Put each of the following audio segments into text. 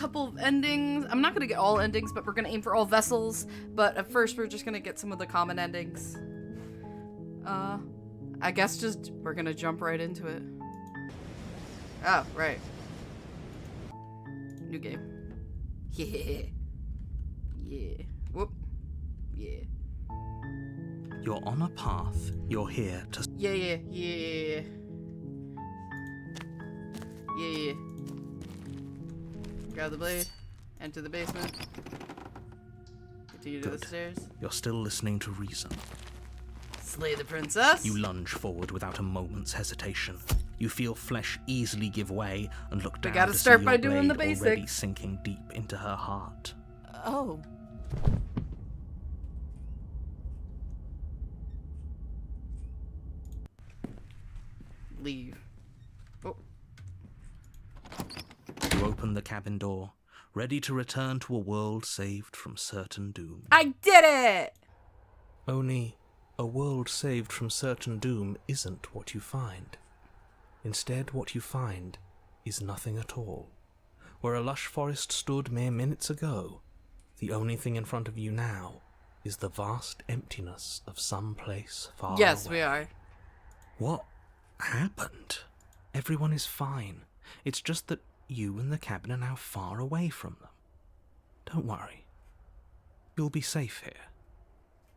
couple of endings. I'm not gonna get all endings, but we're gonna aim for all vessels. But at first, we're just gonna get some of the common endings. I guess just we're gonna jump right into it. Oh, right. New game. Yeah. Yeah. Whoop. Yeah. You're on a path. You're here to... Yeah. Grab the blade. Enter the basement. Continue to the stairs. You're still listening to reason. Slay the princess. You lunge forward without a moment's hesitation. You feel flesh easily give way and look down gotta to start see by your doing the blade already basics. sinking deep into her heart. Oh. Leave. Oh. You open the cabin door, ready to return to a world saved from certain doom. I did it! Only, a world saved from certain doom isn't what you find. Instead, what you find is nothing at all. Where a lush forest stood mere minutes ago, the only thing in front of you now is the vast emptiness of some place far away. Yes, we are. What happened? Everyone is fine. It's just that you and the cabin are now far away from them. Don't worry. You'll be safe here.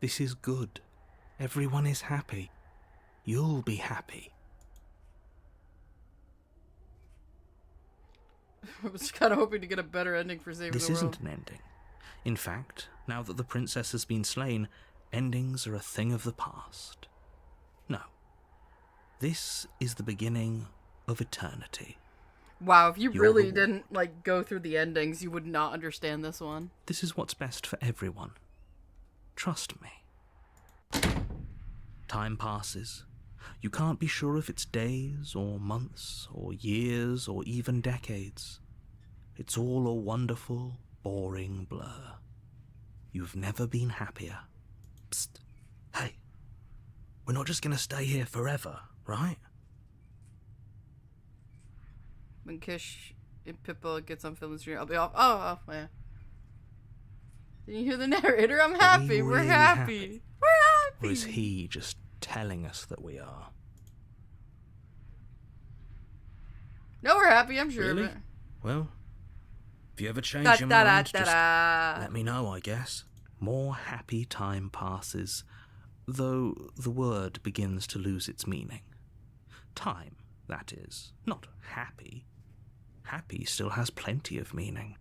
This is good. Everyone is happy. You'll be happy. I was kind of hoping to get a better ending for saving This the world. isn't an ending. In fact, now that the princess has been slain, endings are a thing of the past. No. This is the beginning of eternity. Wow, if you Your really reward. didn't, like, go through the endings, you would not understand this one. This is what's best for everyone. Trust me. Time passes. You can't be sure if it's days, or months, or years, or even decades. It's all a wonderful, boring blur. You've never been happier. Psst. Hey. We're not just gonna stay here forever, right? When Kish and Pippa gets on film and stream, I'll be off. Oh, yeah. Did you hear the narrator? I'm happy. We're really happy. happy? We're happy. Or is he just telling us that we are? No, we're happy. I'm sure Really? of it. Well, if you ever change your mind, just Da-da-da-da-da. let me know, I guess. More happy time passes, though the word begins to lose its meaning. Time, that is, not happy. Happy still has plenty of meaning.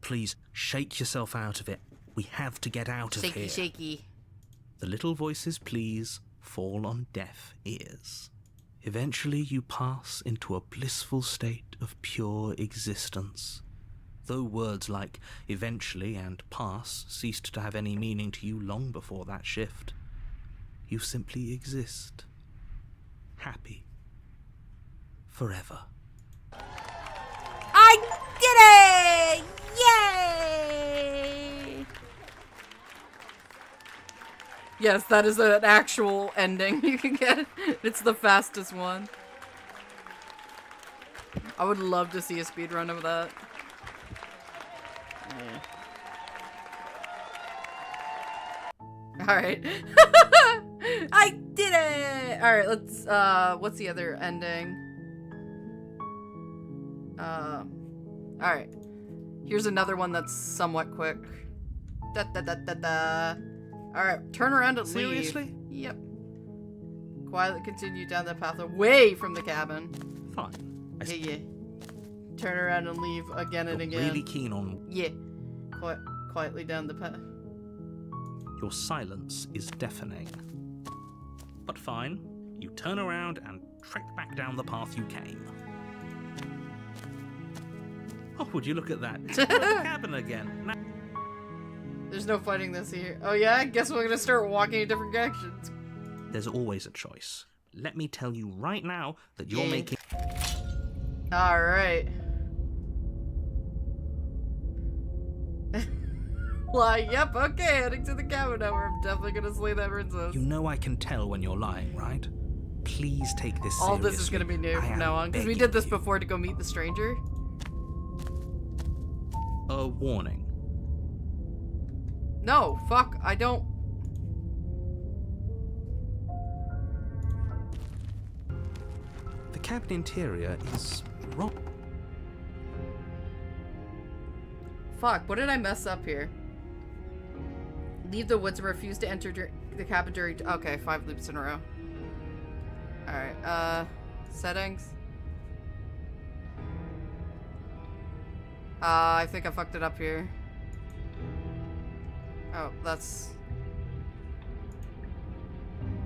Please, shake yourself out of it. We have to get out of Shaky, here. shaky. The little voices' pleas fall on deaf ears. Eventually you pass into a blissful state of pure existence. Though words like eventually and pass ceased to have any meaning to you long before that shift, you simply exist. Happy. Forever. I did it! Yay! Yes, that is an actual ending you can get. It's the fastest one. I would love to see a speedrun of that. Yeah. Alright. I did it! Alright, let's, what's the other ending? Alright. Here's another one that's somewhat quick. Da-da-da-da-da. Alright, turn around and leave. Seriously? Yep. Quietly continue down the path away from the cabin. Fine. Yeah. Turn around and leave again and You're again. really keen on... Yeah. Quietly down the path. Your silence is deafening. But fine. You turn around and trek back down the path you came. Oh, would you look at that? We're at the cabin again. Now There's no fighting this here. Oh yeah? Guess we're gonna start walking in different directions. there's always a choice. Let me tell you right now that you're Yeah. making... Alright. Like, yep, okay, heading to the cabin now. I'm definitely gonna slay that princess. You know I can tell when you're lying, right? Please take this seriously. All this is gonna be new I from am now on, because we begging did this you. before to go meet the stranger. A warning. No, fuck, I don't. The cabin interior is wrong. Fuck, what did I mess up here? Leave the woods and refuse to enter the cabin during... Okay, 5 loops in a row. Alright, settings. I think I fucked it up here. Oh, that's...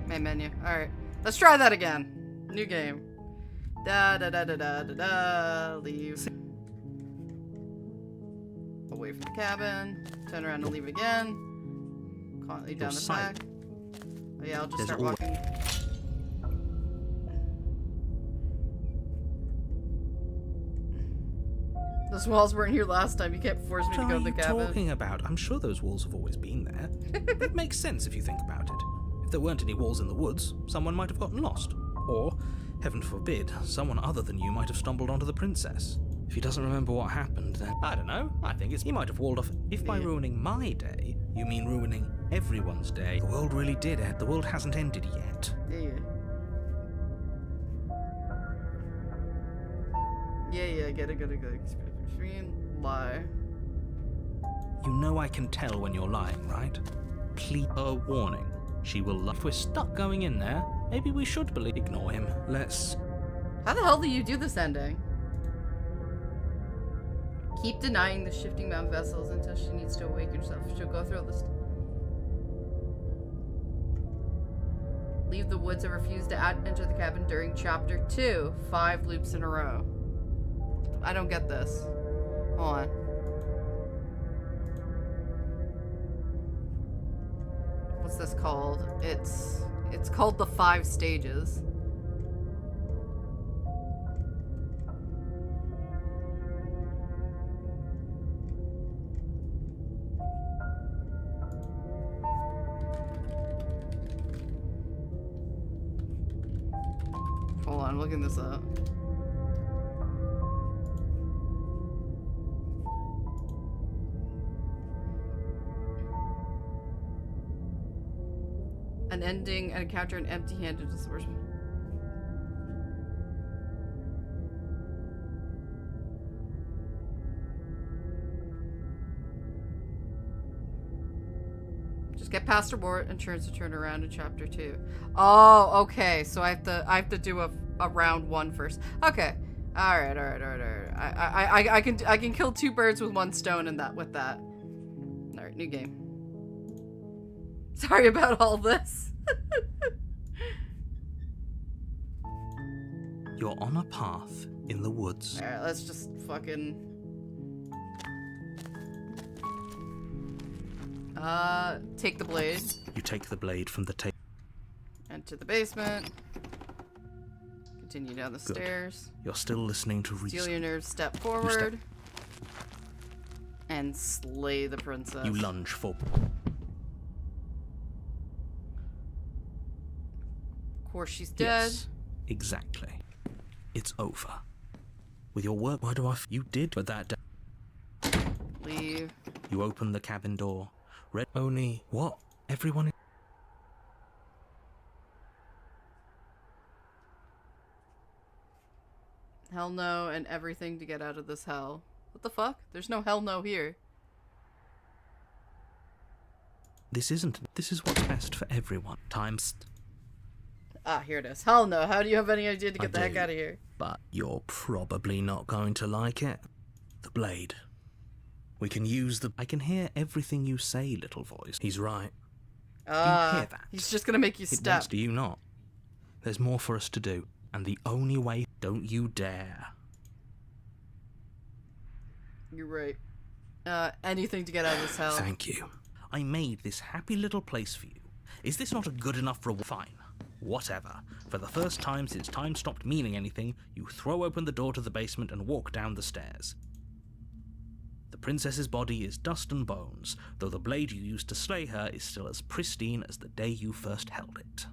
main menu. Alright, let's try that again. New game. Leave. Away from the cabin. Turn around and leave again. Quietly down the back. Oh yeah, I'll just start walking. Those walls weren't here last time. You can't force me to go to the cabin. What are you talking about? I'm sure those walls have always been there. It makes sense if you think about it. If there weren't any walls in the woods, someone might have gotten lost. Or, heaven forbid, someone other than you might have stumbled onto the princess. If he doesn't remember what happened, then I don't know. I think he might have walled off. If by ruining my day, you mean ruining everyone's day, the world really did end. The world hasn't ended yet. Yeah, get it. Extreme lie. You know I can tell when you're lying, right? Please. A warning. She will. If we're stuck going in there, maybe we should believe. Ignore him. Let's. How the hell do you do this ending? Keep denying the shifting bound vessels until she needs to awaken herself. She'll go through all this. Leave the woods and refuse to enter the cabin during chapter 2. 5 loops in a row. I don't get this. Hold on. What's this called? It's called the 5 stages. Hold on, I'm looking this up. An ending and encounter an empty-handed disbursement. Just get past reward and turns to turn around in chapter 2. Oh, okay. So I have to do a round 1 first. Okay. All right. I can kill 2 birds with 1 stone with that. All right, new game. Sorry about all this. You're on a path in the woods. Alright, let's just fucking... take the blade. You take the blade from the table. Enter the basement. Continue down the stairs. You're still listening to Steel your nerves, step forward. And slay the princess. You lunge for... Of course she's dead. Yes, exactly. It's over. With your work, why do you did, but that Leave. You open the cabin door. Red only what? Everyone. Hell no and everything to get out of this hell. What the fuck? There's no hell no here. This is what's best for everyone. Times. Ah, here it is. Hell no. How do you have any idea to get the heck out of here? But you're probably not going to like it. The blade. We can use the... I can hear everything you say, little voice. He's right. Do you hear that? He's just gonna make you step. Do you not? There's more for us to do. And the only way... Don't you dare. You're right. Anything to get out of this hell. Thank you. I made this happy little place for you. Is this not a good enough reward? Fine. Whatever. For the first time since time stopped meaning anything, you throw open the door to the basement and walk down the stairs. The princess's body is dust and bones, though the blade you used to slay her is still as pristine as the day you first held it.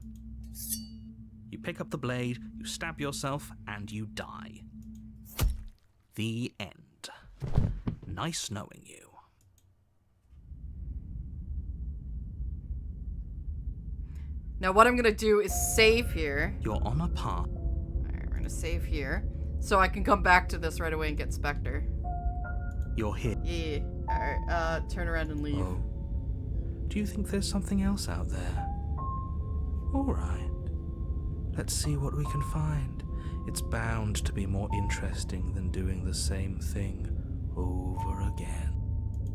You pick up the blade, you stab yourself, and you die. The end. nice knowing you. Now what I'm gonna do is save here. You're on a path. Alright, we're gonna save here. So I can come back to this right away and get Spectre. You're here. Yeah. Alright, turn around and leave. Oh. Do you think there's something else out there? Alright. Let's see what we can find. It's bound to be more interesting than doing the same thing over again.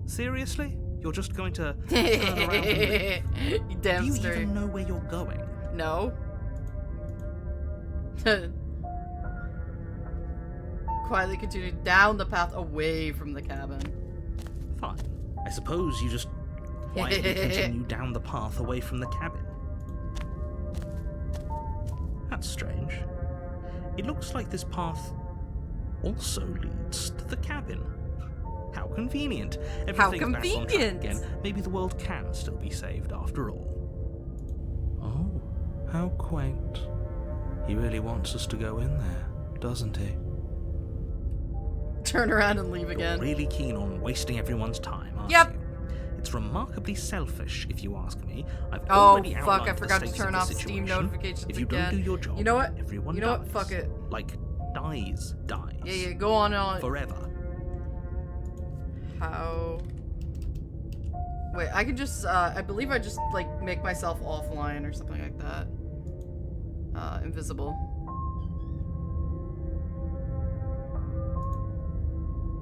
Seriously? You're just going to turn around and leave? You damn Do you straight. even know where you're going? No. Quietly continue down the path away from the cabin. Fine. I suppose you just quietly continue down the path away from the cabin. That's strange. It looks like this path also leads to the cabin. How convenient. Everything's back on track again. Maybe the world can still be saved after all. Oh, how quaint. He really wants us to go in there, doesn't he? Turn around and leave again. You're really keen on wasting everyone's time, aren't Yep. you? It's remarkably selfish, if you ask me. I've Oh already fuck! outlined I forgot the to stakes turn of off the Steam situation. notifications If you again. don't do your job, You know what? everyone You know dies. what? Fuck it. Like, dies. Yeah, go on. Forever. How? Wait, I can just, I believe I just, like, make myself offline or something like that. Invisible.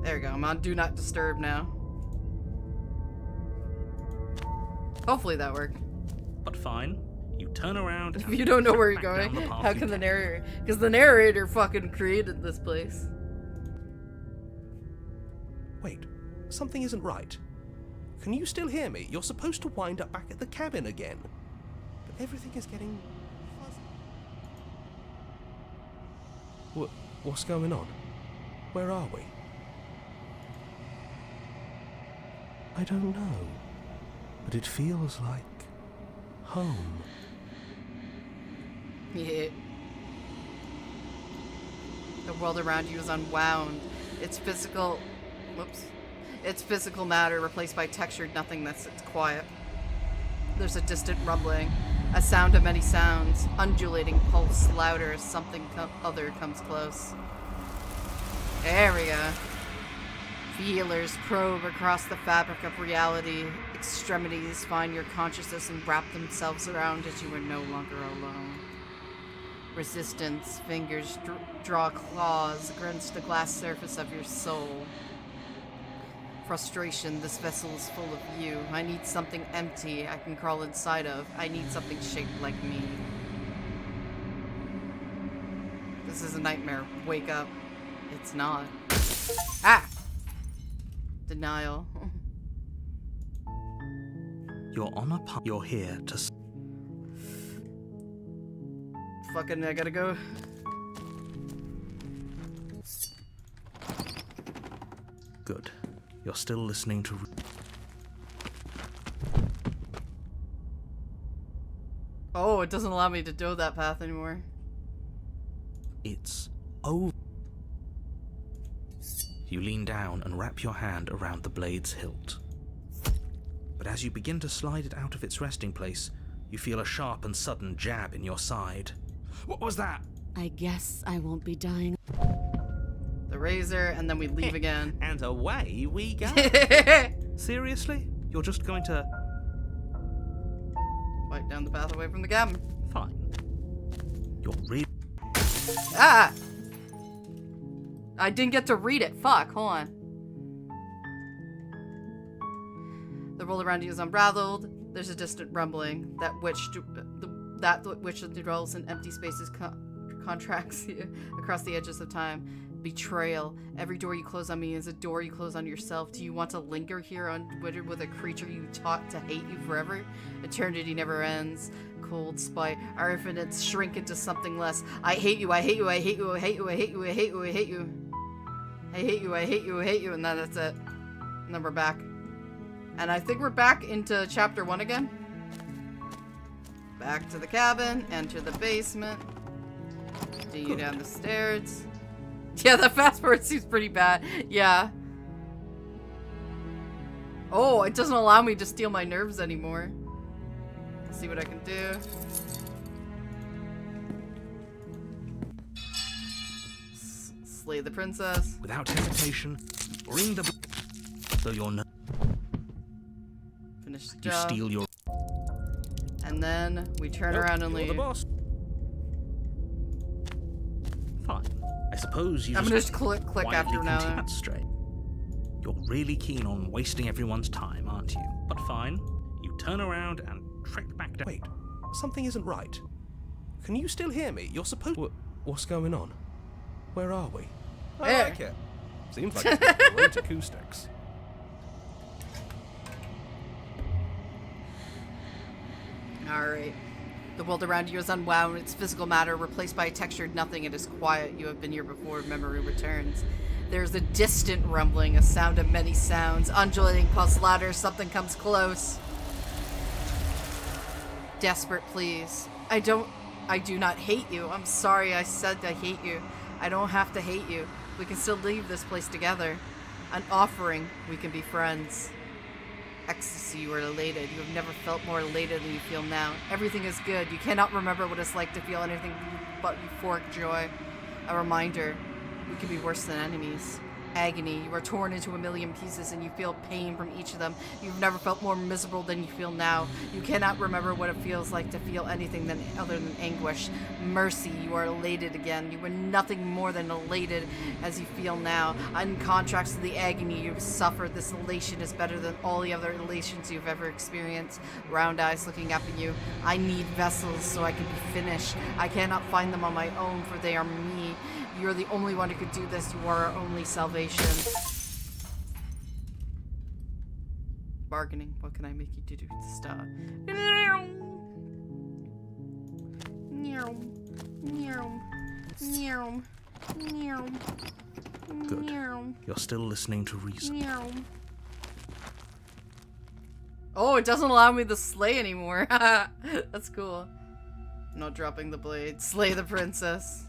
There we go, I'm on Do Not Disturb now. Hopefully that worked. But fine. You turn around. If you don't know where you're back down going, the path how you can the came. narrator? Because the narrator fucking created this place. Wait, something isn't right. Can you still hear me? You're supposed to wind up back at the cabin again. But everything is getting fuzzy. What's going on? Where are we? I don't know. But it feels like home. Yeah. The world around you is unwound. Its physical matter replaced by textured nothingness. It's quiet. There's a distant rumbling, a sound of many sounds, undulating pulse louder as something other comes close. There we go. Feelers probe across the fabric of reality. Extremities find your consciousness and wrap themselves around as you are no longer alone. Resistance, fingers draw claws against the glass surface of your soul. Frustration, this vessel is full of you. I need something empty I can crawl inside of. I need something shaped like me. This is a nightmare. Wake up. It's not. Ah! Denial. You're on a path. You're here to. Fucking, I gotta go. Good. You're still listening to. Oh, it doesn't allow me to do that path anymore. It's over. You lean down and wrap your hand around the blade's hilt. But as you begin to slide it out of its resting place, you feel a sharp and sudden jab in your side. What was that? I guess I won't be dying. The razor, and then we leave again. And away we go. Seriously? You're just going to... Right down the path away from the cabin. Fine. You're really... Ah! I didn't get to read it. Fuck, hold on. The world around you is unraveled. There's a distant rumbling. That which dwells in empty spaces contracts you across the edges of time. Betrayal. Every door you close on me is a door you close on yourself. Do you want to linger here unwittered with a creature you taught to hate you forever? Eternity never ends. Cold spite. Our infinites shrink into something less. I hate you, I hate you, I hate you, I hate you, I hate you, I hate you, I hate you. I hate you, I hate you, I hate you, and then that's it. And then we're back. And I think we're back into chapter 1 again. Back to the cabin, enter the basement. Continue down the stairs. Yeah, the fast forward seems pretty bad. Yeah. Oh, it doesn't allow me to steal my nerves anymore. Let's see what I can do. Slay the princess. Without hesitation, bring the... So you're no... Finish the You job. steal your... And then we turn around and you're leave. the boss. Fine. I suppose you I'm gonna just click quietly after now. continue. That's straight. You're really keen on wasting everyone's time, aren't you? But fine. You turn around and trek back down. Wait, something isn't right. Can you still hear me? You're supposed... What's going on? Where are we? I There. like it. Seems like it's got great acoustics. Alright. The world around you is unwound, its physical matter replaced by a textured nothing. It is quiet. You have been here before. Memory returns. There's a distant rumbling, a sound of many sounds. Undulating pulse louder. Something comes close. Desperate pleas. I do not hate you. I'm sorry I said I hate you. I don't have to hate you. We can still leave this place together. An offering. We can be friends. Ecstasy, you are elated. You have never felt more elated than you feel now. Everything is good. You cannot remember what it's like to feel anything but euphoric joy. A reminder. We can be worse than enemies. Agony. You are torn into a million pieces and you feel pain from each of them. You've never felt more miserable than you feel now. You cannot remember what it feels like to feel anything other than anguish. Mercy. You are elated again. You were nothing more than elated as you feel now. In contrast to the agony you've suffered, this elation is better than all the other elations you've ever experienced. Round eyes looking up at you. I need vessels so I can be finished. I cannot find them on my own, for they are me. You're the only one who could do this. You are our only salvation. Bargaining. What can I make you do to stop? Good. You're still listening to reason. Oh, it doesn't allow me to slay anymore. That's cool. I'm not dropping the blade. Slay the princess.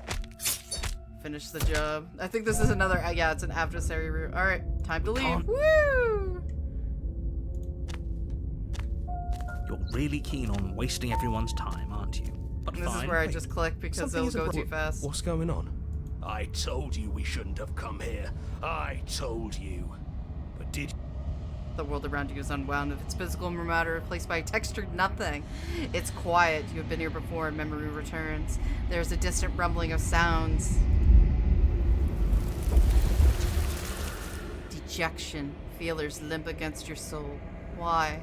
Finish the job. I think this is another, yeah, it's an adversary route. Alright, time to leave. Woo! You're really keen on wasting everyone's time, aren't you? But And this fine. is where I just click because Something they'll isn't go right. too fast. What's going on? I told you we shouldn't have come here. I told you. But did you? The world around you is unwound of its physical matter replaced by textured nothing. It's quiet. You have been here before and memory returns. There's a distant rumbling of sounds. Dejection. Feelers limp against your soul. Why?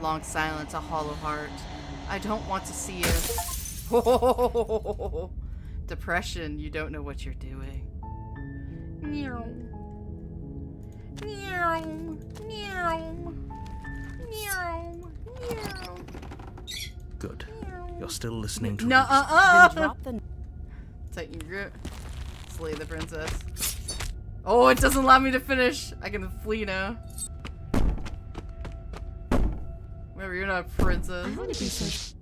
Long silence, a hollow heart. I don't want to see you. Depression. You don't know what you're doing. Meow. Meow. Meow. Meow. Meow. Good. You're still listening to No, reason. Drop the Tighten your grip. Slay the princess. Oh, it doesn't allow me to finish. I can flee now. Remember, you're not a princess.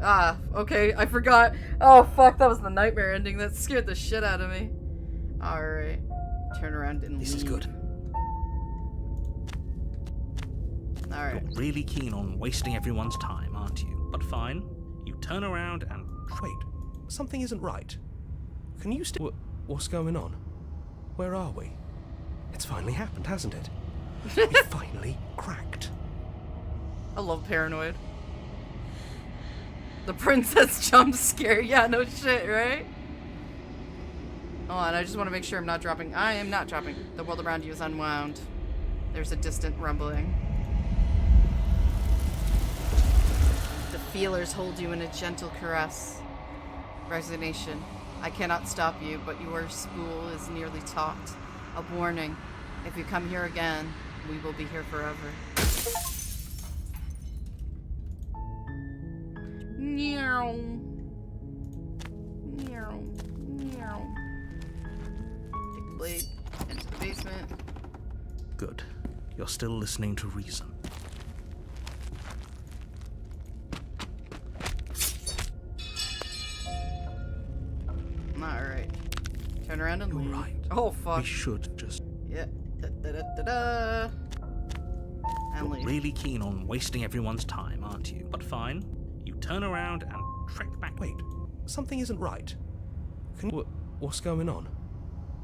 Ah, okay, I forgot. Oh, fuck, that was the nightmare ending. That scared the shit out of me. Alright. Turn around and This is leave. good. Alright. You're really keen on wasting everyone's time, aren't you? But fine. You turn around and... Wait, something isn't right. Can you still... What's going on? Where are we? It's finally happened, hasn't it? We finally cracked. I love Paranoid. The princess jump scare. Yeah, no shit, right? Hold on, I just want to make sure I'm not dropping. I am not dropping. The world around you is unwound. There's a distant rumbling. The feelers hold you in a gentle caress. Resignation. I cannot stop you, but your spool is nearly taut. A warning. If you come here again, we will be here forever. Meow. Meow. Meow. Take the blade into the basement. Good. You're still listening to reason. Alright. Turn around and You're leave. right. Oh, fuck. We should just... Yeah. Da, da, da, da, da. and leave. Really keen on wasting everyone's time, aren't you? But fine. You turn around and trek back. Wait, something isn't right. What's going on?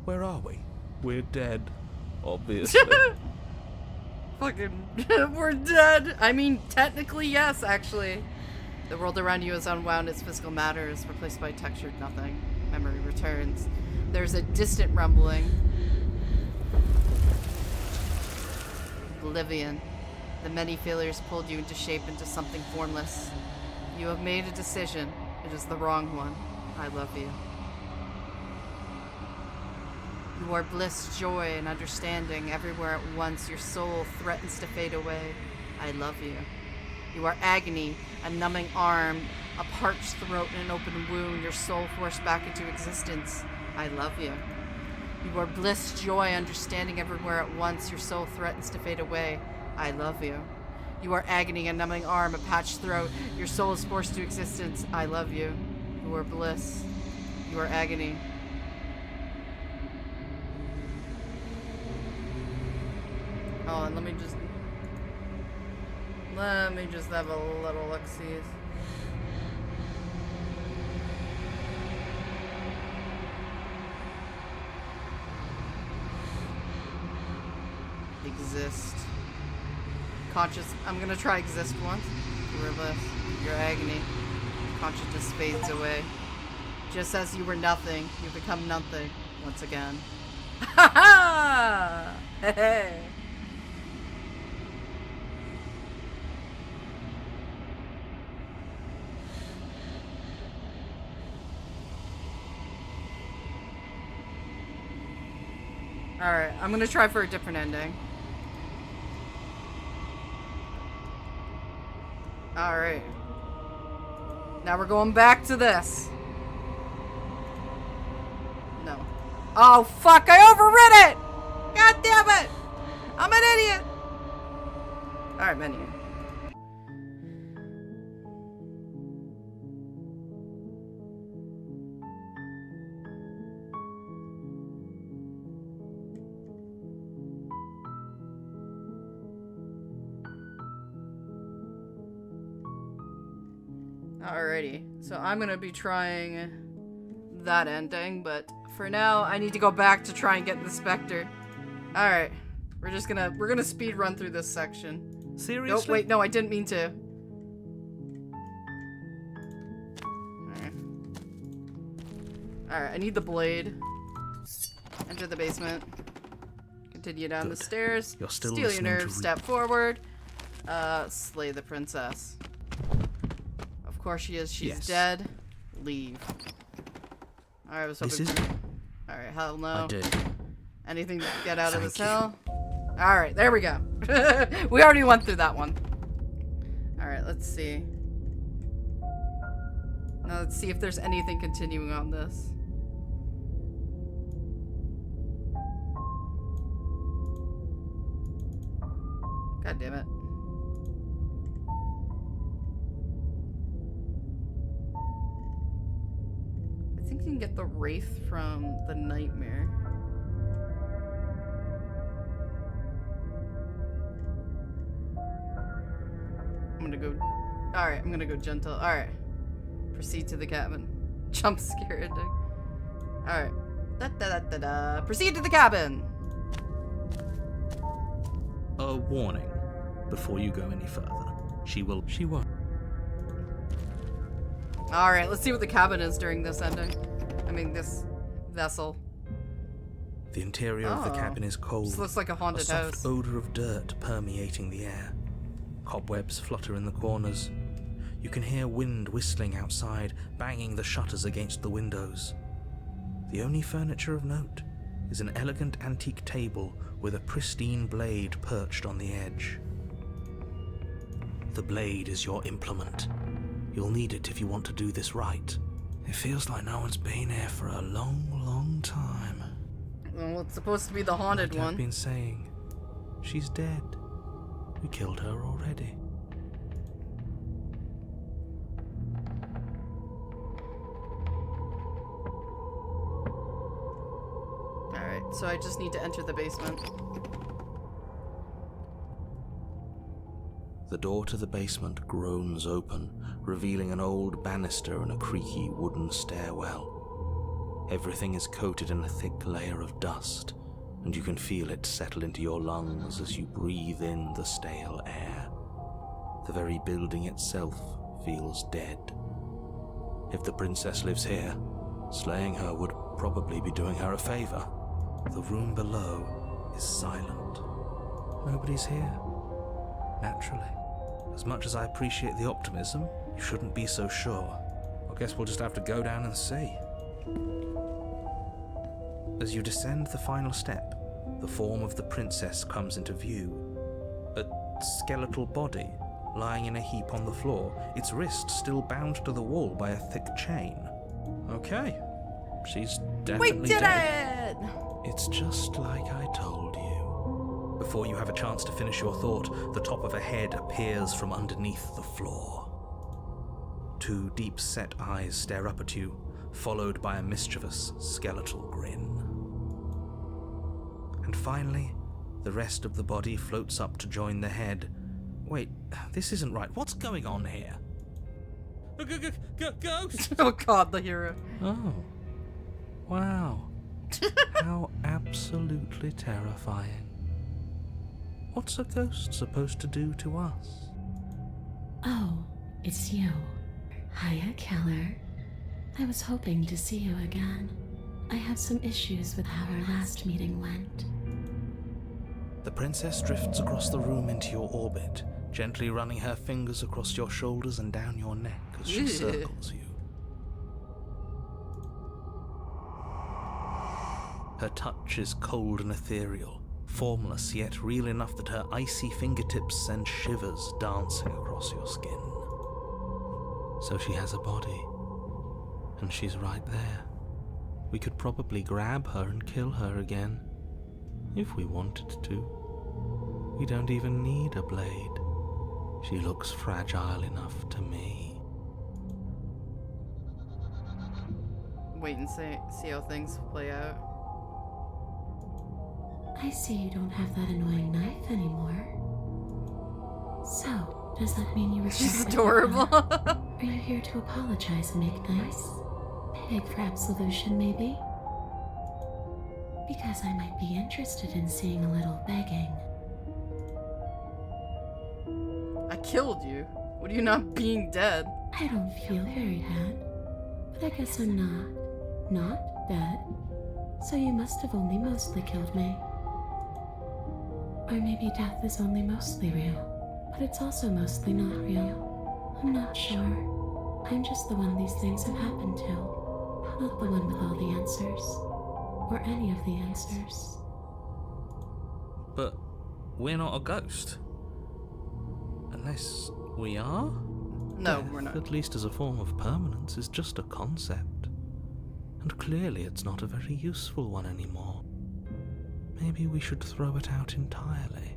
Where are we? We're dead, obviously. Fucking, we're dead. I mean, technically, yes, actually. The world around you is unwound, its physical matter is replaced by textured nothing. Memory returns. There's a distant rumbling. Oblivion. The many failures pulled you into shape into something formless. You have made a decision. It is the wrong one. I love you. You are bliss, joy, and understanding everywhere at once. Your soul threatens to fade away. I love you. You are agony, a numbing arm, a parched throat, and an open wound. Your soul forced back into existence. I love you. You are bliss, joy, understanding everywhere at once. Your soul threatens to fade away. I love you. You are agony, a numbing arm, a parched throat. Your soul is forced to existence. I love you. You are bliss. You are agony. Oh, and let me just have a little look-see. Exist. Conscious. I'm gonna try exist once. You were bliss. Your agony. Consciousness fades away. Just as you were nothing, you become nothing once again. Ha ha! Hey hey! Alright, I'm gonna try for a different ending. Alright. Now we're going back to this. No. Oh, fuck! I overrid it! God damn it! I'm an idiot! Alright, menu. Alrighty, so I'm gonna be trying that ending, but for now, I need to go back to try and get the Spectre. Alright, we're gonna speed run through this section. Seriously? Nope, wait, no, I didn't mean to. Alright, I need the blade. Enter the basement. Continue down the stairs. You're still Steal your listening to nerves, step forward. Slay the princess. Of course she is. She's Yes. dead. Leave. Alright, I was hoping. This is... Alright, hell no. I did. Anything to get out of this Thank you. hell? Alright, there we go. We already went through that one. Alright, let's see. Now let's see if there's anything continuing on this. God damn it. I think you can get the Wraith from the Nightmare. I'm gonna go... Alright, I'm gonna go gentle. Alright. Proceed to the cabin. Jump scare ending. Alright. Da-da-da-da-da. Proceed to the cabin! A warning. Before you go any further. She won't. Alright, let's see what the cabin is during this ending. I mean, this vessel. The interior of the Oh. cabin is cold. This looks like a A haunted soft house. odor of dirt permeating the air. Cobwebs flutter in the corners. You can hear wind whistling outside, banging the shutters against the windows. The only furniture of note is an elegant antique table with a pristine blade perched on the edge. The blade is your implement. You'll need it if you want to do this right. It feels like no one's been here for a long, long time. Well, it's supposed to be the haunted Like I've one. been saying, she's dead. We killed her already. Alright, so I just need to enter the basement. The door to the basement groans open, revealing an old banister and a creaky wooden stairwell. Everything is coated in a thick layer of dust, and you can feel it settle into your lungs as you breathe in the stale air. The very building itself feels dead. If the princess lives here, slaying her would probably be doing her a favor. The room below is silent. Nobody's here. Naturally. As much as I appreciate the optimism, you shouldn't be so sure. I guess we'll just have to go down and see. As you descend the final step, the form of the princess comes into view. A skeletal body, lying in a heap on the floor, its wrist still bound to the wall by a thick chain. Okay, she's definitely We did dead. it! It's just like I told you. Before you have a chance to finish your thought, the top of a head appears from underneath the floor. Two deep-set eyes stare up at you, followed by a mischievous skeletal grin. And finally, the rest of the body floats up to join the head. Wait, this isn't right. What's going on here? Ghost! Oh god, the hero. Oh. Wow. How absolutely terrifying. What's a ghost supposed to do to us? Oh, it's you. Hiya, Keller. I was hoping to see you again. I have some issues with how our last meeting went. The princess drifts across the room into your orbit, gently running her fingers across your shoulders and down your neck as she circles you. Her touch is cold and ethereal, formless yet real enough that her icy fingertips send shivers dancing across your skin. So she has a body, and she's right there. We could probably grab her and kill her again, if we wanted to. We don't even need a blade. She looks fragile enough to me. Wait and see how things play out. I see you don't have that annoying knife anymore. So, does that mean you were She's kept adorable. Are you here to apologize and make nice? Beg for absolution, maybe? Because I might be interested in seeing a little begging. I killed you. What are you not being dead? I don't feel very dead, but I guess I'm not dead. So you must have only mostly killed me. Or maybe death is only mostly real, but it's also mostly not real. I'm not sure. I'm just the one these things have happened to, not the one with all the answers, or any of the answers. But we're not a ghost. Unless we are? No, Death, we're not. at least as a form of permanence, is just a concept. And clearly it's not a very useful one anymore. Maybe we should throw it out entirely.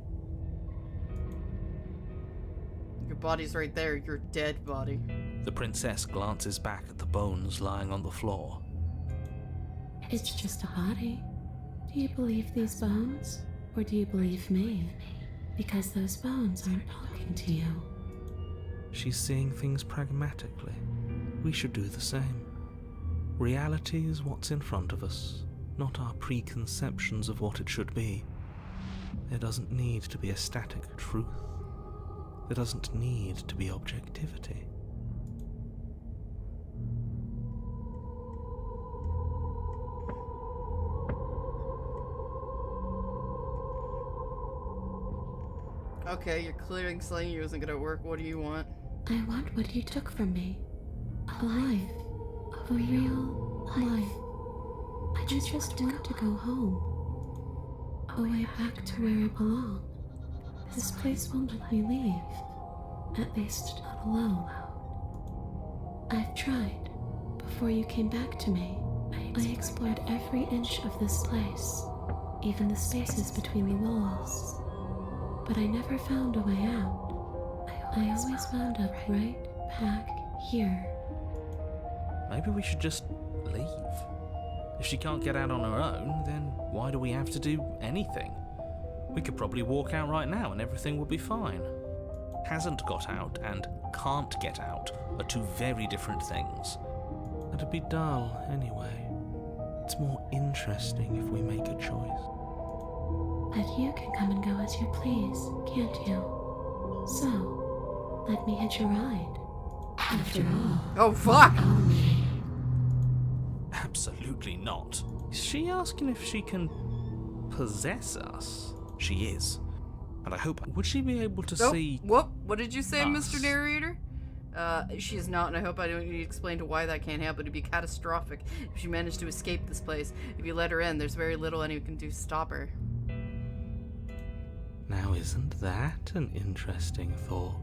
Your body's right there, your dead body. The princess glances back at the bones lying on the floor. It's just a body. Do you believe these bones? Or do you believe me? Because those bones aren't talking to you. She's seeing things pragmatically. We should do the same. Reality is what's in front of us, not our preconceptions of what it should be. There doesn't need to be a static truth. There doesn't need to be objectivity. Okay, you're clearing slaying you isn't gonna work. What do you want? I want what you took from me. A life. A real life. I just want to go home. Away back to where I belong. This place won't let me leave. At least not alone. I've tried. Before you came back to me, I explored every inch of this place, even the spaces between the walls. But I never found a way out. I always wound up right back here. Maybe we should just leave. If she can't get out on her own, then why do we have to do anything? We could probably walk out right now and everything will be fine. hasn't got out and can't get out are two very different things. That'd be dull, anyway. It's more interesting if we make a choice. But you can come and go as you please, can't you? So, let me hitch a ride. After all, Oh, fuck! Absolutely not. Is she asking if she can possess us? She is. And I hope... Would she be able to see... Whoop! What did you say, us? Mr. Narrator? She is not, and I hope I don't need to explain to why that can't happen. It'd be catastrophic if she managed to escape this place. If you let her in, there's very little anyone can do to stop her. Now, isn't that an interesting thought?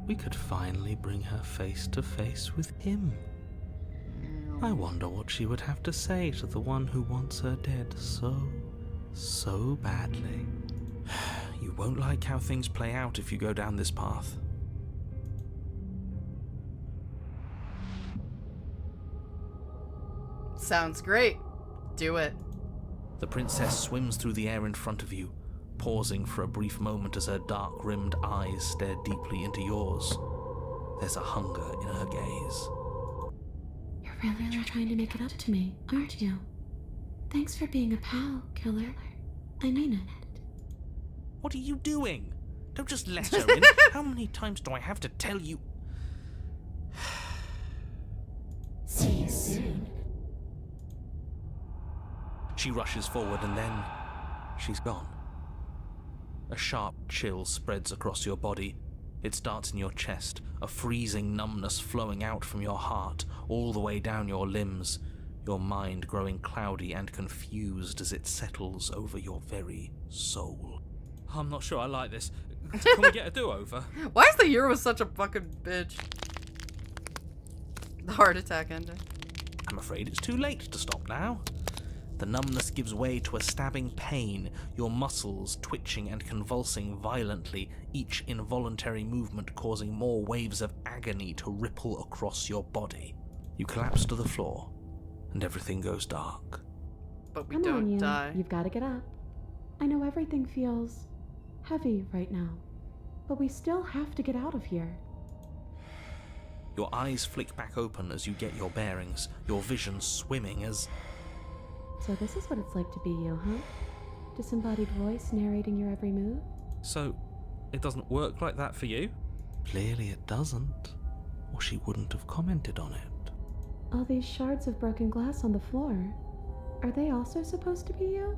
We could finally bring her face to face with him. I wonder what she would have to say to the one who wants her dead so badly. You won't like how things play out if you go down this path. Sounds great. Do it. The princess swims through the air in front of you, pausing for a brief moment as her dark-rimmed eyes stare deeply into yours. There's a hunger in her gaze. You're really trying to make it up to me, aren't you? Thanks for being a pal, killer. I mean it. What are you doing? Don't just let her in. How many times do I have to tell you? See you soon. She rushes forward and then she's gone. A sharp chill spreads across your body. It starts in your chest, a freezing numbness flowing out from your heart, all the way down your limbs, your mind growing cloudy and confused as it settles over your very soul. I'm not sure I like this. Can we get a do-over? Why is the hero such a fucking bitch? The heart attack ending. I'm afraid it's too late to stop now. The numbness gives way to a stabbing pain, your muscles twitching and convulsing violently, each involuntary movement causing more waves of agony to ripple across your body. You collapse to the floor, and everything goes dark. But we Come don't on, you. die. You've got to get up. I know everything feels heavy right now, but we still have to get out of here. Your eyes flick back open as you get your bearings, your vision swimming as... So this is what it's like to be you, huh? Disembodied voice narrating your every move? So, it doesn't work like that for you? Clearly it doesn't, or she wouldn't have commented on it. All these shards of broken glass on the floor, are they also supposed to be you?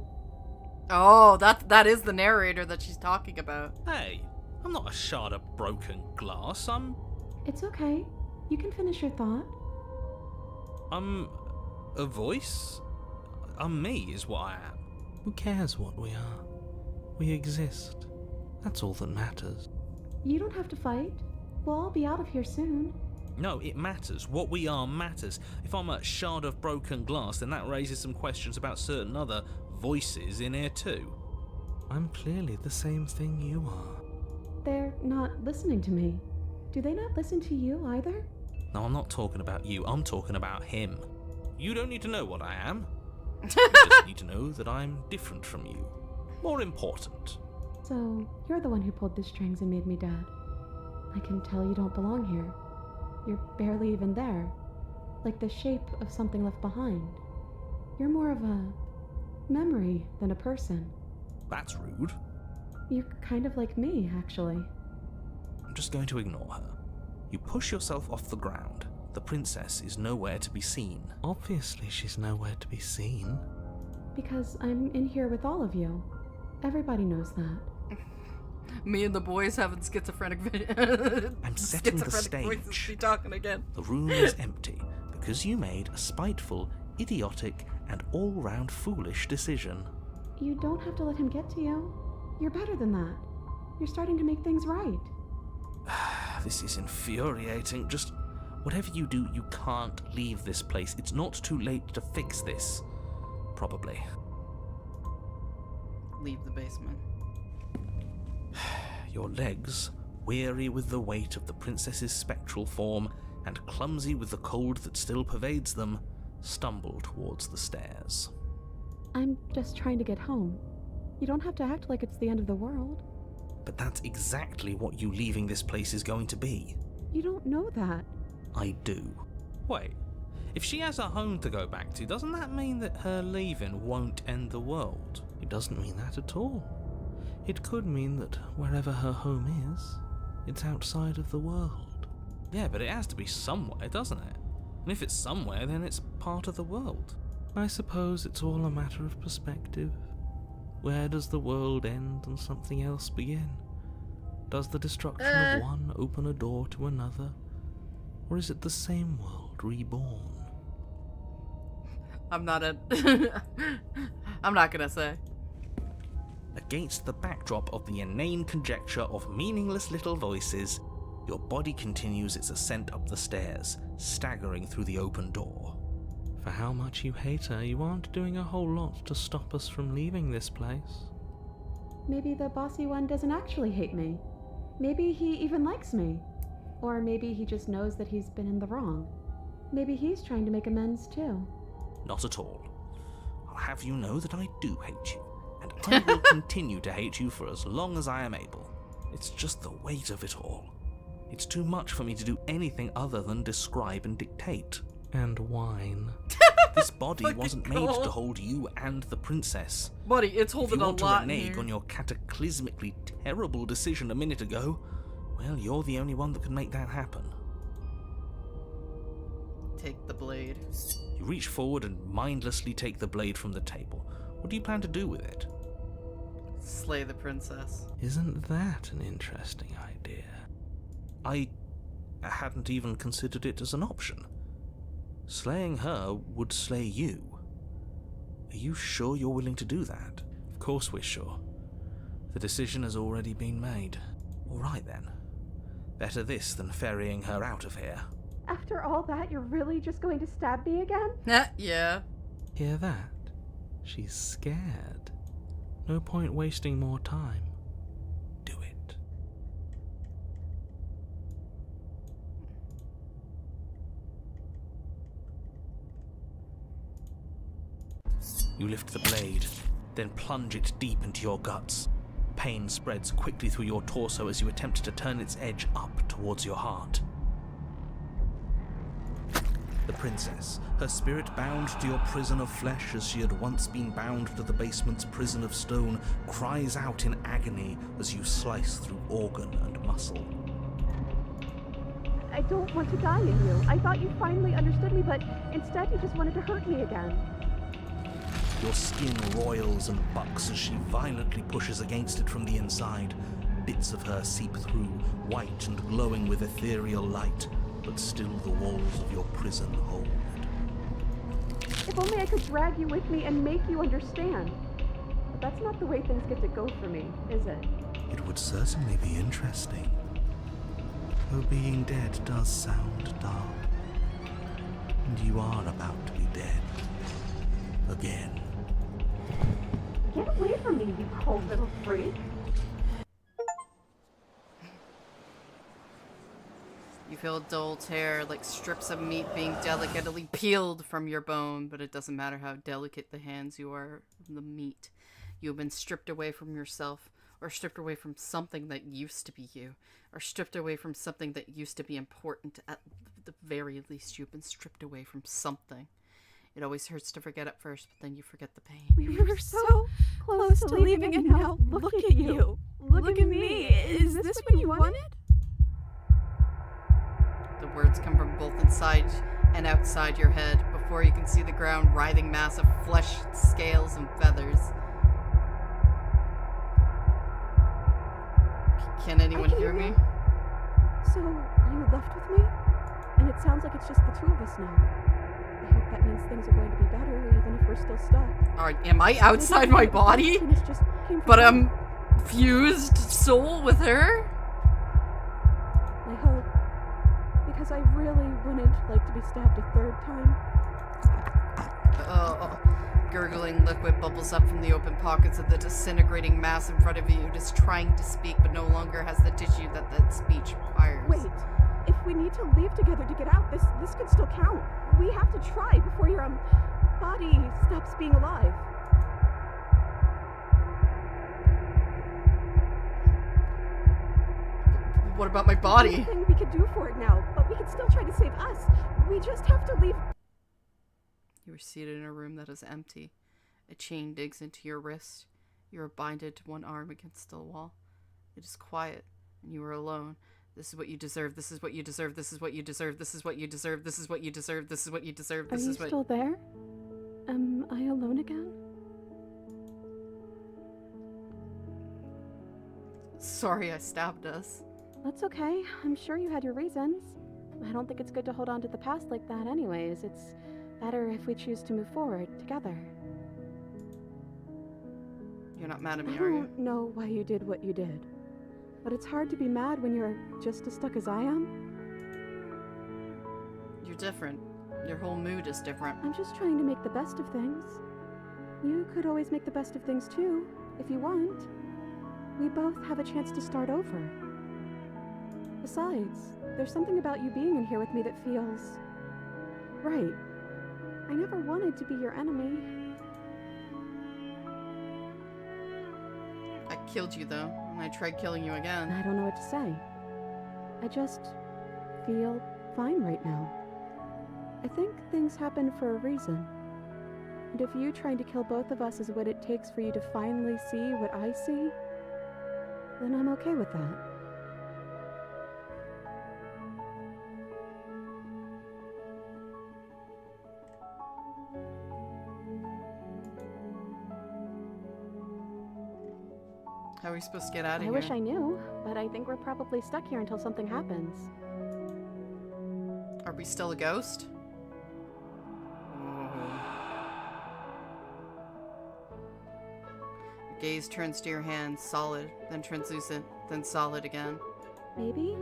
Oh, that is the narrator that she's talking about. Hey, I'm not a shard of broken glass, I'm It's okay. You can finish your thought. a voice? I'm me is what I am. Who cares what we are? We exist. That's all that matters. You don't have to fight. We'll all be out of here soon. No, it matters. What we are matters. If I'm a shard of broken glass, then that raises some questions about certain other voices in here too. I'm clearly the same thing you are. They're not listening to me. Do they not listen to you either? No, I'm not talking about you. I'm talking about him. You don't need to know what I am. You just need to know that I'm different from you. More important. So, you're the one who pulled the strings and made me dead. I can tell you don't belong here. You're barely even there. Like the shape of something left behind. You're more of a memory than a person. That's rude. You're kind of like me, actually. I'm just going to ignore her. You push yourself off the ground. The princess is nowhere to be seen. Obviously she's nowhere to be seen. Because I'm in here with all of you. Everybody knows that. Me and the boys having schizophrenic I'm setting the schizophrenic voices stage. be talking again. The room is empty because you made a spiteful, idiotic, and all-round foolish decision. You don't have to let him get to you. You're better than that. You're starting to make things right. This is infuriating. Just whatever you do, you can't leave this place. It's not too late to fix this. Probably. Leave the basement. Your legs, weary with the weight of the princess's spectral form and clumsy with the cold that still pervades them, stumble towards the stairs. I'm just trying to get home. You don't have to act like it's the end of the world. but that's exactly what you leaving this place is going to be. You don't know that. I do. Wait, if she has a home to go back to, doesn't that mean that her leaving won't end the world? It doesn't mean that at all. It could mean that wherever her home is, it's outside of the world. Yeah, but it has to be somewhere, doesn't it? And if it's somewhere, then it's part of the world. I suppose it's all a matter of perspective. Where does the world end and something else begin? Does the destruction of one open a door to another? Or is it the same world reborn? I'm not gonna say. Against the backdrop of the inane conjecture of meaningless little voices, your body continues its ascent up the stairs, staggering through the open door. For how much you hate her, you aren't doing a whole lot to stop us from leaving this place. Maybe the bossy one doesn't actually hate me. Maybe he even likes me. Or maybe he just knows that he's been in the wrong. Maybe he's trying to make amends too. Not at all. I'll have you know that I do hate you, and I will continue to hate you for as long as I am able. It's just the weight of it all. It's too much for me to do anything other than describe and dictate. And whine. This body Fucking wasn't made cool. to hold you and the princess. Buddy, it's If holding you a want to lot in renege here. on your cataclysmically terrible decision a minute ago, well, you're the only one that can make that happen. Take the blade. You reach forward and mindlessly take the blade from the table. What do you plan to do with it? Slay the princess. Isn't that an interesting idea? I hadn't even considered it as an option. Slaying her would slay you. Are you sure you're willing to do that? Of course we're sure. The decision has already been made. All right then. Better this than ferrying her out of here. After all that, you're really just going to stab me again? Yeah. Hear that? She's scared. No point wasting more time. Do it. You lift the blade, then plunge it deep into your guts. Pain spreads quickly through your torso as you attempt to turn its edge up towards your heart. The princess, her spirit bound to your prison of flesh as she had once been bound to the basement's prison of stone, cries out in agony as you slice through organ and muscle. I don't want to die in you. I thought you finally understood me, but instead you just wanted to hurt me again. Your skin roils and bucks as she violently pushes against it from the inside. Bits of her seep through, white and glowing with ethereal light, but still the walls of your prison hold. If only I could drag you with me and make you understand. But that's not the way things get to go for me, is it? It would certainly be interesting. Though being dead does sound dark. And you are about to be dead. Again. Get away from me, you cold little freak. You feel a dull tear, like strips of meat being delicately peeled from your bone, but it doesn't matter how delicate the hands you are of the meat. You have been stripped away from yourself, or stripped away from something that used to be you, or stripped away from something that used to be important. At the very least, you've been stripped away from something. It always hurts to forget at first, but then you forget the pain. We were so close to leaving, and now look at you. Look at me. Is this what you wanted? The words come from both inside and outside your head. Before you can see the ground, writhing mass of flesh, scales, and feathers. Can anyone hear me? So, you left with me? And it sounds like it's just the two of us now. I hope that means things are going to be better, even if we're still stuck. Alright, am I outside my body? Happiness just came from But you. I'm fused soul with her? I hope. Because I really wouldn't like to be stabbed a third time. Gurgling liquid bubbles up from the open pockets of the disintegrating mass in front of you. It is trying to speak, but no longer has the tissue that speech requires. Wait, if we need to leave together to get out, this could still count. We have to try before your body stops being alive. What about my body? Nothing we could do for it now, but we can still try to save us. We just have to leave. You are seated in a room that is empty. A chain digs into your wrist. You are binded to one arm against the wall. It is quiet, and you are alone. This is what you deserve. This is what you deserve. This is what you deserve. This is what you deserve. This is what you deserve. This is what you deserve. This is what. Are you still there? Am I alone again? Sorry, I stabbed us. That's okay. I'm sure you had your reasons. I don't think it's good to hold on to the past like that anyways. It's better if we choose to move forward together. You're not mad at I me, are you? don't know why you did what you did. But it's hard to be mad when you're just as stuck as I am. You're different. Your whole mood is different. I'm just trying to make the best of things. You could always make the best of things too, if you want. We both have a chance to start over. Besides, there's something about you being in here with me that feels right. I never wanted to be your enemy. I killed you, though, and I tried killing you again. I don't know what to say. I just feel fine right now. I think things happen for a reason. And if you trying to kill both of us is what it takes for you to finally see what I see, then I'm okay with that. How are we supposed to get out of I here? wish I knew, but I think we're probably stuck here until something happens. Are we still a ghost? Your gaze turns to your hands, solid, then translucent, then solid again. Maybe?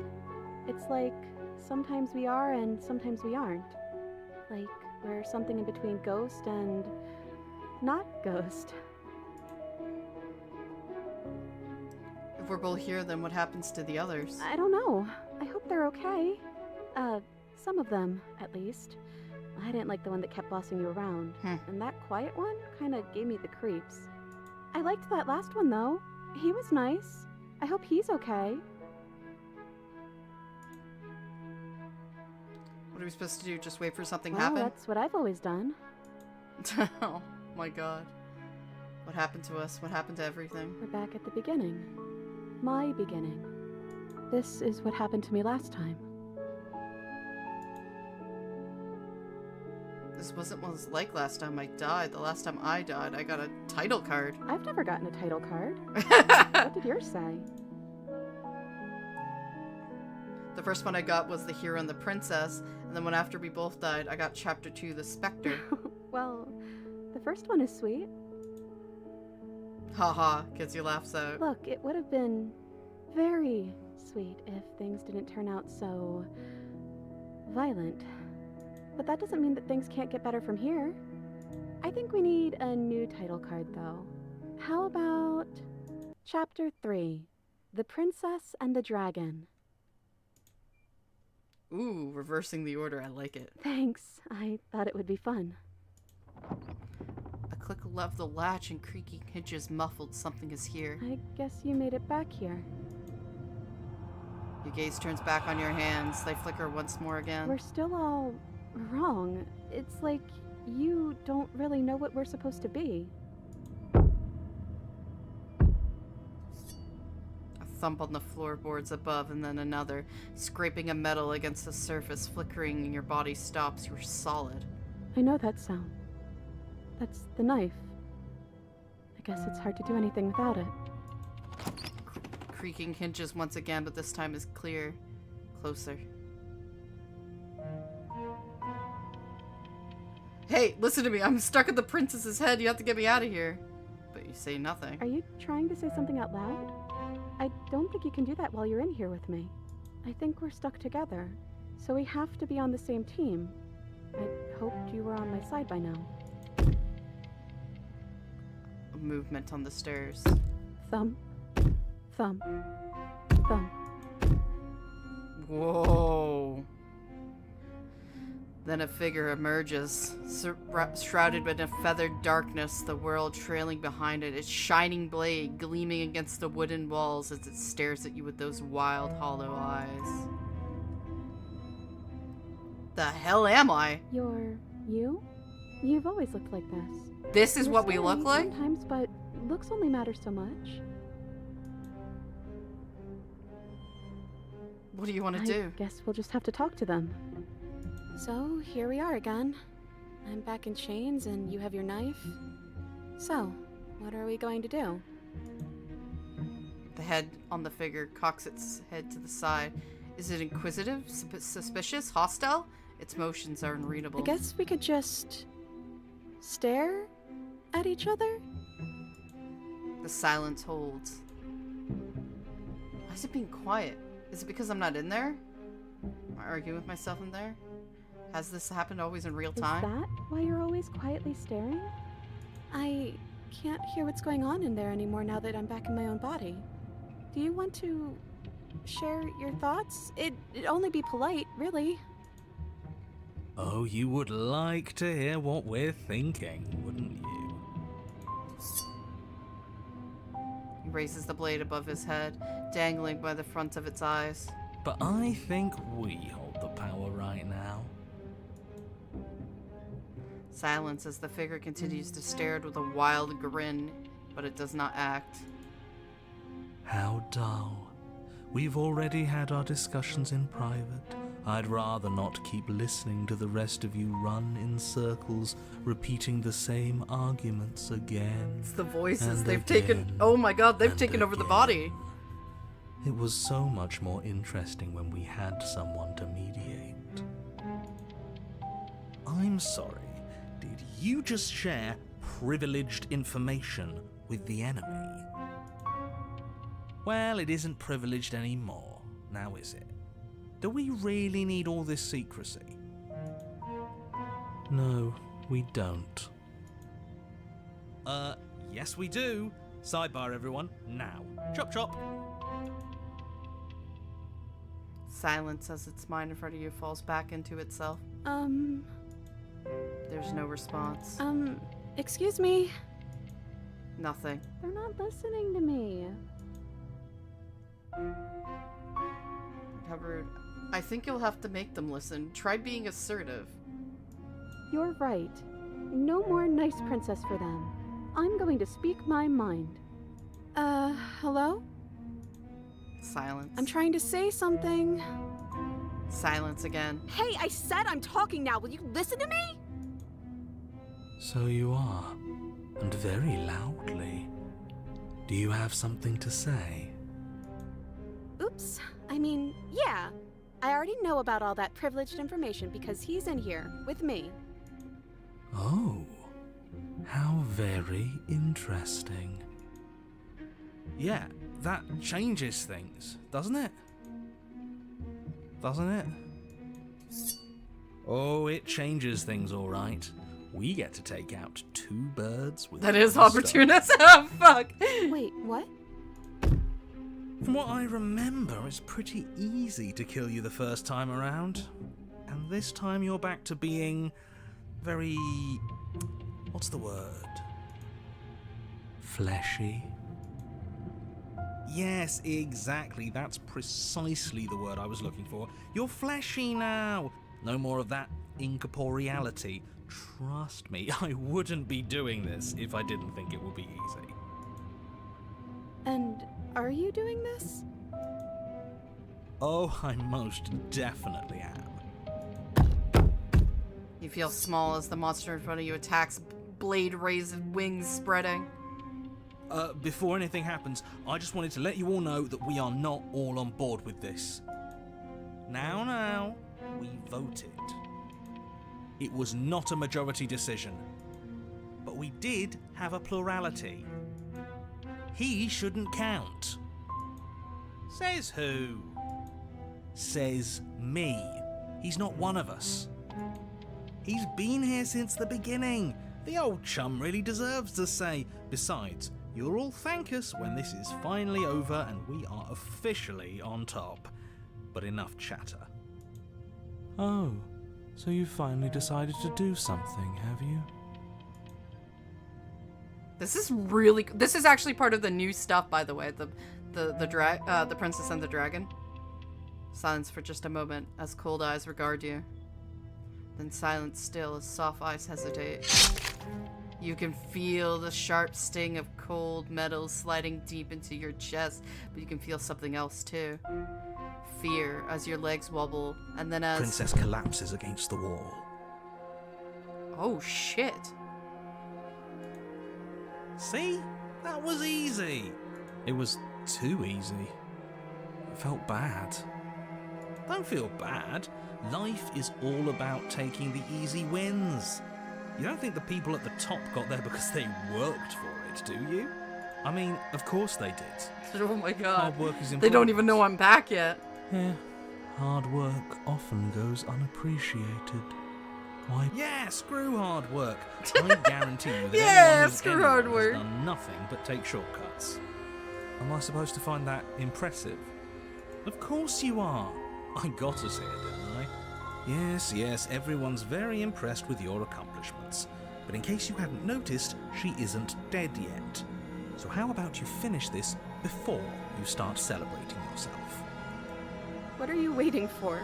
It's like sometimes we are and sometimes we aren't. Like we're something in between ghost and not ghost. If we're both here, then what happens to the others? I don't know. I hope they're okay. Some of them, at least. I didn't like the one that kept bossing you around. And that quiet one kinda gave me the creeps. I liked that last one, though. He was nice. I hope he's okay. What are we supposed to do? Just wait for something Well, happen? that's what I've always done. Oh my god. What happened to us? What happened to everything? We're back at the beginning. My beginning. This is what happened to me last time. This wasn't what it was like last time I died. The last time I died, I got a title card. I've never gotten a title card. What did yours say? The first one I got was the hero and the princess, and then when after we both died, I got chapter 2, the specter. Well, the first one is sweet. Haha, gets your laughs out. Look, it would have been very sweet if things didn't turn out so violent. But that doesn't mean that things can't get better from here. I think we need a new title card, though. How about Chapter 3, The Princess and the Dragon? Ooh, reversing the order, I like it. Thanks. I thought it would be fun. A click of the latch and creaking hinges muffled something is here. I guess you made it back here. Your gaze turns back on your hands. They flicker once more again. We're still all wrong. It's like you don't really know what we're supposed to be. A thump on the floorboards above and then another, scraping a metal against the surface, flickering, and your body stops. You're solid. I know that sound. That's the knife. I guess it's hard to do anything without it. Creaking hinges once again, but this time is clear. Closer. Hey, listen to me. I'm stuck at the princess's head. You have to get me out of here. But you say nothing. Are you trying to say something out loud? I don't think you can do that while you're in here with me. I think we're stuck together, so we have to be on the same team. I hoped you were on my side by now. A movement on the stairs. Thump, thump, thump. Whoa. Then a figure emerges, shrouded in a feathered darkness, the world trailing behind it, its shining blade gleaming against the wooden walls as it stares at you with those wild, hollow eyes. The hell am I? You're you? You've always looked like this. This is You're what we scary look like? sometimes, but looks only matter so much. What do you want to I do? guess we'll just have to talk to them. So, here we are again. I'm back in chains and you have your knife. So, what are we going to do? The head on the figure cocks its head to the side. Is it inquisitive, suspicious, hostile? Its motions are unreadable. I guess we could just stare at each other? The silence holds. Why is it being quiet? Is it because I'm not in there? Am I arguing with myself in there? Has this happened always in real time? Is that why you're always quietly staring? I can't hear what's going on in there anymore now that I'm back in my own body. Do you want to share your thoughts? It'd only be polite, really. Oh, you would like to hear what we're thinking, wouldn't you? He raises the blade above his head, dangling by the front of its eyes. But I think we hold the power right now. Silence as the figure continues to stare with a wild grin, but it does not act. How dull. We've already had our discussions in private. I'd rather not keep listening to the rest of you run in circles, repeating the same arguments again. It's the voices. And They've taken... again, Oh my god, they've and taken over the again. body. It was so much more interesting when we had someone to mediate. I'm sorry. Did you just share privileged information with the enemy? Well, it isn't privileged anymore, now is it? Do we really need all this secrecy? No, we don't. Yes we do. Sidebar, everyone. Now. Chop chop. Silence as its mind in front of you falls back into itself. There's no response. Excuse me? Nothing. They're not listening to me. How rude. I think you'll have to make them listen. Try being assertive. You're right. No more nice princess for them. I'm going to speak my mind. Hello? Silence. I'm trying to say something. Silence again. Hey, I said I'm talking now. Will you listen to me? So you are, and very loudly. Do you have something to say? Oops. I mean, yeah. I already know about all that privileged information because he's in here with me. Oh, how very interesting. Yeah, that changes things, doesn't it? Doesn't it? Oh, it changes things, all right. We get to take out 2 birds with That is one stone. opportunist. Oh, fuck. Wait, what? From what I remember, it's pretty easy to kill you the first time around. And this time you're back to being very... what's the word? Fleshy? Yes, exactly. That's precisely the word I was looking for. You're fleshy now. No more of that incorporeality. Trust me, I wouldn't be doing this if I didn't think it would be easy. And are you doing this? Oh, I most definitely am. You feel small as the monster in front of you attacks, blade raised, wings spreading. Before anything happens, I just wanted to let you all know that we are not all on board with this. Now, we voted. It was not a majority decision. But we did have a plurality. He shouldn't count. Says who? Says me. He's not one of us. He's been here since the beginning. The old chum really deserves a say. Besides, you'll all thank us when this is finally over and we are officially on top. But enough chatter. Oh, So you finally decided to do something, have you? This is actually part of the new stuff, by the way. The Princess and the Dragon. Silence for just a moment as cold eyes regard you. Then silence still as soft eyes hesitate. You can feel the sharp sting of cold metal sliding deep into your chest, but you can feel something else too. Fear as your legs wobble, and then as... Princess collapses against the wall. Oh shit. See? That was easy. It was too easy. It felt bad. Don't feel bad. Life is all about taking the easy wins. You don't think the people at the top got there because they worked for it, do you? I mean, of course they did. Oh my god. Hard work is important. They don't even know I'm back yet. Yeah, hard work often goes unappreciated. Why? Yeah, screw hard work. I guarantee you that everyone who's screw hard anyone work. has done nothing but take shortcuts. Am I supposed to find that impressive? Of course you are. I got us here, didn't I? Yes, everyone's very impressed with your accomplishments. But in case you hadn't noticed, she isn't dead yet. So how about you finish this before you start celebrating yourself? What are you waiting for?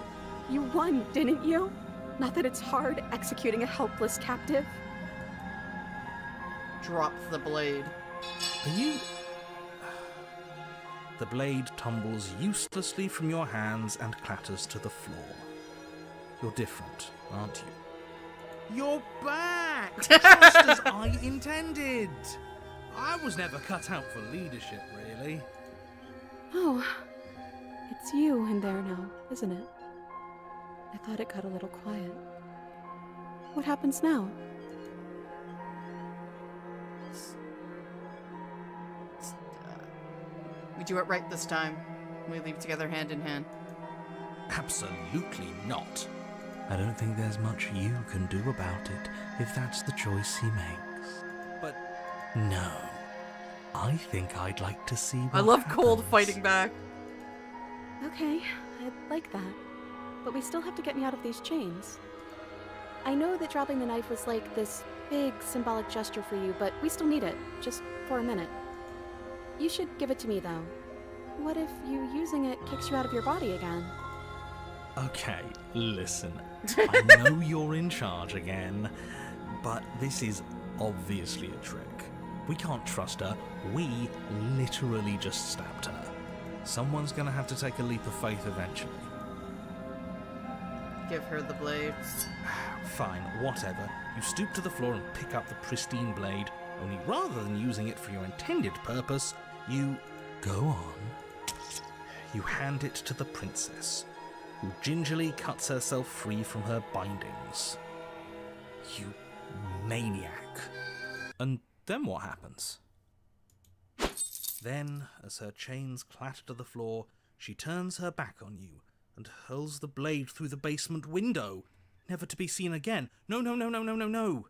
You won, didn't you? Not that it's hard executing a helpless captive. Drop the blade. Are you... The blade tumbles uselessly from your hands and clatters to the floor. You're different, aren't you? You're back! Just as I intended! I was never cut out for leadership, really. Oh, it's you in there now, isn't it? I thought it got a little quiet. What happens now? We do it right this time. We leave together hand in hand. Absolutely not. I don't think there's much you can do about it if that's the choice he makes. But no. I think I'd like to see what I love Cold happens. fighting back. Okay, I'd like that. But we still have to get me out of these chains. I know that dropping the knife was like this big symbolic gesture for you, but we still need it, just for a minute. You should give it to me, though. What if you using it kicks you out of your body again? Okay, listen. I know you're in charge again, but this is obviously a trick. We can't trust her. We literally just stabbed her. Someone's gonna have to take a leap of faith eventually. Give her the blade. Fine, whatever. You stoop to the floor and pick up the pristine blade, only rather than using it for your intended purpose, you go on. You hand it to the princess, who gingerly cuts herself free from her bindings. You maniac. And then what happens? Then, as her chains clatter to the floor, she turns her back on you and hurls the blade through the basement window, never to be seen again. No.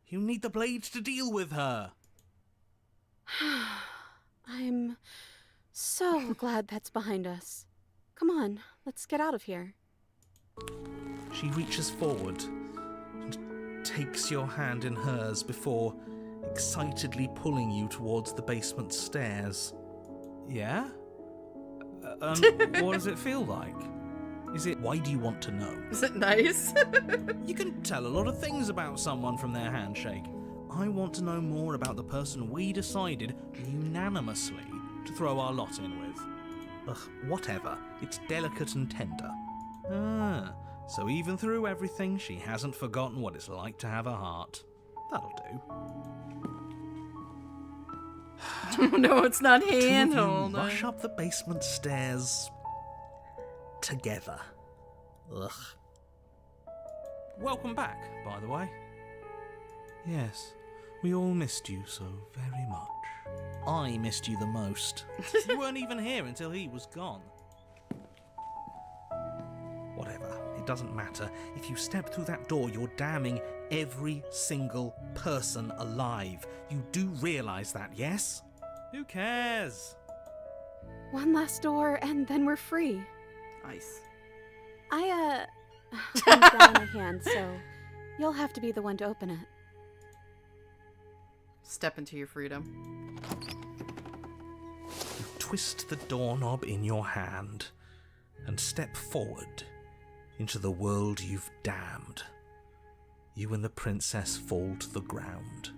You need the blade to deal with her. I'm so glad that's behind us. Come on, let's get out of here. She reaches forward and takes your hand in hers before excitedly pulling you towards the basement stairs. Yeah? What does it feel like? Why do you want to know? Is it nice? You can tell a lot of things about someone from their handshake. I want to know more about the person we decided unanimously to throw our lot in with. Ugh, whatever. It's delicate and tender. Ah, so even through everything, she hasn't forgotten what it's like to have a heart. That'll do. No, it's not Two of you handhold. rush up the basement stairs together. Ugh. Welcome back, by the way. Yes, we all missed you so very much. I missed you the most. You weren't even here until he was gone. Whatever, it doesn't matter. If you step through that door, you're damning every single person alive. You do realize that, yes? Who cares? One last door, and then we're free. Nice. I'm drawing a hand, so you'll have to be the one to open it. Step into your freedom. You twist the doorknob in your hand and step forward into the world you've damned. You and the princess fall to the ground,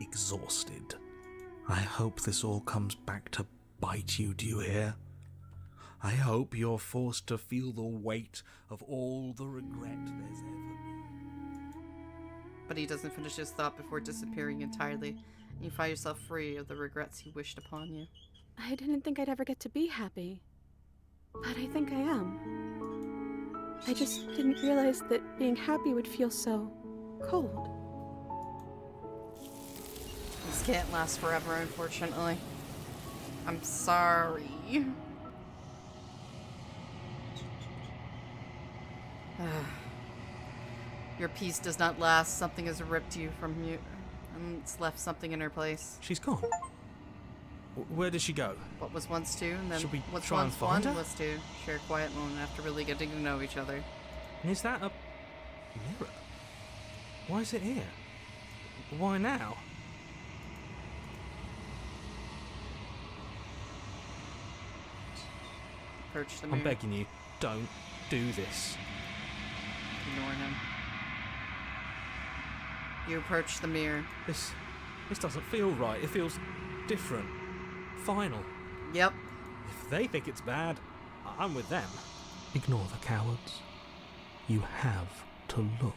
exhausted. I hope this all comes back to bite you, do you hear? I hope you're forced to feel the weight of all the regret there's ever been. But he doesn't finish his thought before disappearing entirely, and you find yourself free of the regrets he wished upon you. I didn't think I'd ever get to be happy, but I think I am. I just didn't realize that being happy would feel so cold. This can't last forever, unfortunately. I'm sorry. Your peace does not last. Something has ripped you from you, and it's left something in her place. She's gone. Where did she go? What was once two, and then Should we what's try and once find one her? was two. Share a quiet moment after really getting to know each other. And is that a mirror? Why is it here? Why now? Approach the mirror. I'm begging you, don't do this. Ignore him. You approach the mirror. This doesn't feel right. It feels different. Final. Yep. If they think it's bad, I'm with them. Ignore the cowards. You have to look.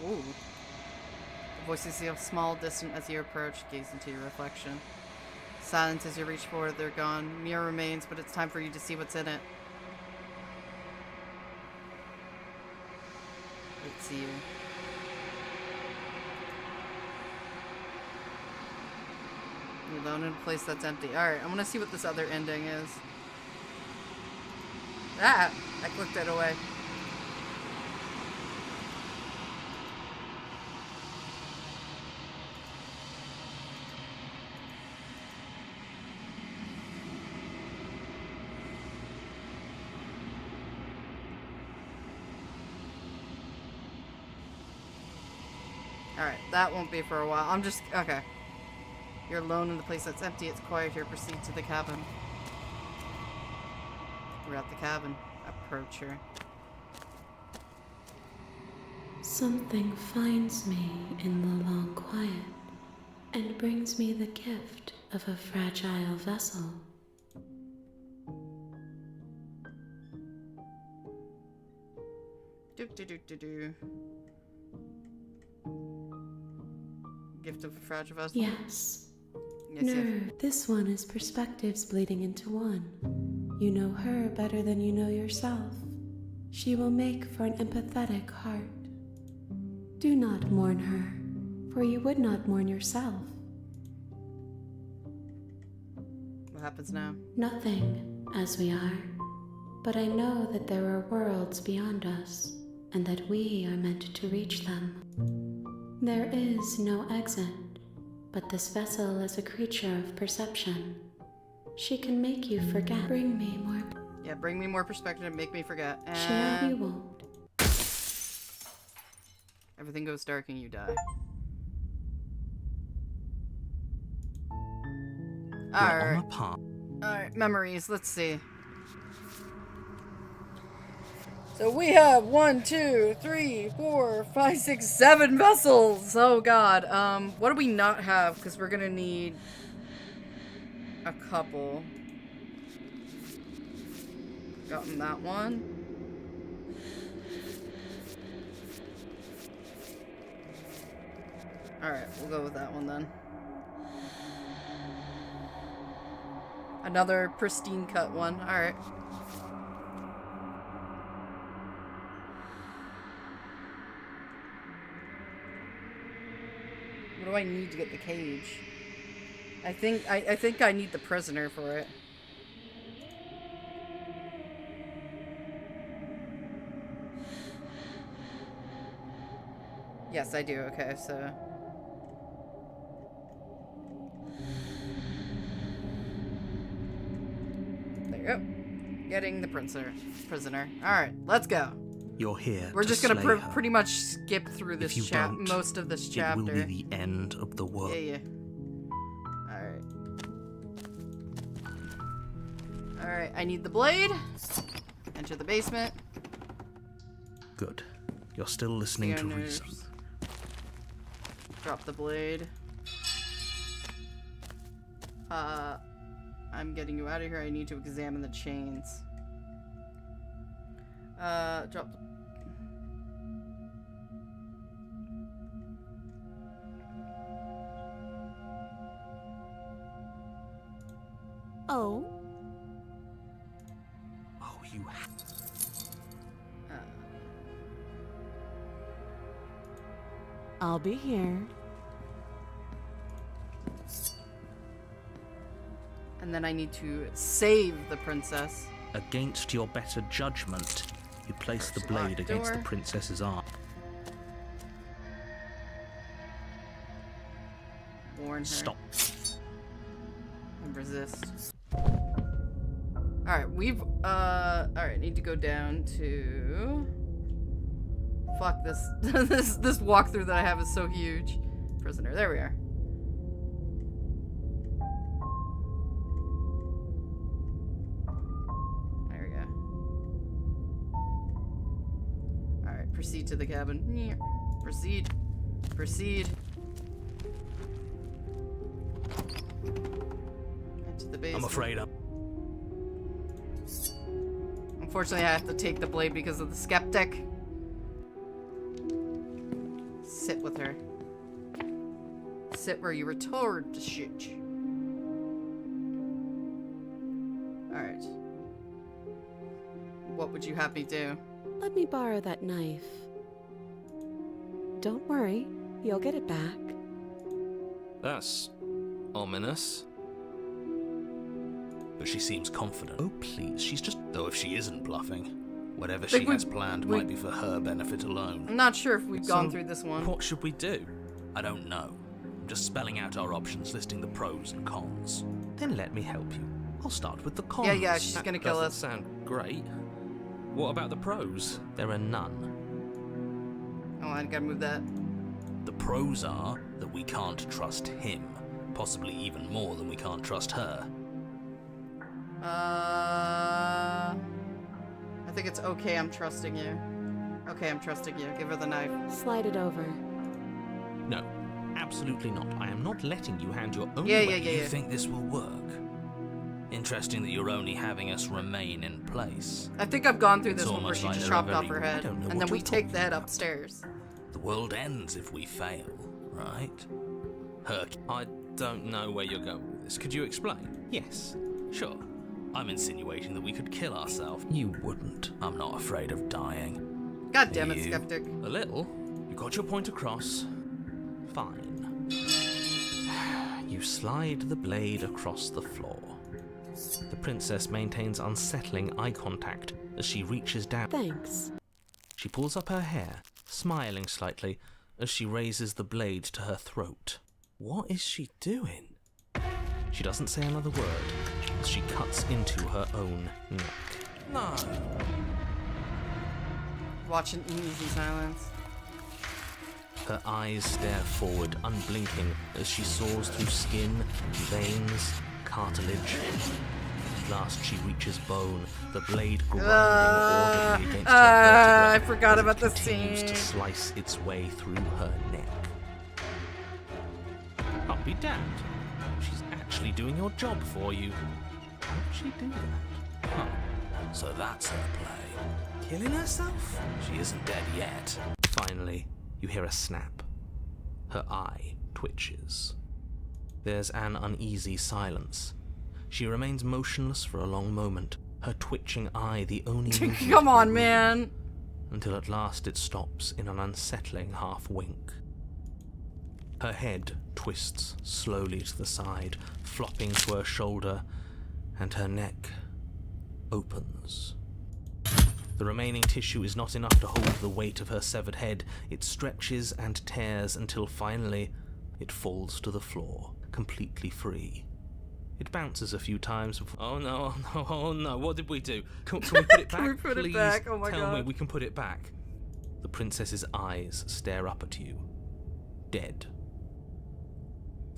Ooh. The voices feel small, distant as you approach. Gaze into your reflection. Silent as you reach forward, they're gone. Mirror remains, but it's time for you to see what's in it. It's you. You're alone in a place that's empty. Alright, I want to see what this other ending is. Ah! I clicked it away. Alright, that won't be for a while. I'm just... Okay. You're alone in the place that's empty. It's quiet here. Proceed to the cabin. We're at the cabin. Approach her. Something finds me in the long quiet and brings me the gift of a fragile vessel. Do. Gift of a fragile vessel? Yes. Yes, No, yes. this one is perspectives bleeding into one. You know her better than you know yourself. She will make for an empathetic heart. Do not mourn her, for you would not mourn yourself. What happens now? Nothing, as we are. But I know that there are worlds beyond us, and that we are meant to reach them. There is no exit, but this vessel is a creature of perception. She can make you forget. Bring me more. Yeah, bring me more perspective and make me forget. Share you And won't. everything goes dark and you die. You're on Alright. a path. Alright, memories. Let's see. So we have 1, 2, 3, 4, 5, 6, 7 vessels. Oh god. What do we not have? Because we're gonna need a couple. Gotten that one. Alright, we'll go with that one then. Another pristine cut one. Alright. What do I need to get the cage? I think I need the prisoner for it. Yes, I do. Okay, so there you go. Getting the prisoner. All right, let's go. You're here. We're to just gonna slay her. pretty much skip through this If you don't, most of this It chapter. will be the end of the world. Yeah. Alright. Alright, I need the blade. Enter the basement. Good. You're still listening to Nerves. reason. Drop the blade. I'm getting you out of here. I need to examine the chains. Drop the... Oh, Oh, you I'll be here. And then I need to save the princess. Against your better judgment, you place the First blade locked against the door. princess's arm. Warn her. Stop. And resist. Alright, alright, need to go down to... Fuck, this this walkthrough that I have is so huge. Prisoner, there we are. There we go. Alright, proceed to the cabin. Yeah. Proceed. Proceed. Into the basement. I'm afraid I'm... Unfortunately, I have to take the blade because of the skeptic. Sit with her. Sit where you were told to shoot. Alright. What would you have me do? Let me borrow that knife. Don't worry, you'll get it back. That's ominous. But she seems confident. Oh, please, she's just... Though if she isn't bluffing, whatever Think she we- has planned we- might be for her benefit alone. I'm not sure if we've gone So, through this one. What should we do? I don't know. I'm just spelling out our options, listing the pros and cons. Then let me help you. I'll start with the cons. Yeah, she's gonna kill Doesn't us. sound great. What about the pros? There are none. Oh, I gotta move that. The pros are that we can't trust him. Possibly even more than we can't trust her. I think it's okay, I'm trusting you. Okay, I'm trusting you. Give her the knife. Slide it over. No, absolutely not. I am not letting you hand your own Yeah, way. yeah, You yeah. think this will work? Interesting that you're only having us remain in place. I think I've gone through this It's one where almost she like just they're a chopped off very- her I head. don't know And what then we you're take the talking head about. upstairs. The world ends if we fail, right? Her... I don't know where you're going with this. Could you explain? Yes, sure. I'm insinuating that we could kill ourselves. You wouldn't. I'm not afraid of dying. God damn it, You. skeptic. A little. You got your point across. Fine. You slide the blade across the floor. The princess maintains unsettling eye contact as she reaches down. Thanks. She pulls up her hair, smiling slightly as she raises the blade to her throat. What is she doing? She doesn't say another word as she cuts into her own neck. No. Watching in easy silence. Her eyes stare forward, unblinking, as she saws through skin, veins, cartilage. At last she reaches bone, the blade grinding audibly against her I vertebrae forgot as it about this continues scene. to slice its way through her neck. I'll be damned. She's actually doing your job for you. How'd she do that? Huh. So that's her play. Killing herself? She isn't dead yet. Finally, you hear a snap. Her eye twitches. There's an uneasy silence. She remains motionless for a long moment, her twitching eye the only movement Come on, in the room, man. until at last it stops in an unsettling half-wink. Her head twists slowly to the side, flopping to her shoulder, and her neck opens. The remaining tissue is not enough to hold the weight of her severed head. It stretches and tears until finally it falls to the floor, completely free. It bounces a few times before... Oh no, oh no, oh no, what did we do? Can we put it back? Can we put it Please back? Oh my tell me God. we can put it back. The princess's eyes stare up at you. Dead.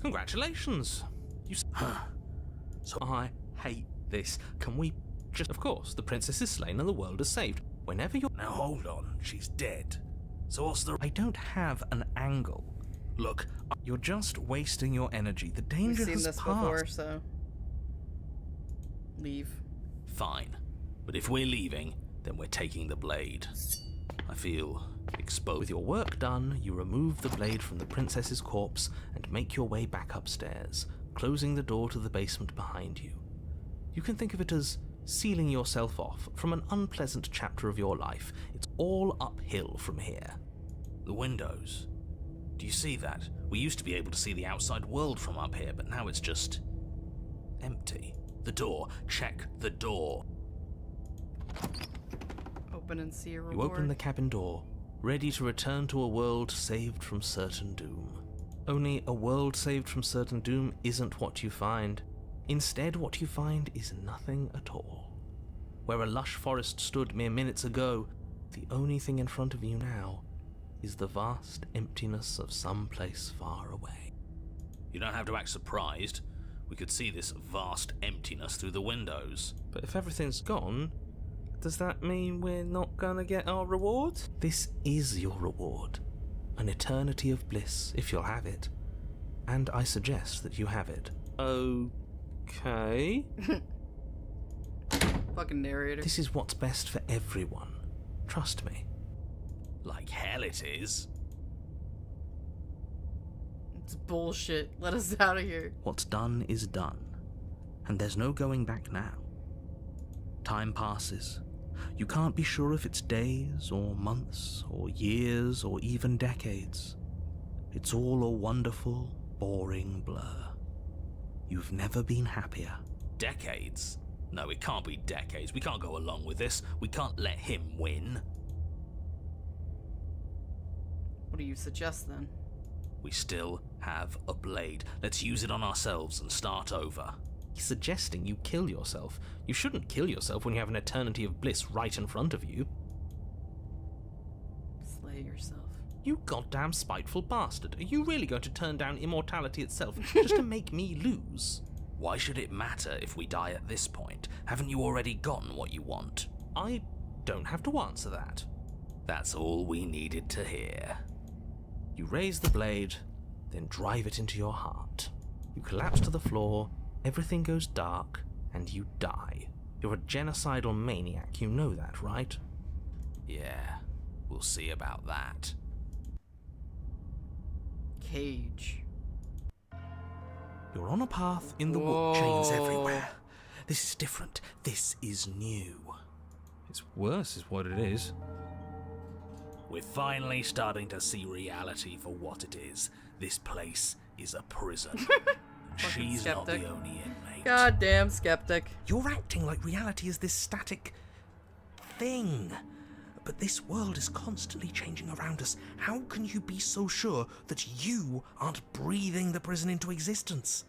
Congratulations! You So I hate this. Can we just... Of course, the princess is slain and the world is saved. Whenever you're... Now hold on, she's dead. So what's the... I don't have an angle. Look, You're just wasting your energy. The We've danger seen has this passed. before, so leave. fine. But if we're leaving, then we're taking the blade. I feel exposed. With your work done, you remove the blade from the princess's corpse and make your way back upstairs, closing the door to the basement behind you. You can think of it as sealing yourself off from an unpleasant chapter of your life. It's all uphill from here. The windows. Do you see that? We used to be able to see the outside world from up here, but now it's just empty. The door. Check the door. Open and see a reward. You open the cabin door, ready to return to a world saved from certain doom. Only a world saved from certain doom isn't what you find. Instead, what you find is nothing at all. Where a lush forest stood mere minutes ago, the only thing in front of you now is the vast emptiness of some place far away. You don't have to act surprised. We could see this vast emptiness through the windows. But if everything's gone, does that mean we're not gonna get our reward? This is your reward. An eternity of bliss, if you'll have it. And I suggest that you have it. Okay. Fucking narrator. This is what's best for everyone. Trust me. Like hell it is. It's bullshit. Let us out of here. What's done is done, and there's no going back now. Time passes. You can't be sure if it's days, or months, or years, or even decades. It's all a wonderful, boring blur. You've never been happier. Decades? No, it can't be decades. We can't go along with this. We can't let him win. What do you suggest then? We still have a blade. Let's use it on ourselves and start over. He's suggesting you kill yourself. You shouldn't kill yourself when you have an eternity of bliss right in front of you. Slay yourself. You goddamn spiteful bastard. Are you really going to turn down immortality itself just to make me lose? Why should it matter if we die at this point? Haven't you already gotten what you want? I don't have to answer that. That's all we needed to hear. You raise the blade, then drive it into your heart. You collapse to the floor, everything goes dark, and you die. You're a genocidal maniac, you know that, right? Yeah, we'll see about that. Cage. You're on a path in the Whoa. wood. Chains everywhere. This is different. This is new. It's worse is what it is. We're finally starting to see reality for what it is. This place is a prison. She's not skeptic. the only inmate. Goddamn skeptic. You're acting like reality is this static thing. But this world is constantly changing around us. How can you be so sure that you aren't breathing the prison into existence?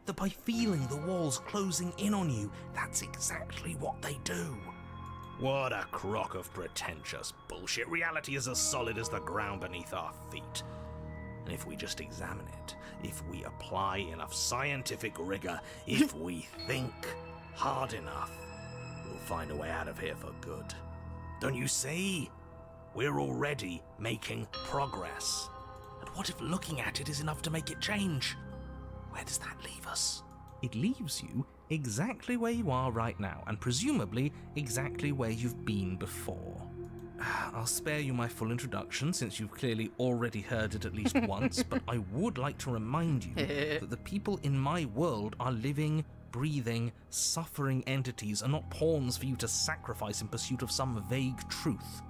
That by feeling the walls closing in on you, that's exactly what they do. What a crock of pretentious bullshit. Reality is as solid as the ground beneath our feet. And if we just examine it, if we apply enough scientific rigor, if we think hard enough, we'll find a way out of here for good. Don't you see? We're already making progress. And what if looking at it is enough to make it change? Where does that leave us? It leaves you exactly where you are right now, and presumably exactly where you've been before. I'll spare you my full introduction, since you've clearly already heard it at least once, but I would like to remind you that the people in my world are living, breathing, suffering entities, and not pawns for you to sacrifice in pursuit of some vague truth.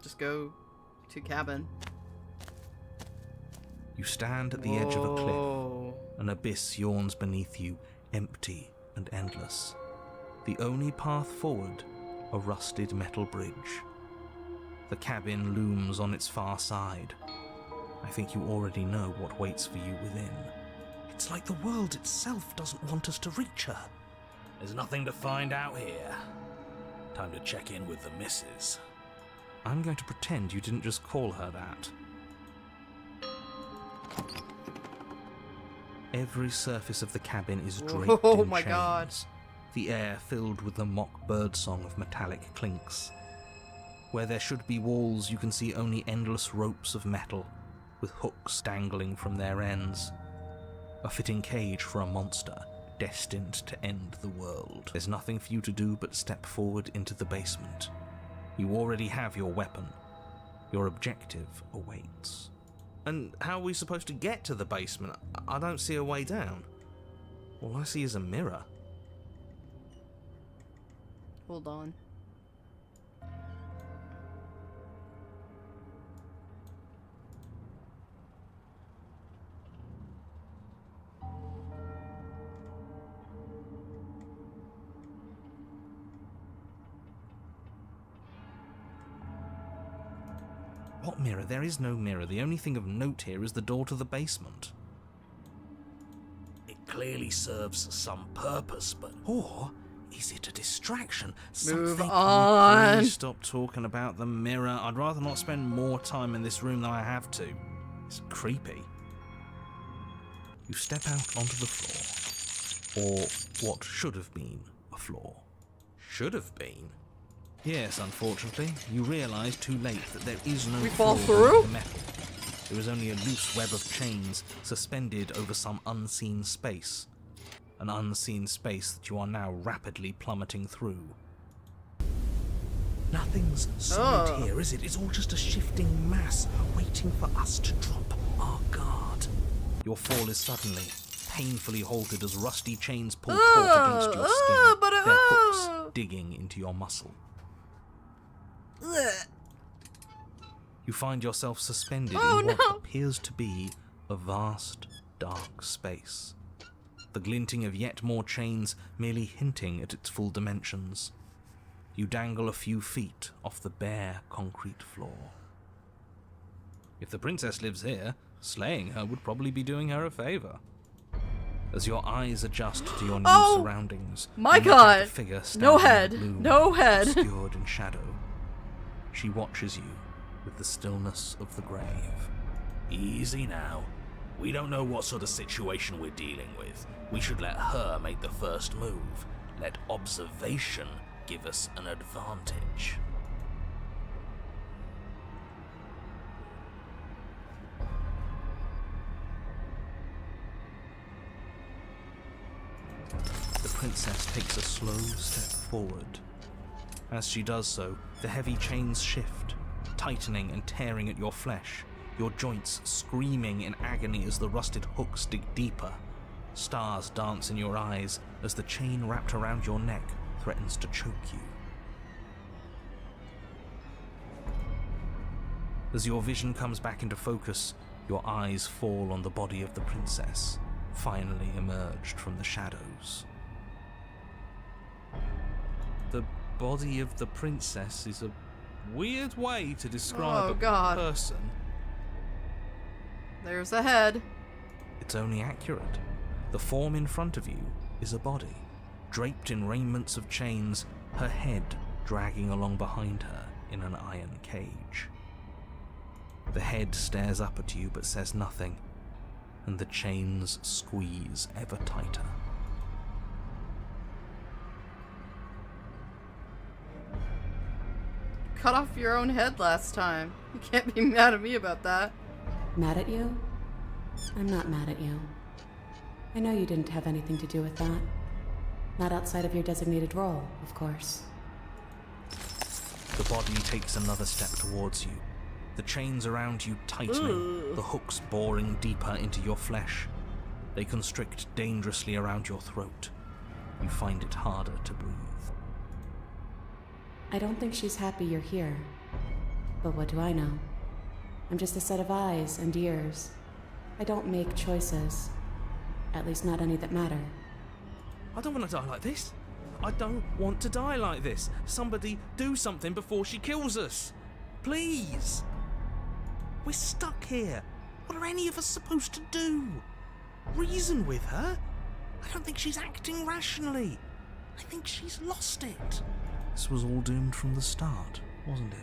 Just go to cabin. You stand at the edge of a cliff. Whoa. An abyss yawns beneath you, empty and endless. The only path forward, a rusted metal bridge. The cabin looms on its far side. I think you already know what waits for you within. It's like the world itself doesn't want us to reach her. There's nothing to find out here. Time to check in with the missus. I'm going to pretend you didn't just call her that. Every surface of the cabin is draped Oh in my chains. God. The air filled with the mock birdsong of metallic clinks. Where there should be walls, you can see only endless ropes of metal, with hooks dangling from their ends. A fitting cage for a monster, destined to end the world. There's nothing for you to do but step forward into the basement. You already have your weapon. Your objective awaits. And how are we supposed to get to the basement? I don't see a way down. All I see is a mirror. Hold on. What mirror? There is no mirror. The only thing of note here is the door to the basement. It clearly serves some purpose, but... Or is it a distraction? Move Something... on. Please stop talking about the mirror. I'd rather not spend more time in this room than I have to. It's creepy. You step out onto the floor. Or what should have been a floor. Should have been. Yes, unfortunately, you realise too late that there is no We fall floor through? beneath the metal. There is only a loose web of chains suspended over some unseen space. An unseen space that you are now rapidly plummeting through. Nothing's solid here, is it? It's all just a shifting mass waiting for us to drop our guard. Your fall is suddenly, painfully halted as rusty chains pull taut against your skin, but, their hooks digging into your muscle. You find yourself suspended in what appears to be a vast, dark space. The glinting of yet more chains merely hinting at its full dimensions. You dangle a few feet off the bare concrete floor. If the princess lives here, slaying her would probably be doing her a favour. As your eyes adjust to your new surroundings, my you notice God! the figure No standing in head! the gloom, No head! obscured in shadow. She watches you with the stillness of the grave. Easy now. We don't know what sort of situation we're dealing with. We should let her make the first move. Let observation give us an advantage. The princess takes a slow step forward. As she does so, the heavy chains shift, tightening and tearing at your flesh, your joints screaming in agony as the rusted hooks dig deeper. Stars dance in your eyes as the chain wrapped around your neck threatens to choke you. As your vision comes back into focus, your eyes fall on the body of the princess, finally emerged from the shadows. The body of the princess is a weird way to describe a person. There's a head. It's only accurate. The form in front of you is a body, draped in raiments of chains, her head dragging along behind her in an iron cage. The head stares up at you but says nothing, and the chains squeeze ever tighter. Cut off your own head last time. You can't be mad at me about that. Mad at you? I'm not mad at you. I know you didn't have anything to do with that. Not outside of your designated role, of course. The body takes another step towards you, the chains around you tightening, the hooks boring deeper into your flesh. They constrict dangerously around your throat. You find it harder to breathe. I don't think she's happy you're here. But what do I know? I'm just a set of eyes and ears. I don't make choices. At least not any that matter. I don't want to die like this. I don't want to die like this. Somebody do something before she kills us. Please. We're stuck here. What are any of us supposed to do? reason with her. I don't think she's acting rationally. I think she's lost it. This was all doomed from the start, wasn't it?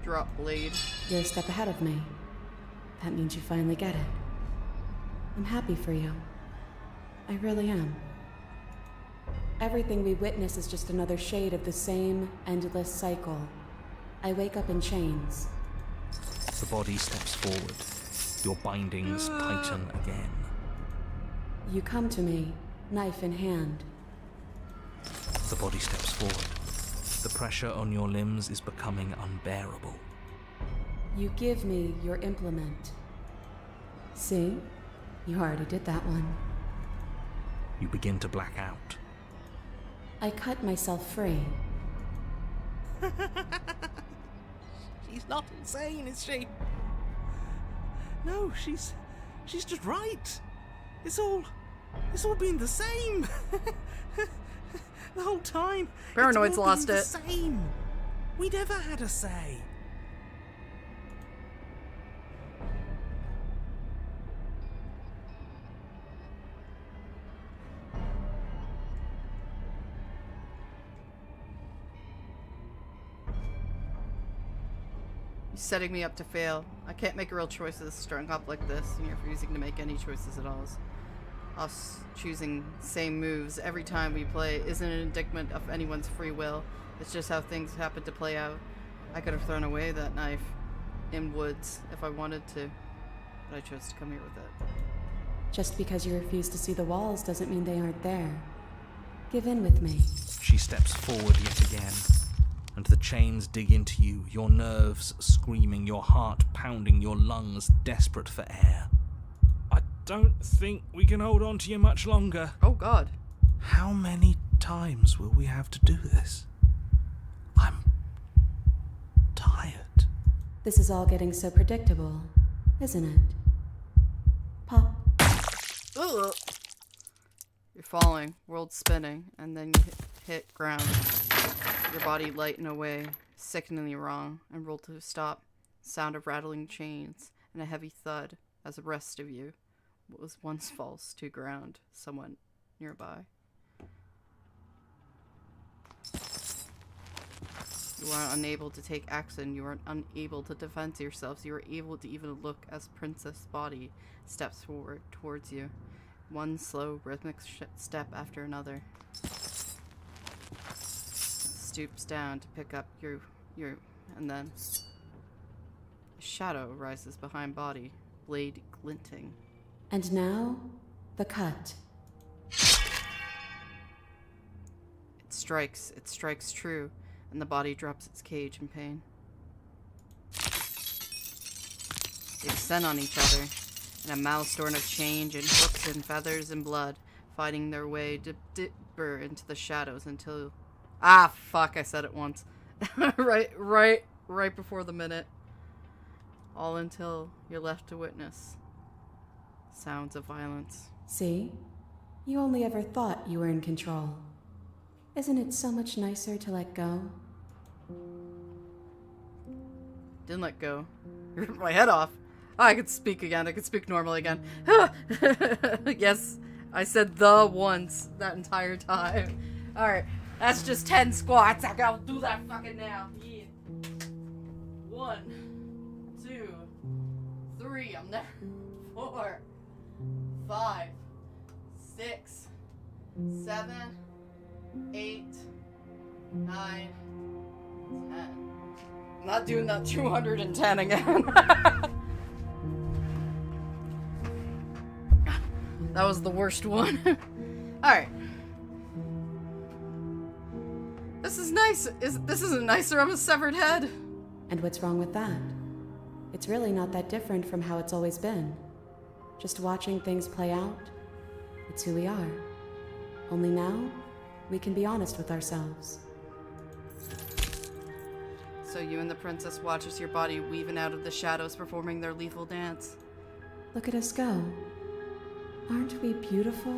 Drop blade. You're a step ahead of me. That means you finally get it. I'm happy for you. I really am. Everything we witness is just another shade of the same endless cycle. I wake up in chains. The body steps forward. Your bindings tighten again. You come to me, knife in hand. The body steps forward. The pressure on your limbs is becoming unbearable. You give me your implement. See? You already did that one. You begin to black out. I cut myself free. She's not insane, is she? No, she's just right. It's all been the same. The whole time. Paranoid's it's all lost been it. The same. We never had a say. You're setting me up to fail. I can't make real choices strung up like this, and you're refusing to make any choices at all. Us choosing same moves every time we play isn't an indictment of anyone's free will. It's just how things happen to play out. I could have thrown away that knife in woods if I wanted to, but I chose to come here with it. Just because you refuse to see the walls doesn't mean they aren't there. Give in with me. She steps forward yet again, and the chains dig into you, your nerves screaming, your heart pounding, your lungs desperate for air. I don't think we can hold on to you much longer. Oh god. How many times will we have to do this? I'm tired. This is all getting so predictable, isn't it? Pop. Ugh. You're falling, world spinning, and then you hit ground. Your body lighten away, sickeningly wrong, and roll to a stop. Sound of rattling chains, and a heavy thud as the rest of you was once falls to ground, somewhat nearby. You are unable to take action. You are unable to defend yourselves. You are able to even look as Princess Body steps forward towards you. One slow, rhythmic step after another. It stoops down to pick up your, and then a shadow rises behind Body, blade glinting. And now, the cut. It strikes true, and the body drops its cage in pain. They descend on each other, in a maelstrom of change and hooks and feathers and blood, fighting their way deeper into the shadows until... Ah, fuck, I said it once. right before the minute. All until you're left to witness sounds of violence. See? You only ever thought you were in control. Isn't it so much nicer to let go? Didn't let go. You ripped my head off. Oh, I could speak again. I could speak normally again. Yes, I said the once that entire time. Alright, that's just 10 squats. I gotta do that fucking now. Yeah. 1, 2, 3. I'm there. 4, 5, 6, 7, 8, 9, 10. I'm not doing that 210 again. That was the worst one. Alright. This is nice. This isn't nicer. I'm a severed head. And what's wrong with that? It's really not that different from how it's always been. Just watching things play out. It's who we are. Only now, we can be honest with ourselves. So you and the princess watch as your body weaving out of the shadows, performing their lethal dance. Look at us go. Aren't we beautiful?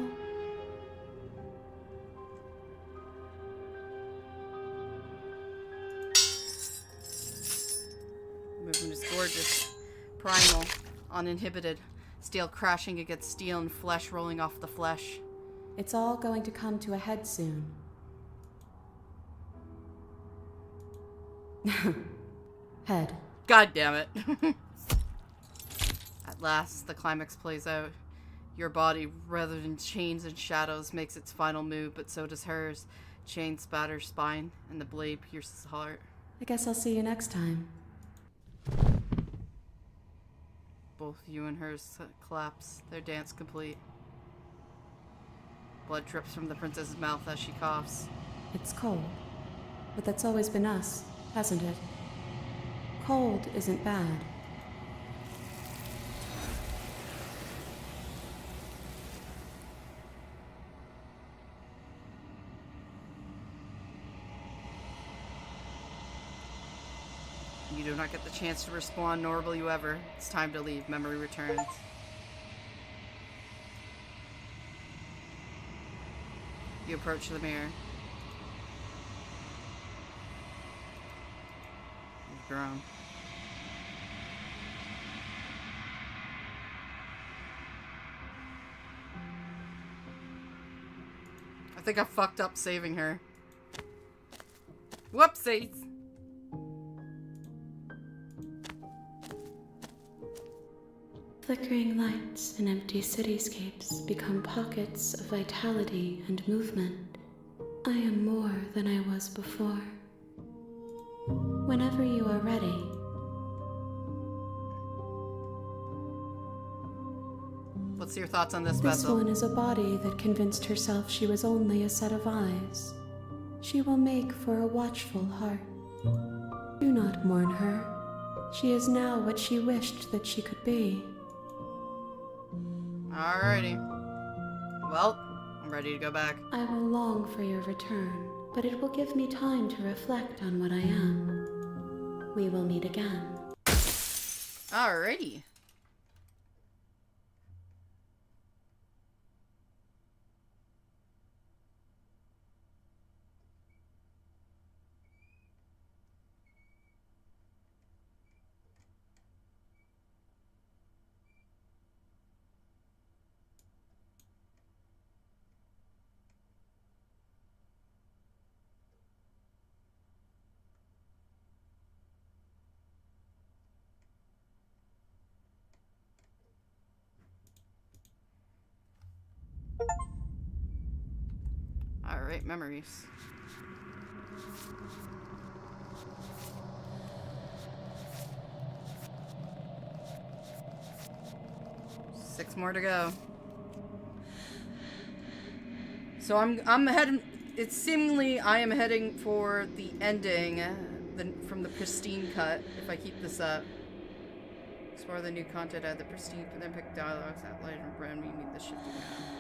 Movement is gorgeous. Primal. Uninhibited. Steel crashing against steel and flesh rolling off the flesh. It's all going to come to a head soon. Head. God damn it. At last, the climax plays out. Your body, rather than chains and shadows, makes its final move, but so does hers. Chain spatters spine, and the blade pierces heart. I guess I'll see you next time. Both you and hers collapse, their dance complete. Blood drips from the princess's mouth as she coughs. It's cold. But that's always been us, hasn't it? Cold isn't bad. You do not get the chance to respond, nor will you ever. It's time to leave. Memory returns. You approach the mirror. You've grown. I think I fucked up saving her. Whoopsies! Flickering lights in empty cityscapes become pockets of vitality and movement. I am more than I was before. Whenever you are ready, What's your thoughts on this This vessel? one is a body that convinced herself she was only a set of eyes. She will make for a watchful heart. Do not mourn her. She is now what she wished that she could be. Alrighty. Well, I'm ready to go back. I will long for your return, but it will give me time to reflect on what I am. We will meet again. Alrighty. Alright, memories. Six more to go. So I'm heading. It's seemingly I am heading for the ending, from the pristine cut. If I keep this up, explore the new content, add the pristine, and then pick dialogues, outline, and brand meaning the shifting map.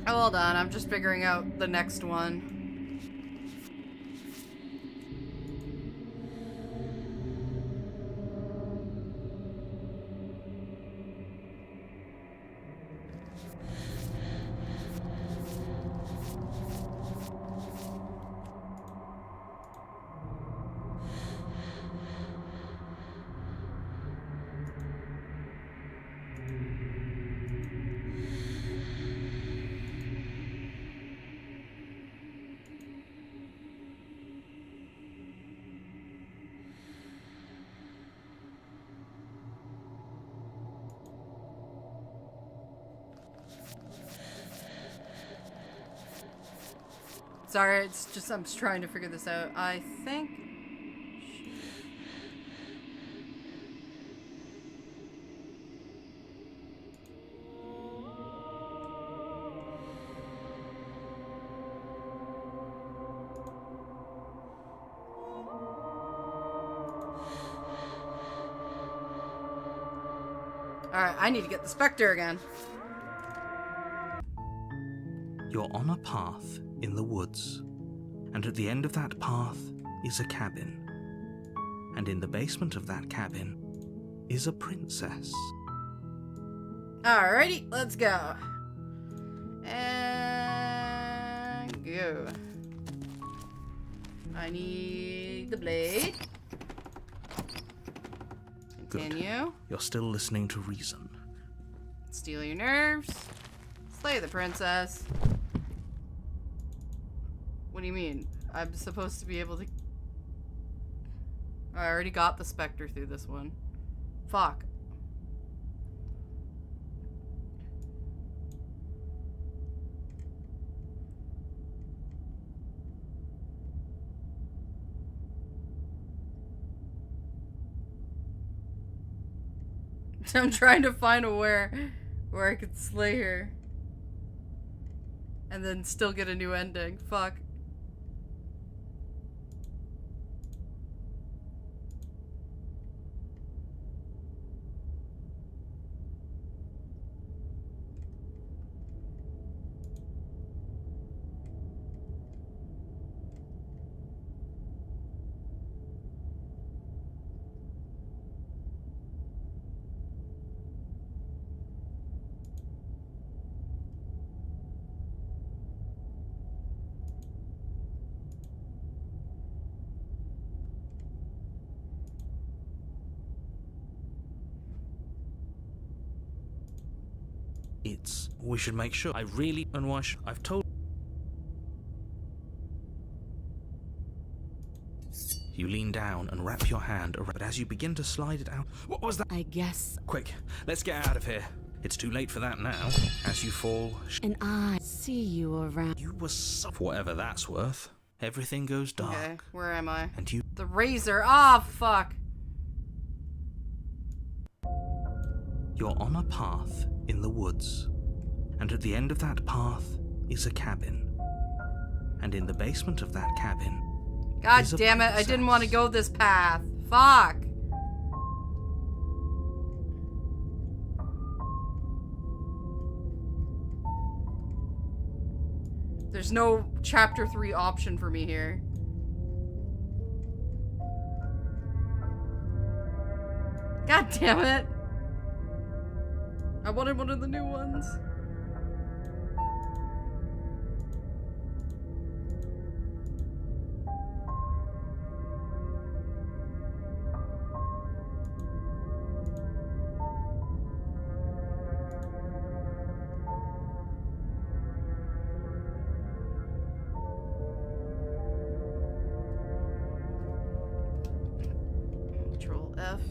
Oh, well done. I'm just figuring out the next one. Sorry, it's just I'm just trying to figure this out. I think. Alright, I need to get the Spectre again. You're on a path in the woods, and at the end of that path is a cabin. And in the basement of that cabin is a princess. Alrighty, let's go. And go. I need the blade. Continue. You're still listening to reason. Steal your nerves. Slay the princess. What do you mean? I'm supposed to be able to... I already got the Spectre through this one. Fuck. I'm trying to find a where I could slay her. And then still get a new ending. Fuck. We should make sure. And why should... I've told... You lean down and wrap your hand around, but as you begin to slide it out... What was that? I guess. Quick, let's get out of here. It's too late for that now. As you fall... And I see you around. You were so... For whatever that's worth. Everything goes dark. Okay, where am I? And you... The razor. Ah, fuck. You're on a path in the woods. And at the end of that path is a cabin. And in the basement of that cabin... God damn it, I didn't want to go this path. Fuck. There's no chapter 3 option for me here. God damn it. I wanted one of the new ones. Control F.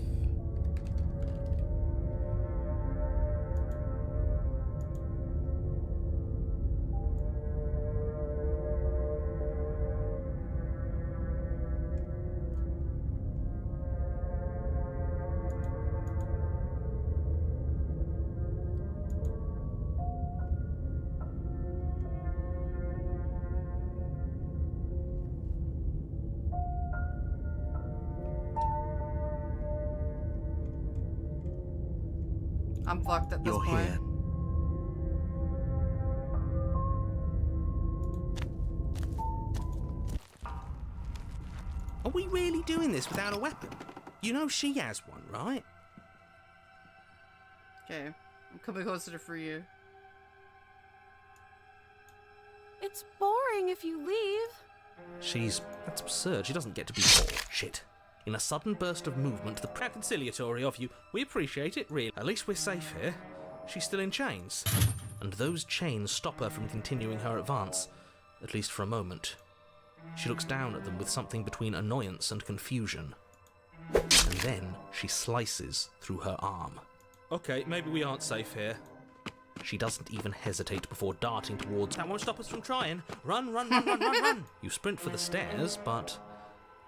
I'm fucked at this You're point. here. Are we really doing this without a weapon? You know she has one, right? Okay, I'm coming closer to free you. It's boring if you leave. That's absurd. She doesn't get to be bored. Shit. In a sudden burst of movement, the conciliatory of you. We appreciate it, really. At least we're safe here. She's still in chains. And those chains stop her from continuing her advance. At least for a moment. She looks down at them with something between annoyance and confusion. And then she slices through her arm. Okay, maybe we aren't safe here. She doesn't even hesitate before darting towards. That won't stop us from trying. Run, run, run, run, run, run. You sprint for the stairs, but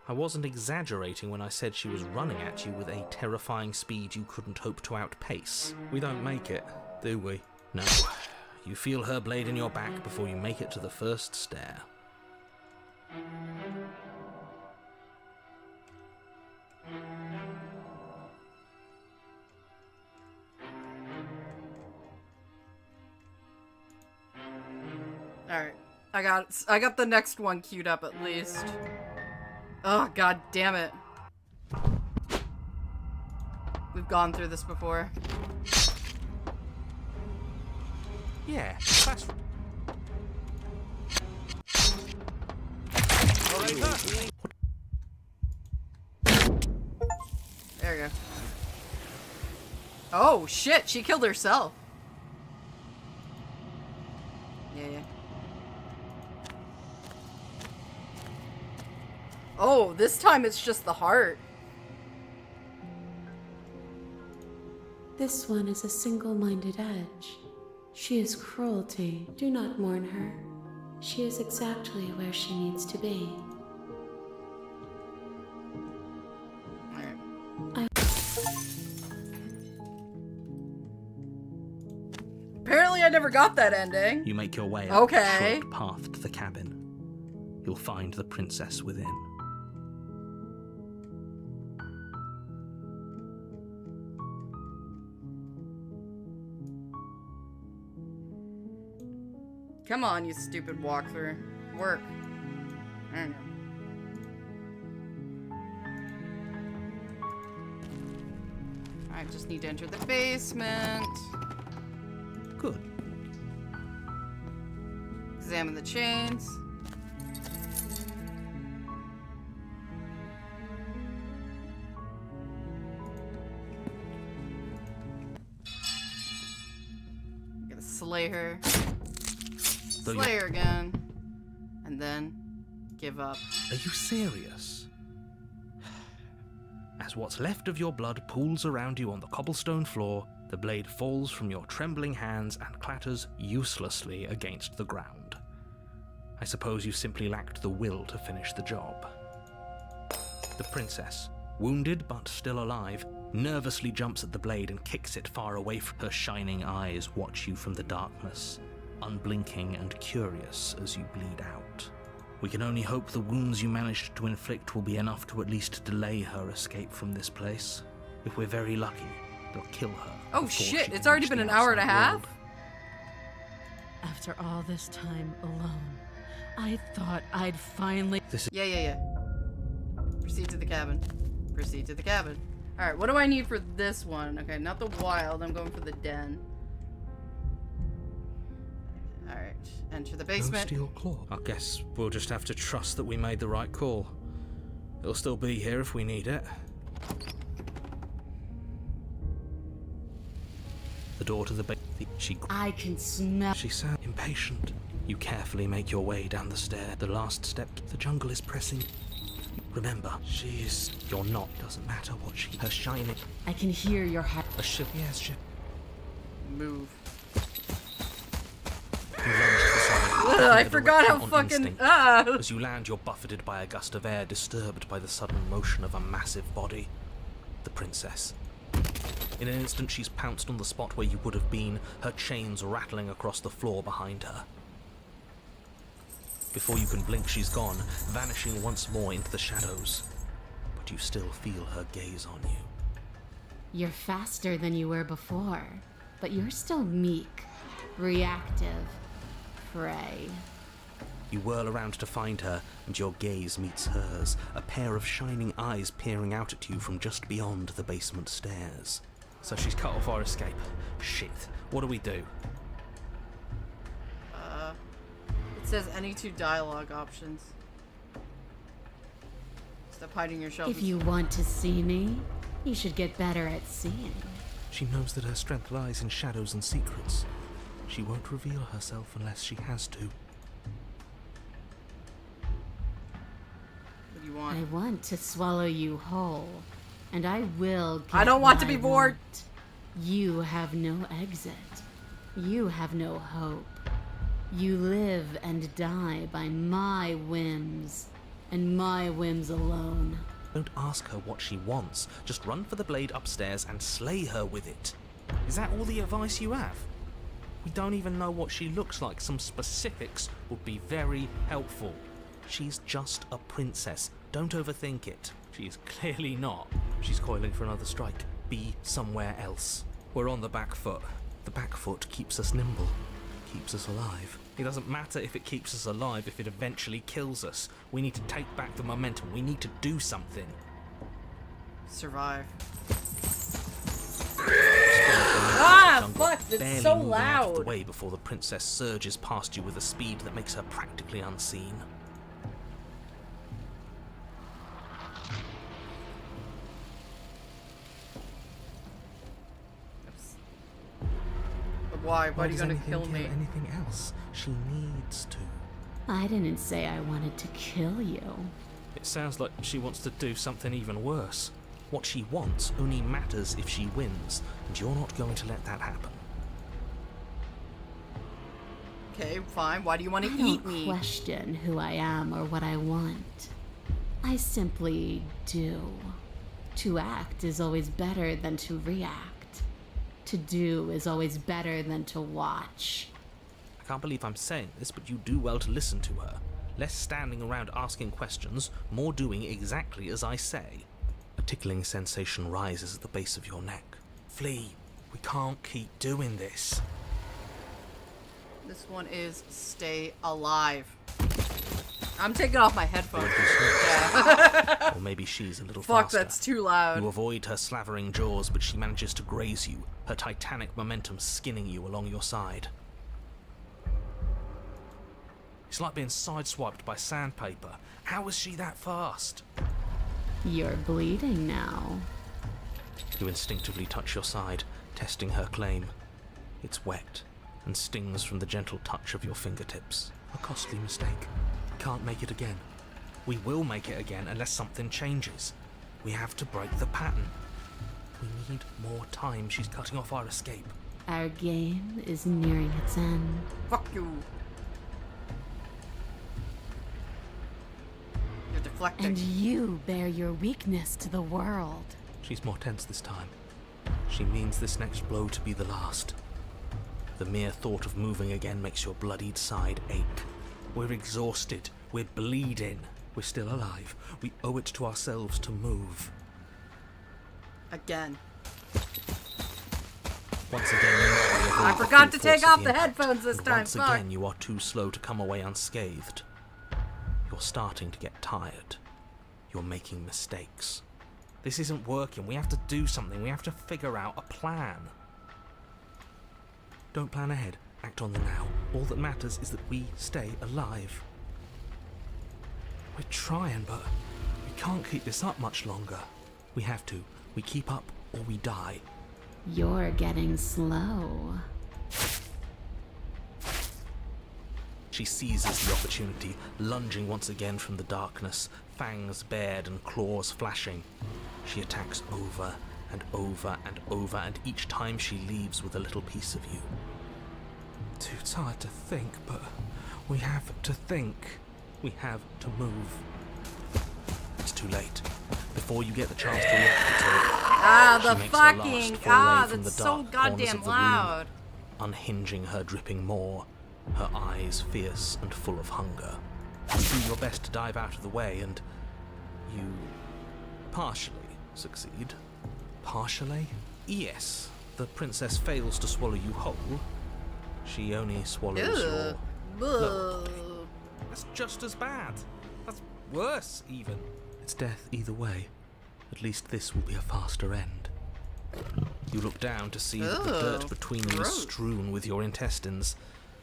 I wasn't exaggerating when I said she was running at you with a terrifying speed you couldn't hope to outpace. We don't make it, do we? No. You feel her blade in your back before you make it to the first stair. Alright. I got the next one queued up at least. Oh, god damn it. We've gone through this before. Yeah, that's... There we go. Oh, shit! She killed herself. Yeah. Oh, this time it's just the heart. This one is a single-minded edge. She is cruelty. Do not mourn her. She is exactly where she needs to be. Apparently I never got that ending. You make your way up Okay. the short path to the cabin. You'll find the princess within. Come on, you stupid walkthrough. Work. I don't know. I just need to enter the basement. Good. Examine the chains. I'm gonna slay her. Slay her again. And then give up. Are you serious? As what's left of your blood pools around you on the cobblestone floor, the blade falls from your trembling hands and clatters uselessly against the ground. I suppose you simply lacked the will to finish the job. The princess, wounded but still alive, nervously jumps at the blade and kicks it far away from her. Shining eyes watch you from the darkness, unblinking and curious as you bleed out. We can only hope the wounds you managed to inflict will be enough to at least delay her escape from this place. If we're very lucky, they'll kill her. Oh before shit, she it's can already reach been the an hour and a outside half? world. After all this time alone, I thought I'd finally... Yeah. Proceed to the cabin. Proceed to the cabin. Alright, what do I need for this one? Okay, not the wild, I'm going for the den. Alright, enter the No basement. steel claw. I guess we'll just have to trust that we made the right call. It'll still be here if we need it. The door to the basement. I can smell... She sounds impatient. You carefully make your way down the stair. The last step, the jungle is pressing. Remember, She's... you're not. Doesn't matter what she. Her shining. I can hear your heart. a ship. Yes, ship. Move. You lunge to the side. Ugh, I With a forgot how direction on fucking... instinct. As you land, you're buffeted by a gust of air, disturbed by the sudden motion of a massive body. The princess. In an instant, she's pounced on the spot where you would have been, her chains rattling across the floor behind her. Before you can blink, she's gone, vanishing once more into the shadows. But you still feel her gaze on you. You're faster than you were before, but you're still meek, reactive, prey. You whirl around to find her, and your gaze meets hers, a pair of shining eyes peering out at you from just beyond the basement stairs. So she's cut off our escape. Shit. What do we do? It says any two dialogue options. Stop hiding yourself. If you want to see me, you should get better at seeing. She knows that her strength lies in shadows and secrets. She won't reveal herself unless she has to. What do you I want? want to swallow you whole, and I will get I don't want what to be I bored. want. You have no exit. You have no hope. You live and die by my whims, and my whims alone. Don't ask her what she wants. Just run for the blade upstairs and slay her with it. Is that all the advice you have? We don't even know what she looks like. Some specifics would be very helpful. She's just a princess. Don't overthink it. She is clearly not. She's coiling for another strike. Be somewhere else. We're on the back foot. The back foot keeps us nimble, keeps us alive. It doesn't matter if it keeps us alive if it eventually kills us. We need to take back the momentum. We need to do something. Survive. Ah, fuck, that's barely so moving out of the loud. way before the princess surges past you with a speed that makes her practically unseen. Why? Why are you does gonna anything kill me? Anything else? She needs to. I didn't say I wanted to kill you. It sounds like she wants to do something even worse. What she wants only matters if she wins, and you're not going to let that happen. Okay, fine. Why do you want to I eat don't me? question who I am or what I want. I simply do. To act is always better than to react. To do is always better than to watch. I can't believe I'm saying this, but you do well to listen to her. Less standing around asking questions, more doing exactly as I say. A tickling sensation rises at the base of your neck. Flee. We can't keep doing this. This one is stay alive. I'm taking off my headphones. Yeah. Or maybe she's a little Fuck, faster. that's too loud. You avoid her slavering jaws, but she manages to graze you, her titanic momentum skinning you along your side. It's like being sideswiped by sandpaper. How is she that fast? You're bleeding now. You instinctively touch your side, testing her claim. It's wet, and stings from the gentle touch of your fingertips. A costly mistake. Can't make it again. We will make it again unless something changes. We have to break the pattern. We need more time. She's cutting off our escape. Our game is nearing its end. Fuck you. You're deflecting. And you bear your weakness to the world. She's more tense this time. She means this next blow to be the last. The mere thought of moving again makes your bloodied side ache. We're exhausted. We're bleeding. We're still alive. We owe it to ourselves to move. Again. Once again, you know I forgot to take off the headphones this time. Once Fuck. again, you are too slow to come away unscathed. You're starting to get tired. You're making mistakes. This isn't working. We have to do something. We have to figure out a plan. Don't plan ahead. Act on the now. All that matters is that we stay alive. We're trying, but we can't keep this up much longer. We have to. We keep up or we die. You're getting slow. She seizes the opportunity, lunging once again from the darkness, fangs bared and claws flashing. She attacks over and over and over, and each time she leaves with a little piece of you. Too tired to think, but we have to think. We have to move. It's too late. Before you get the chance to react to it, The she makes her last fucking foray from that's the so dark corners goddamn of the room, loud. unhinging her dripping more, her eyes fierce and full of hunger. You do your best to dive out of the way, and you partially succeed. Partially? Yes. The princess fails to swallow you whole. She only swallows your lower body. That's just as bad. That's worse, even. It's death either way. At least this will be a faster end. You look down to see that the dirt between you is gross. strewn with your intestines,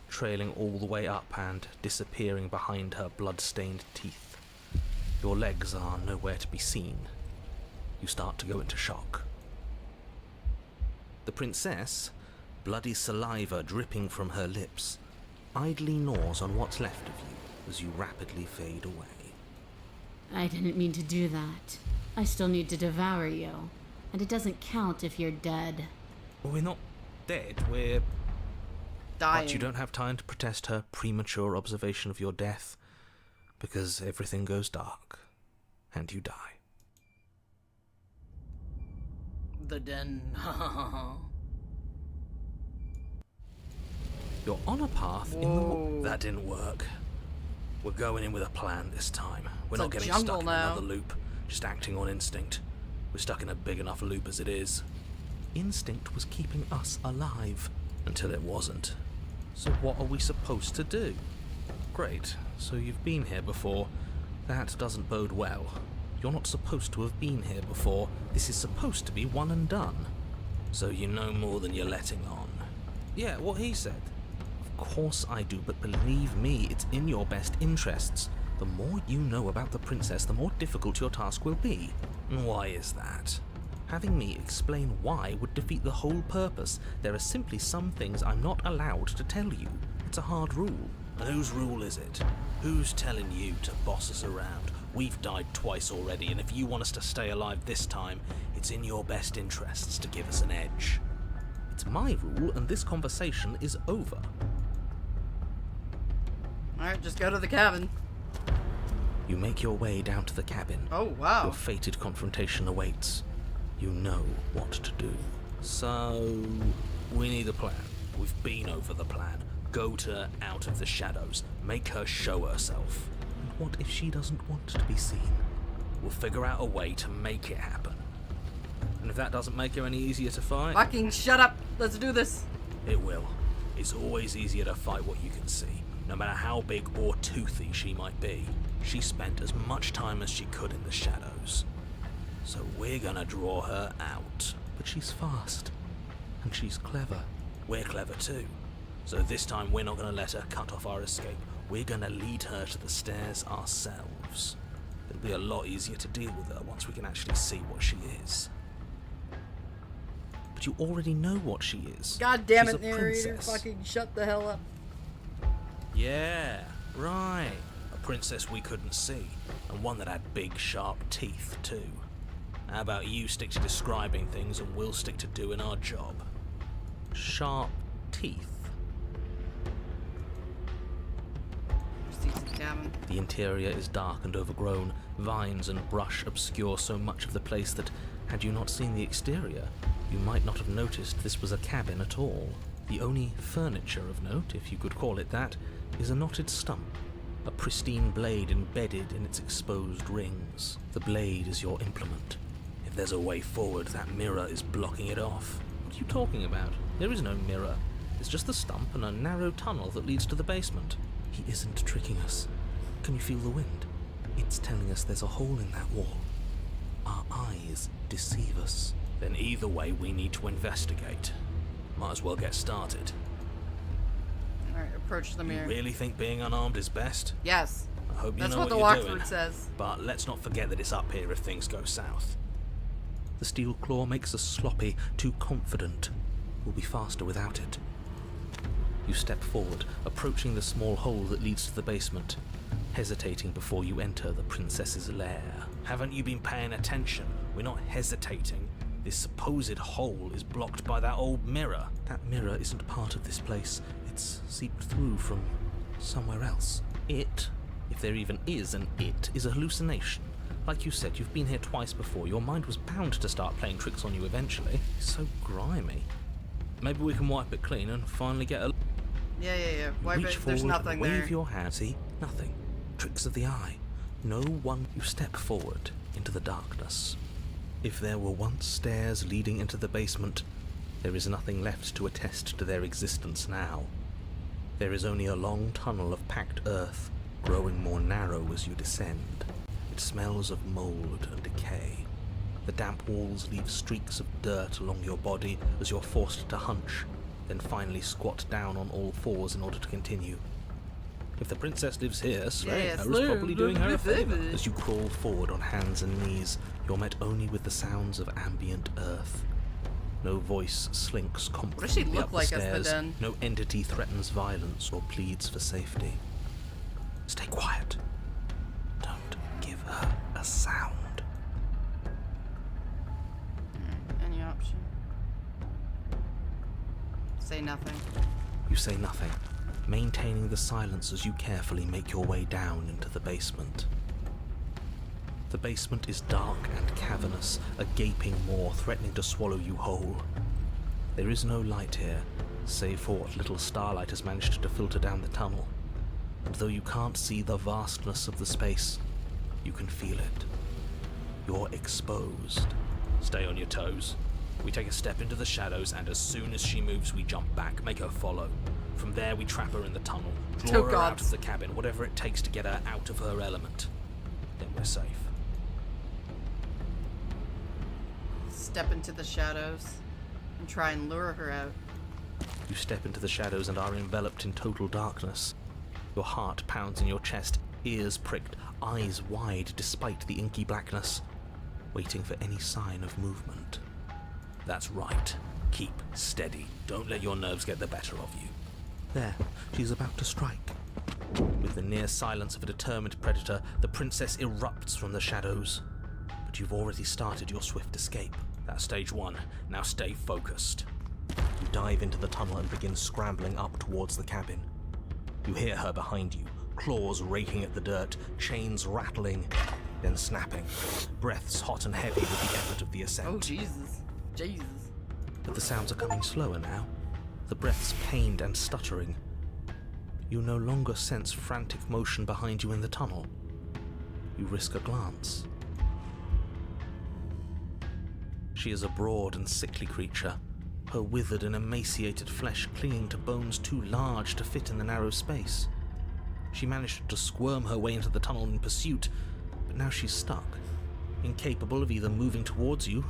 trailing all the way up and disappearing behind her blood-stained teeth. Your legs are nowhere to be seen. You start to go into shock. The princess, bloody saliva dripping from her lips, idly gnaws on what's left of you as you rapidly fade away. I didn't mean to do that. I still need to devour you. And it doesn't count if you're dead. We're not dead, we're dying. But you don't have time to protest her premature observation of your death, because everything goes dark, and you die. The den. You're on a path in the... Whoa. That didn't work. We're going in with a plan this time. We're It's not a getting jungle stuck in now. another loop, just acting on instinct. We're stuck in a big enough loop as it is. Instinct was keeping us alive. Until it wasn't. So what are we supposed to do? Great, so you've been here before. That doesn't bode well. You're not supposed to have been here before. This is supposed to be one and done. So you know more than you're letting on. Yeah, what he said. Of course I do, but believe me, it's in your best interests. The more you know about the princess, the more difficult your task will be. And why is that? Having me explain why would defeat the whole purpose. There are simply some things I'm not allowed to tell you. It's a hard rule. And whose rule is it? Who's telling you to boss us around? We've died twice already, and if you want us to stay alive this time, it's in your best interests to give us an edge. It's my rule, and this conversation is over. Alright, just go to the cabin. You make your way down to the cabin. Oh, wow. Your fated confrontation awaits. You know what to do. So, we need a plan. We've been over the plan. Goad her out of the shadows. Make her show herself. And what if she doesn't want to be seen? We'll figure out a way to make it happen. And if that doesn't make her any easier to fight? Fucking shut up. Let's do this. It will. It's always easier to fight what you can see, no matter how big or toothy she might be. She spent as much time as she could in the shadows. So we're gonna draw her out. But she's fast. And she's clever. We're clever too. So this time we're not gonna let her cut off our escape. We're gonna lead her to the stairs ourselves. It'll be a lot easier to deal with her once we can actually see what she is. But you already know what she is. God damn She's it, a narrator. princess. Fucking shut the hell up. Yeah, right. A princess we couldn't see, and one that had big, sharp teeth too. How about you stick to describing things and we'll stick to doing our job? Sharp teeth. Proceeds to the cabin. The interior is dark and overgrown. Vines and brush obscure so much of the place that, had you not seen the exterior, you might not have noticed this was a cabin at all. The only furniture of note, if you could call it that, is a knotted stump, a pristine blade embedded in its exposed rings. The blade is your implement. If there's a way forward, that mirror is blocking it off. What are you talking about? There is no mirror. It's just the stump and a narrow tunnel that leads to the basement. He isn't tricking us. Can you feel the wind? It's telling us there's a hole in that wall. Our eyes deceive us. Then either way, we need to investigate. Might as well get started. Alright, approach the You mirror. really think being unarmed is best? Yes. I hope you That's know what the you're Walkford doing. says. But let's not forget that it's up here if things go south. The steel claw makes us sloppy, too confident. We'll be faster without it. You step forward, approaching the small hole that leads to the basement, hesitating before you enter the princess's lair. Haven't you been paying attention? We're not hesitating. This supposed hole is blocked by that old mirror. That mirror isn't part of this place. It's seeped through from somewhere else. It, if there even is an it, is a hallucination. Like you said, you've been here twice before. Your mind was bound to start playing tricks on you eventually. It's so grimy. Maybe we can wipe it clean and finally get a... Yeah. Wipe Reach it. There's forward nothing and wave there. your hand. See? Nothing. Tricks of the eye. No one. You step forward into the darkness. If there were once stairs leading into the basement, there is nothing left to attest to their existence now. There is only a long tunnel of packed earth, growing more narrow as you descend. It smells of mold and decay. The damp walls leave streaks of dirt along your body as you're forced to hunch, then finally squat down on all fours in order to continue. If the princess lives here, slaying her is probably doing her a favor. As you crawl forward on hands and knees, you're met only with the sounds of ambient earth. No voice slinks does she confidently look up the like as the stairs. den? No entity threatens violence or pleads for safety. Stay quiet. Don't give her a sound. Any option? Say nothing. You say nothing, maintaining the silence as you carefully make your way down into the basement. The basement is dark and cavernous, a gaping maw threatening to swallow you whole. There is no light here, save for what little starlight has managed to filter down the tunnel. And though you can't see the vastness of the space, you can feel it. You're exposed. Stay on your toes. We take a step into the shadows, and as soon as she moves, we jump back, make her follow. From there, we trap her in the tunnel, draw her out of the cabin, whatever it takes to get her out of her element. Then we're safe. Step into the shadows and try and lure her out. You step into the shadows and are enveloped in total darkness. Your heart pounds in your chest, ears pricked, eyes wide despite the inky blackness, waiting for any sign of movement. That's right. Keep steady. Don't let your nerves get the better of you. There, she's about to strike. With the near silence of a determined predator, the princess erupts from the shadows. But you've already started your swift escape. That's stage one. Now stay focused. You dive into the tunnel and begin scrambling up towards the cabin. You hear her behind you, claws raking at the dirt, chains rattling, then snapping, breaths hot and heavy with the effort of the ascent. Oh, Jesus. Jesus. But the sounds are coming slower now, the breaths pained and stuttering. You no longer sense frantic motion behind you in the tunnel. You risk a glance. She is a broad and sickly creature, her withered and emaciated flesh clinging to bones too large to fit in the narrow space. She managed to squirm her way into the tunnel in pursuit, but now she's stuck, incapable of either moving towards you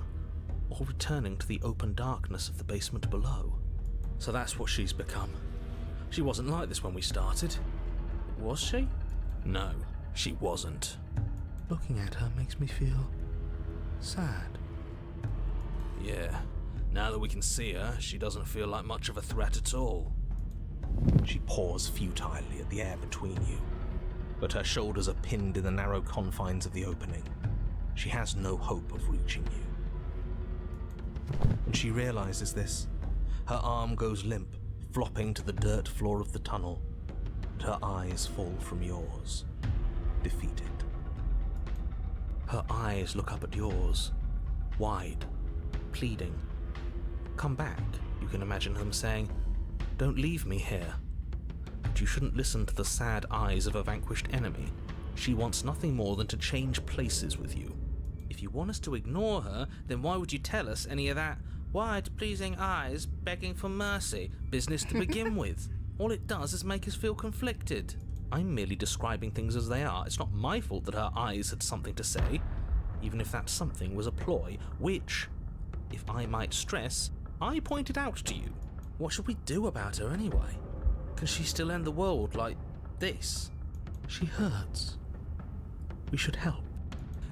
or returning to the open darkness of the basement below. So that's what she's become. She wasn't like this when we started. Was she? No, she wasn't. Looking at her makes me feel sad. Yeah, now that we can see her, she doesn't feel like much of a threat at all. She paws futilely at the air between you, but her shoulders are pinned in the narrow confines of the opening. She has no hope of reaching you. And she realizes this. Her arm goes limp, flopping to the dirt floor of the tunnel, and her eyes fall from yours, defeated. Her eyes look up at yours, wide, pleading. Come back, you can imagine them saying. Don't leave me here. But you shouldn't listen to the sad eyes of a vanquished enemy. She wants nothing more than to change places with you. If you want us to ignore her, then why would you tell us any of that wide, pleasing eyes begging for mercy business to begin with? All it does is make us feel conflicted. I'm merely describing things as they are. It's not my fault that her eyes had something to say, even if that something was a ploy, which, if I might stress, I pointed out to you. What should we do about her anyway? Can she still end the world like this? She hurts. We should help.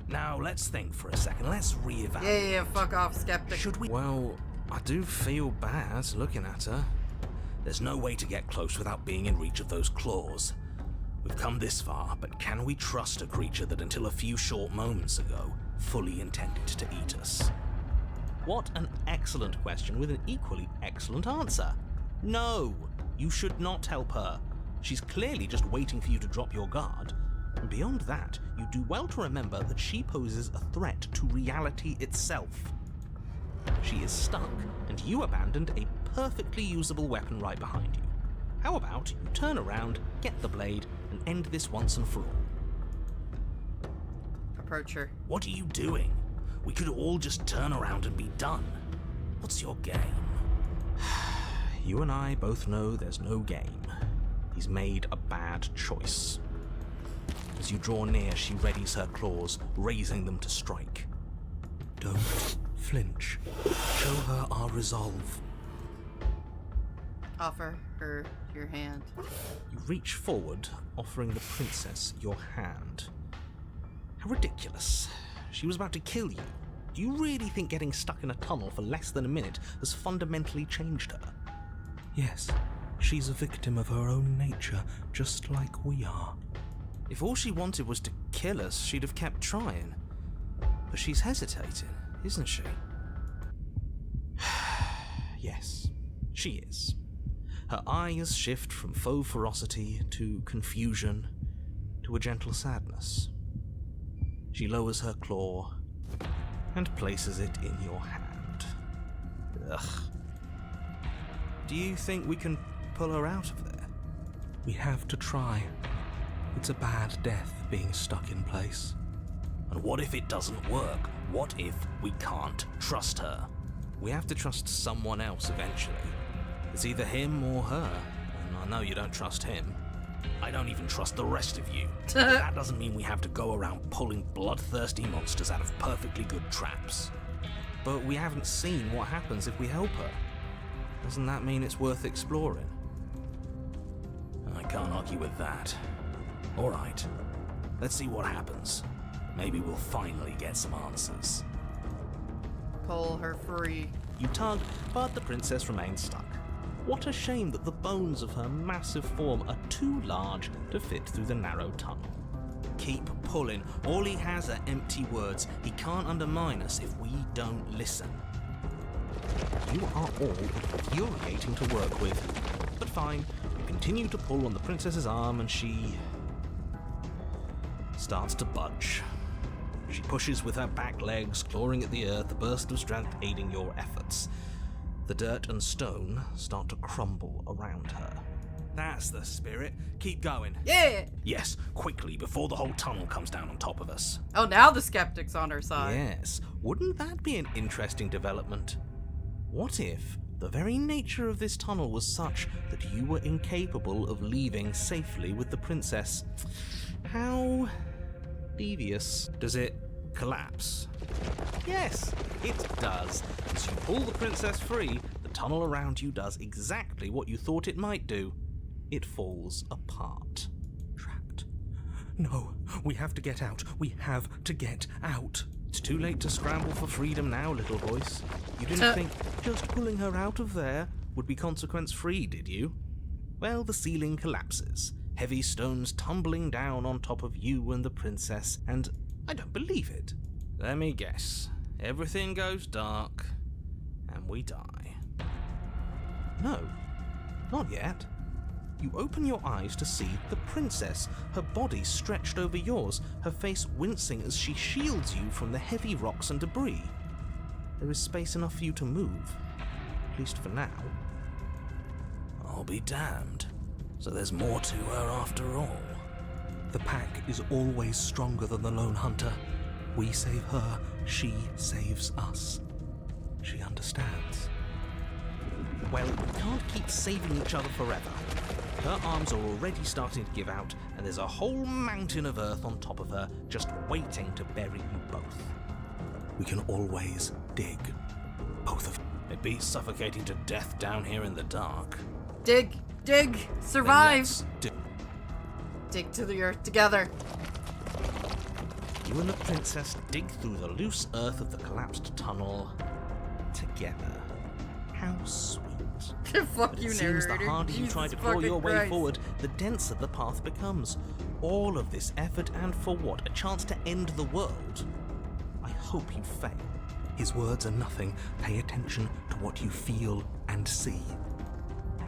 Now, let's think for a second. Let's reevaluate. Yeah, fuck off, skeptic. Should we? Well, I do feel bad looking at her. There's no way to get close without being in reach of those claws. We've come this far, but can we trust a creature that until a few short moments ago fully intended to eat us? What an excellent question with an equally excellent answer. No, you should not help her. She's clearly just waiting for you to drop your guard. And beyond that, you do well to remember that she poses a threat to reality itself. She is stuck, and you abandoned a perfectly usable weapon right behind you. How about you turn around, get the blade, and end this once and for all? Approach her. What are you doing? We could all just turn around and be done. What's your game? You and I both know there's no game. He's made a bad choice. As you draw near, she readies her claws, raising them to strike. Don't flinch. Show her our resolve. Offer her your hand. You reach forward, offering the princess your hand. How ridiculous. She was about to kill you. Do you really think getting stuck in a tunnel for less than a minute has fundamentally changed her? Yes, she's a victim of her own nature, just like we are. If all she wanted was to kill us, she'd have kept trying. But she's hesitating, isn't she? Yes, she is. Her eyes shift from faux ferocity to confusion to a gentle sadness. She lowers her claw and places it in your hand. Ugh. Do you think we can pull her out of there? We have to try. It's a bad death being stuck in place. And what if it doesn't work? What if we can't trust her? We have to trust someone else eventually. It's either him or her, and I know you don't trust him. I don't even trust the rest of you. That doesn't mean we have to go around pulling bloodthirsty monsters out of perfectly good traps. But we haven't seen what happens if we help her. Doesn't that mean it's worth exploring? I can't argue with that. Alright, let's see what happens. Maybe we'll finally get some answers. Pull her free. You tug, but the princess remains stuck. What a shame that the bones of her massive form are too large to fit through the narrow tunnel. Keep pulling. All he has are empty words. He can't undermine us if we don't listen. You are all infuriating to work with. But fine, you continue to pull on the princess's arm and she starts to budge. She pushes with her back legs, clawing at the earth, a burst of strength aiding your efforts. The dirt and stone start to crumble around her. That's the spirit. Keep going. Yeah! Yes, quickly, before the whole tunnel comes down on top of us. Oh, now the skeptic's on her side. Yes. Wouldn't that be an interesting development? What if the very nature of this tunnel was such that you were incapable of leaving safely with the princess? How devious. Does it collapse? Yes, it does. As you pull the princess free, the tunnel around you does exactly what you thought it might do. It falls apart. Trapped. No, we have to get out. We have to get out. It's too late to scramble for freedom now, little voice. You didn't think just pulling her out of there would be consequence-free, did you? Well, the ceiling collapses. Heavy stones tumbling down on top of you and the princess, and I don't believe it. Let me guess. Everything goes dark, and we die. No, not yet. You open your eyes to see the princess, her body stretched over yours, her face wincing as she shields you from the heavy rocks and debris. There is space enough for you to move, at least for now. I'll be damned. So there's more to her after all. The pack is always stronger than the lone hunter. We save her, she saves us. She understands. Well, we can't keep saving each other forever. Her arms are already starting to give out, and there's a whole mountain of earth on top of her, just waiting to bury you both. We can always dig. Both of you. It beats suffocating to death down here in the dark. Dig! Dig! Survive! Let's Dig to the earth together. You and the princess dig through the loose earth of the collapsed tunnel together. How sweet. Fuck But you, it seems the narrator. harder you Jesus try to claw fucking your way Christ. forward, the denser the path becomes. All of this effort, and for what? A chance to end the world? I hope you fail. His words are nothing. Pay attention to what you feel and see.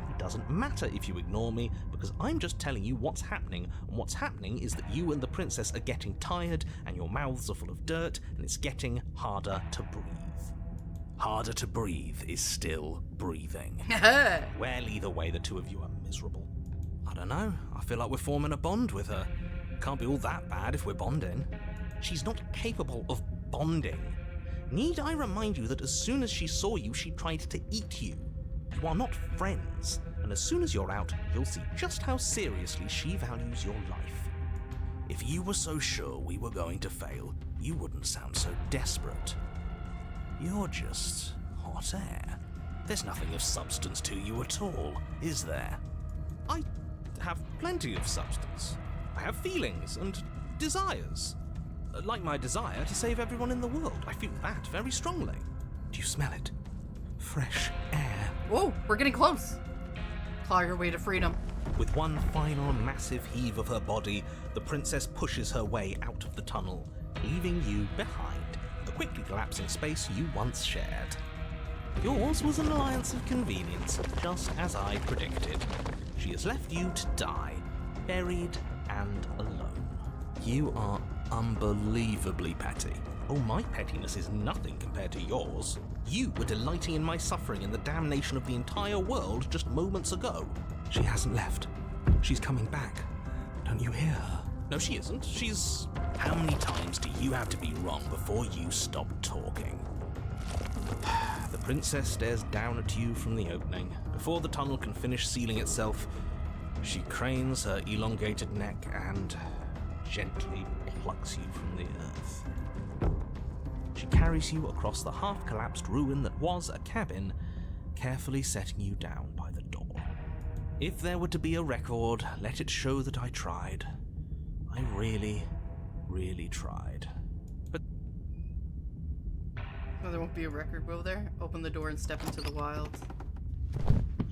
It doesn't matter if you ignore me, because I'm just telling you what's happening, and what's happening is that you and the princess are getting tired, and your mouths are full of dirt, and it's getting harder to breathe. Harder to breathe is still breathing. Well, either way, the two of you are miserable. I don't know. I feel like we're forming a bond with her. Can't be all that bad if we're bonding. She's not capable of bonding. Need I remind you that as soon as she saw you, she tried to eat you? You are not friends, and as soon as you're out, you'll see just how seriously she values your life. If you were so sure we were going to fail, you wouldn't sound so desperate. You're just hot air. There's nothing of substance to you at all, is there? I have plenty of substance. I have feelings and desires. Like my desire to save everyone in the world. I feel that very strongly. Do you smell it? Fresh air. Whoa, we're getting close. Claw your way to freedom. With one final massive heave of her body, the princess pushes her way out of the tunnel, leaving you behind, the quickly collapsing space you once shared. Yours was an alliance of convenience, just as I predicted. She has left you to die, buried and alone. You are unbelievably petty. Oh, my pettiness is nothing compared to yours. You were delighting in my suffering and the damnation of the entire world just moments ago. She hasn't left. She's coming back. Don't you hear her? No, she isn't. She's... How many times do you have to be wrong before you stop talking? The princess stares down at you from the opening. Before the tunnel can finish sealing itself, she cranes her elongated neck and gently plucks you from the earth. She carries you across the half-collapsed ruin that was a cabin, carefully setting you down by the door. If there were to be a record, let it show that I tried. I really, really tried. But well, there won't be a record, will there? Open the door and step into the wilds.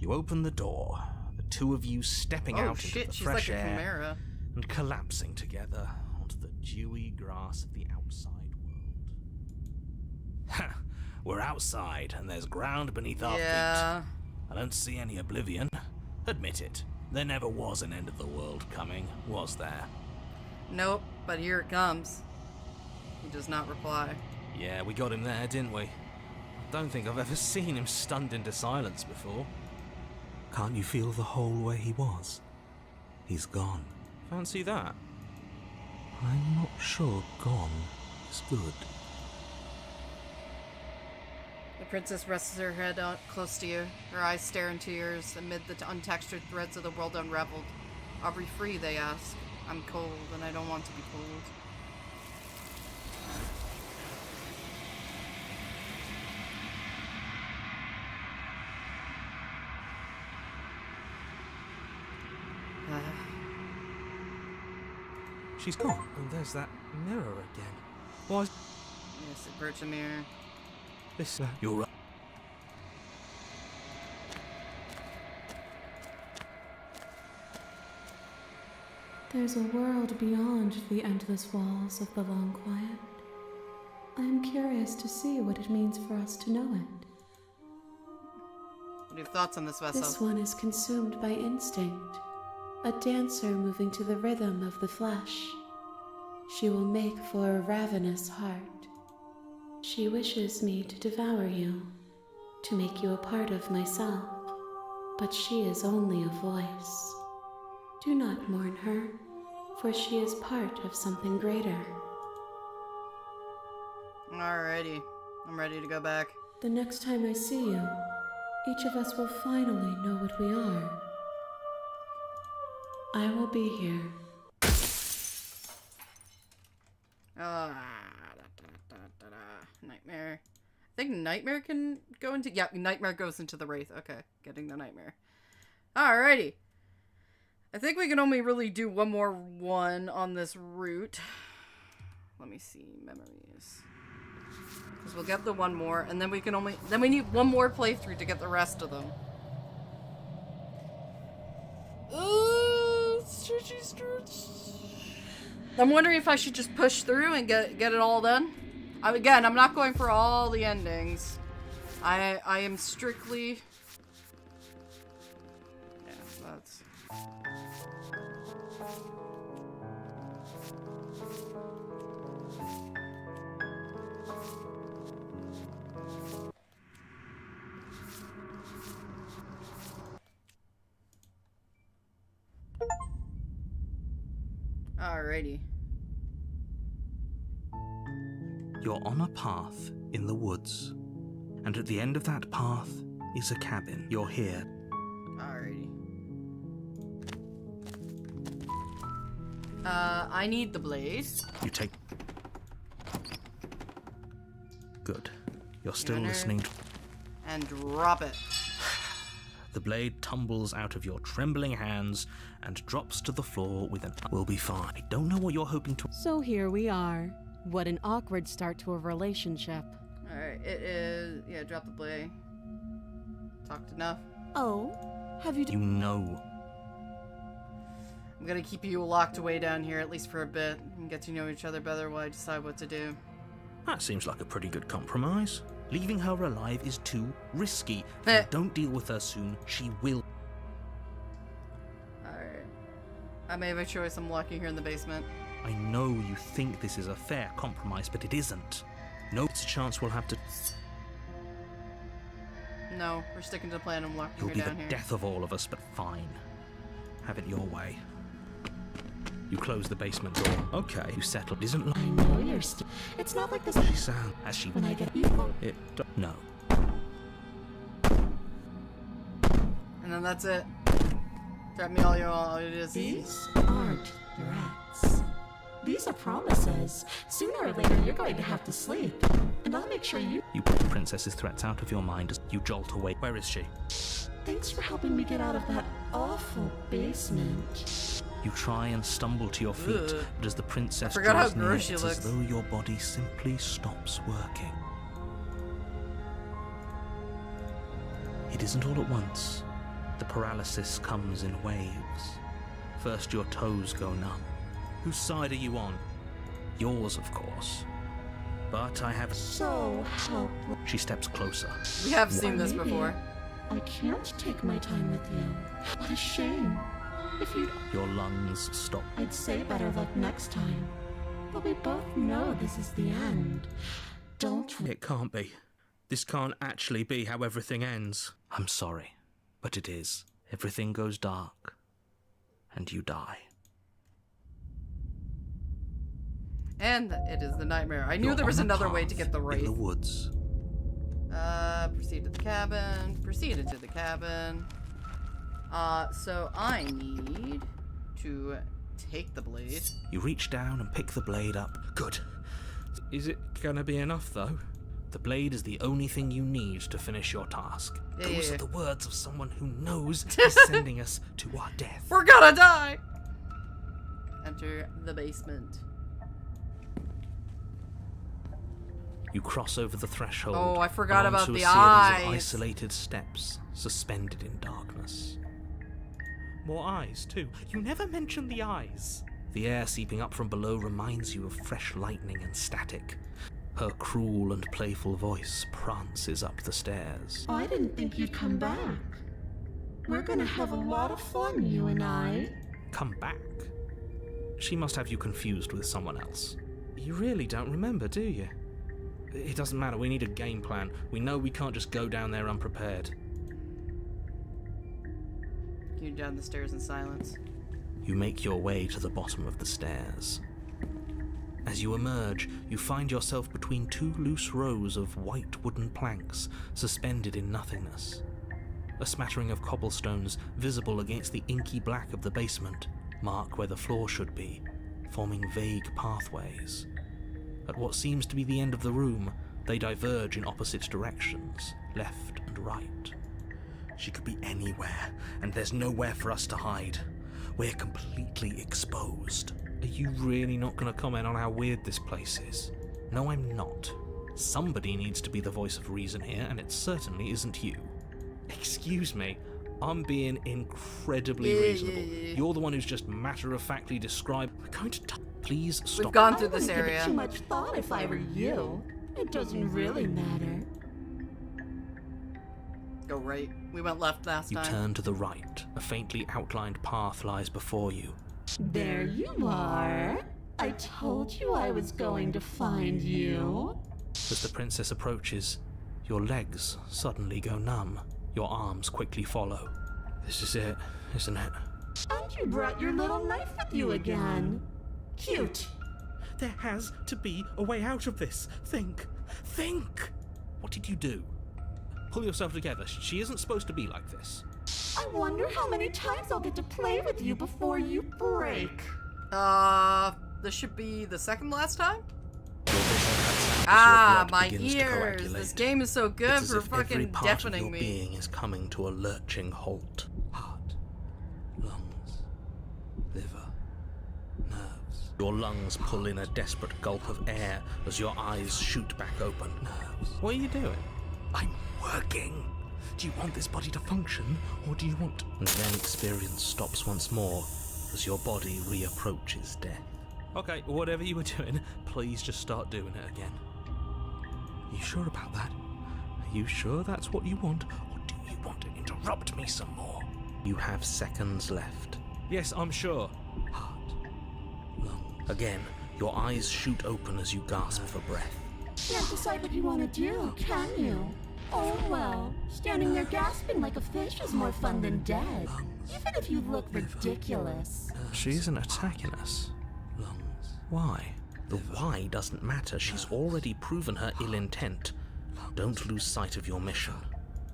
you open the door, the two of you stepping out into the she's fresh like a air chimera. and collapsing together onto the dewy grass of the outside world. Ha! We're outside, and there's ground beneath our feet. I don't see any oblivion. Admit it. There never was an end of the world coming, was there? Nope, but here it comes. He does not reply. Yeah, we got him there, didn't we? I don't think I've ever seen him stunned into silence before. Can't you feel the hole where he was? He's gone. Fancy that. I'm not sure gone is good. The princess rests her head out close to you. Her eyes stare into yours amid the untextured threads of the world unraveled. Are we free, they ask. I'm cold, and I don't want to be cold. She's gone, and there's that mirror again. Why? Yes, it perched a mirror. This, You're right. There's a world beyond the endless walls of the long quiet. I am curious to see what it means for us to know it. What are your thoughts on this vessel? This one is consumed by instinct, a dancer moving to the rhythm of the flesh. She will make for a ravenous heart. She wishes me to devour you, to make you a part of myself, but she is only a voice. Do not mourn her, for she is part of something greater. Alrighty. I'm ready to go back. The next time I see you, each of us will finally know what we are. I will be here. Nightmare. I think Nightmare can go into... Yeah, Nightmare goes into the Wraith. Okay, getting the Nightmare. Alrighty. I think we can only really do one more one on this route. Let me see. Memories. Because we'll get the one more, and then we can only... Then we need one more playthrough to get the rest of them. I'm wondering if I should just push through and get it all done. Again, I'm not going for all the endings. I am strictly... Yeah, that's... Alrighty. You're on a path in the woods, and at the end of that path is a cabin. You're here. Alrighty. I need the blaze. You take... Good. You're still Gunner. listening. And drop it. The blade tumbles out of your trembling hands and drops to the floor with an... We'll be fine. I don't know what you're hoping to... So here we are. What an awkward start to a relationship. Alright, it is... Yeah, drop the blade. Talked enough. Oh, have you... You know. I'm gonna keep you locked away down here, at least for a bit, and get to know each other better while I decide what to do. That seems like a pretty good compromise. Leaving her alive is too risky. If you don't deal with her soon, she will. Alright. I made my choice. I'm locking her in the basement. I know you think this is a fair compromise, but it isn't. No, it's a chance we'll have to. No, we're sticking to the plan. I'm locking You'll her be down the here. death of all of us, but fine. Have it your way. You close the basement door. Okay. You settle. It isn't like. I know you're still. It's not like this. She sounds as she. When I get evil. No. And then that's it. Drop me all it is. These aren't threats. These are promises. Sooner or later, you're going to have to sleep. And I'll make sure you. You put the princess's threats out of your mind as you jolt away. Where is she? Thanks for helping me get out of that awful basement. You try and stumble to your feet, Ugh. but as the princess forgot how draws near, gross she it's looks. as though your body simply stops working. It isn't all at once. The paralysis comes in waves. First your toes go numb. Whose side are you on? Yours, of course. But I have... So helpless. She steps closer. We have seen this Maybe before. I can't take my time with you. What a shame. If you'd, Your lungs stop. I'd say better luck next time. But we both know this is the end. Don't we? It can't be. This can't actually be how everything ends. I'm sorry, but it is. Everything goes dark, and you die. And it is the nightmare. I knew You're there was on a another way to path get the in wraith. the woods. Proceed to the cabin. Proceeded to the cabin. So I need to take the blade. You reach down and pick the blade up. Good. Is it gonna be enough, though? The blade is the only thing you need to finish your task. Yeah, Those yeah, are the words of someone who knows yeah. is sending us to our death. We're gonna die! Enter the basement. You cross over the threshold. Oh, I forgot and about onto the a series eyes. of isolated steps, suspended in darkness. More eyes, too. You never mention the eyes. The air seeping up from below reminds you of fresh lightning and static. Her cruel and playful voice prances up the stairs. I didn't think you'd come back. We're gonna have a lot of fun, you and I. Come back? She must have you confused with someone else. You really don't remember, do you? It doesn't matter, we need a game plan. We know we can't just go down there unprepared. You down the stairs in silence. You make your way to the bottom of the stairs. As you emerge, you find yourself between two loose rows of white wooden planks suspended in nothingness. A smattering of cobblestones visible against the inky black of the basement mark where the floor should be, forming vague pathways. At what seems to be the end of the room, they diverge in opposite directions, left and right. She could be anywhere, and there's nowhere for us to hide. We're completely exposed. Are you really not going to comment on how weird this place is? No, I'm not. Somebody needs to be the voice of reason here, and it certainly isn't you. Excuse me, I'm being incredibly reasonable. You're the one who's just matter-of-factly described... We're going to... Please stop. We've gone through I this wouldn't give it area. too much thought if I were you. It doesn't really matter. Go right. We went left last You time. turn to the right. A faintly outlined path lies before you. There you are. I told you I was going to find you. As the princess approaches, your legs suddenly go numb. Your arms quickly follow. This is it, isn't it? And you brought your little knife with you again. Cute. There has to be a way out of this. Think. Think! What did you do? Pull yourself together. She isn't supposed to be like this. I wonder how many times I'll get to play with you before you break. This should be the second last time? Your vision cuts out as your Ah, blood my begins to ears. coagulate. This game is so good It's as for if every fucking part of deafening your me. being is coming to a lurching halt. Heart, lungs, liver, nerves. Your lungs pull in a desperate gulp of air as your eyes shoot back open. Nerves. What are you doing? I'm working. Do you want this body to function, or do you want... And then experience stops once more as your body reapproaches death. Okay, whatever you were doing, please just start doing it again. You sure about that? You sure that's what you want? Or do you want to interrupt me some more? You have seconds left. Yes, I'm sure. Heart. Lung. Again, your eyes shoot open as you gasp for breath. Can't decide what you want to do, can you? Oh well, standing there gasping like a fish is more fun than dead. Even if you look ridiculous. She isn't attacking us. Why? The why doesn't matter. She's already proven her ill intent. Don't lose sight of your mission.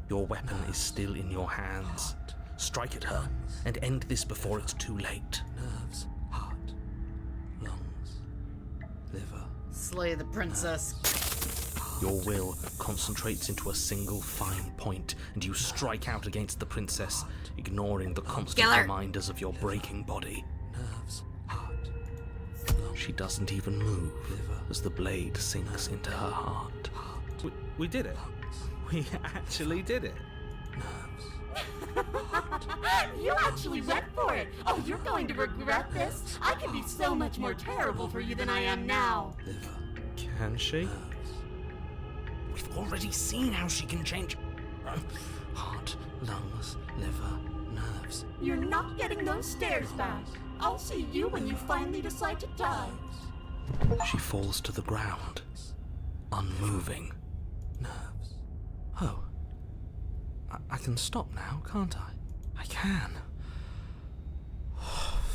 Your weapon is still in your hands. Strike at her and end this before it's too late. Nerves, heart, lungs, liver. Slay the princess. Your will concentrates into a single fine point, and you strike out against the princess, ignoring the constant reminders of your breaking body. Nerves, heart. She doesn't even move as the blade sinks into her heart. We did it. We actually did it. You actually went for it. Oh, you're going to regret this. I can be so much more terrible for you than I am now. Can she? We've already seen how she can change. Heart, lungs, liver, nerves. You're not getting those stairs back. I'll see you when you finally decide to die. She falls to the ground, unmoving. Nerves. Oh. I can stop now, can't I? I can.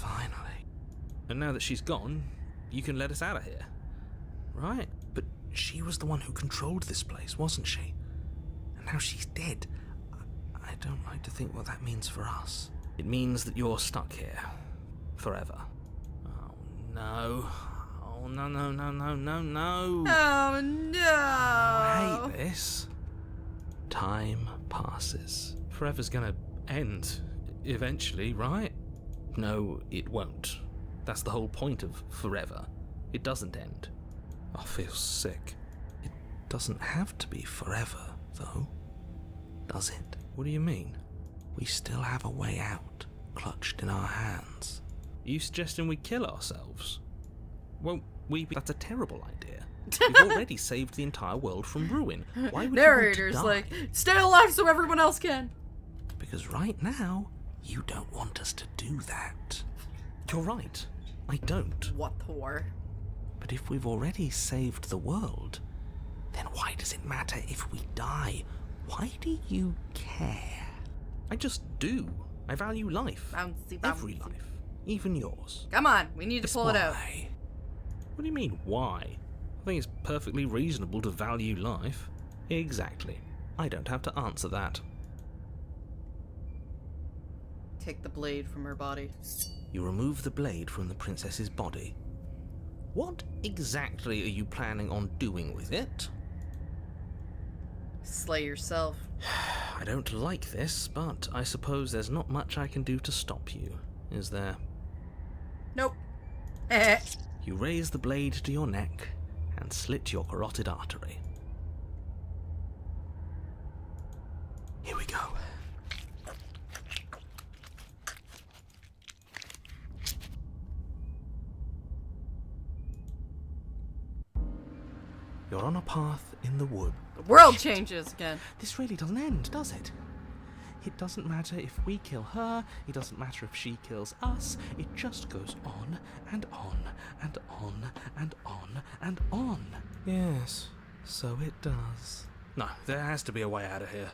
Finally. And now that she's gone, you can let us out of here. Right? But she was the one who controlled this place, wasn't she? And now she's dead. I don't like to think what that means for us. It means that you're stuck here. Forever. Oh, no. Oh, no, no, no, no, no, no. Oh no! I hate this. Time passes. Forever's gonna end. Eventually, right? No, it won't. That's the whole point of forever. It doesn't end. I feel sick. It doesn't have to be forever, though. Does it? What do you mean? We still have a way out, clutched in our hands. Are you suggesting we kill ourselves? Won't we be... That's a terrible idea. We've already saved the entire world from ruin. Why would Narrator's you want to like, die? stay alive so everyone else can. Because right now, you don't want us to do that. You're right. I don't. What for? But if we've already saved the world, then why does it matter if we die? Why do you care? I just do. I value life. Bouncy, bouncy. Every life. Even yours. Come on, we need to pull it out. Why? What do you mean, why? I think it's perfectly reasonable to value life. Exactly. I don't have to answer that. Take the blade from her body. You remove the blade from the princess's body. What exactly are you planning on doing with it? Slay yourself. I don't like this, but I suppose there's not much I can do to stop you, is there? Nope. You raise the blade to your neck and slit your carotid artery. Here we go. You're on a path in the wood. The world changes again. This really doesn't end, does it? It doesn't matter if we kill her, it doesn't matter if she kills us, it just goes on and on and on and on and on. Yes, so it does. No, there has to be a way out of here.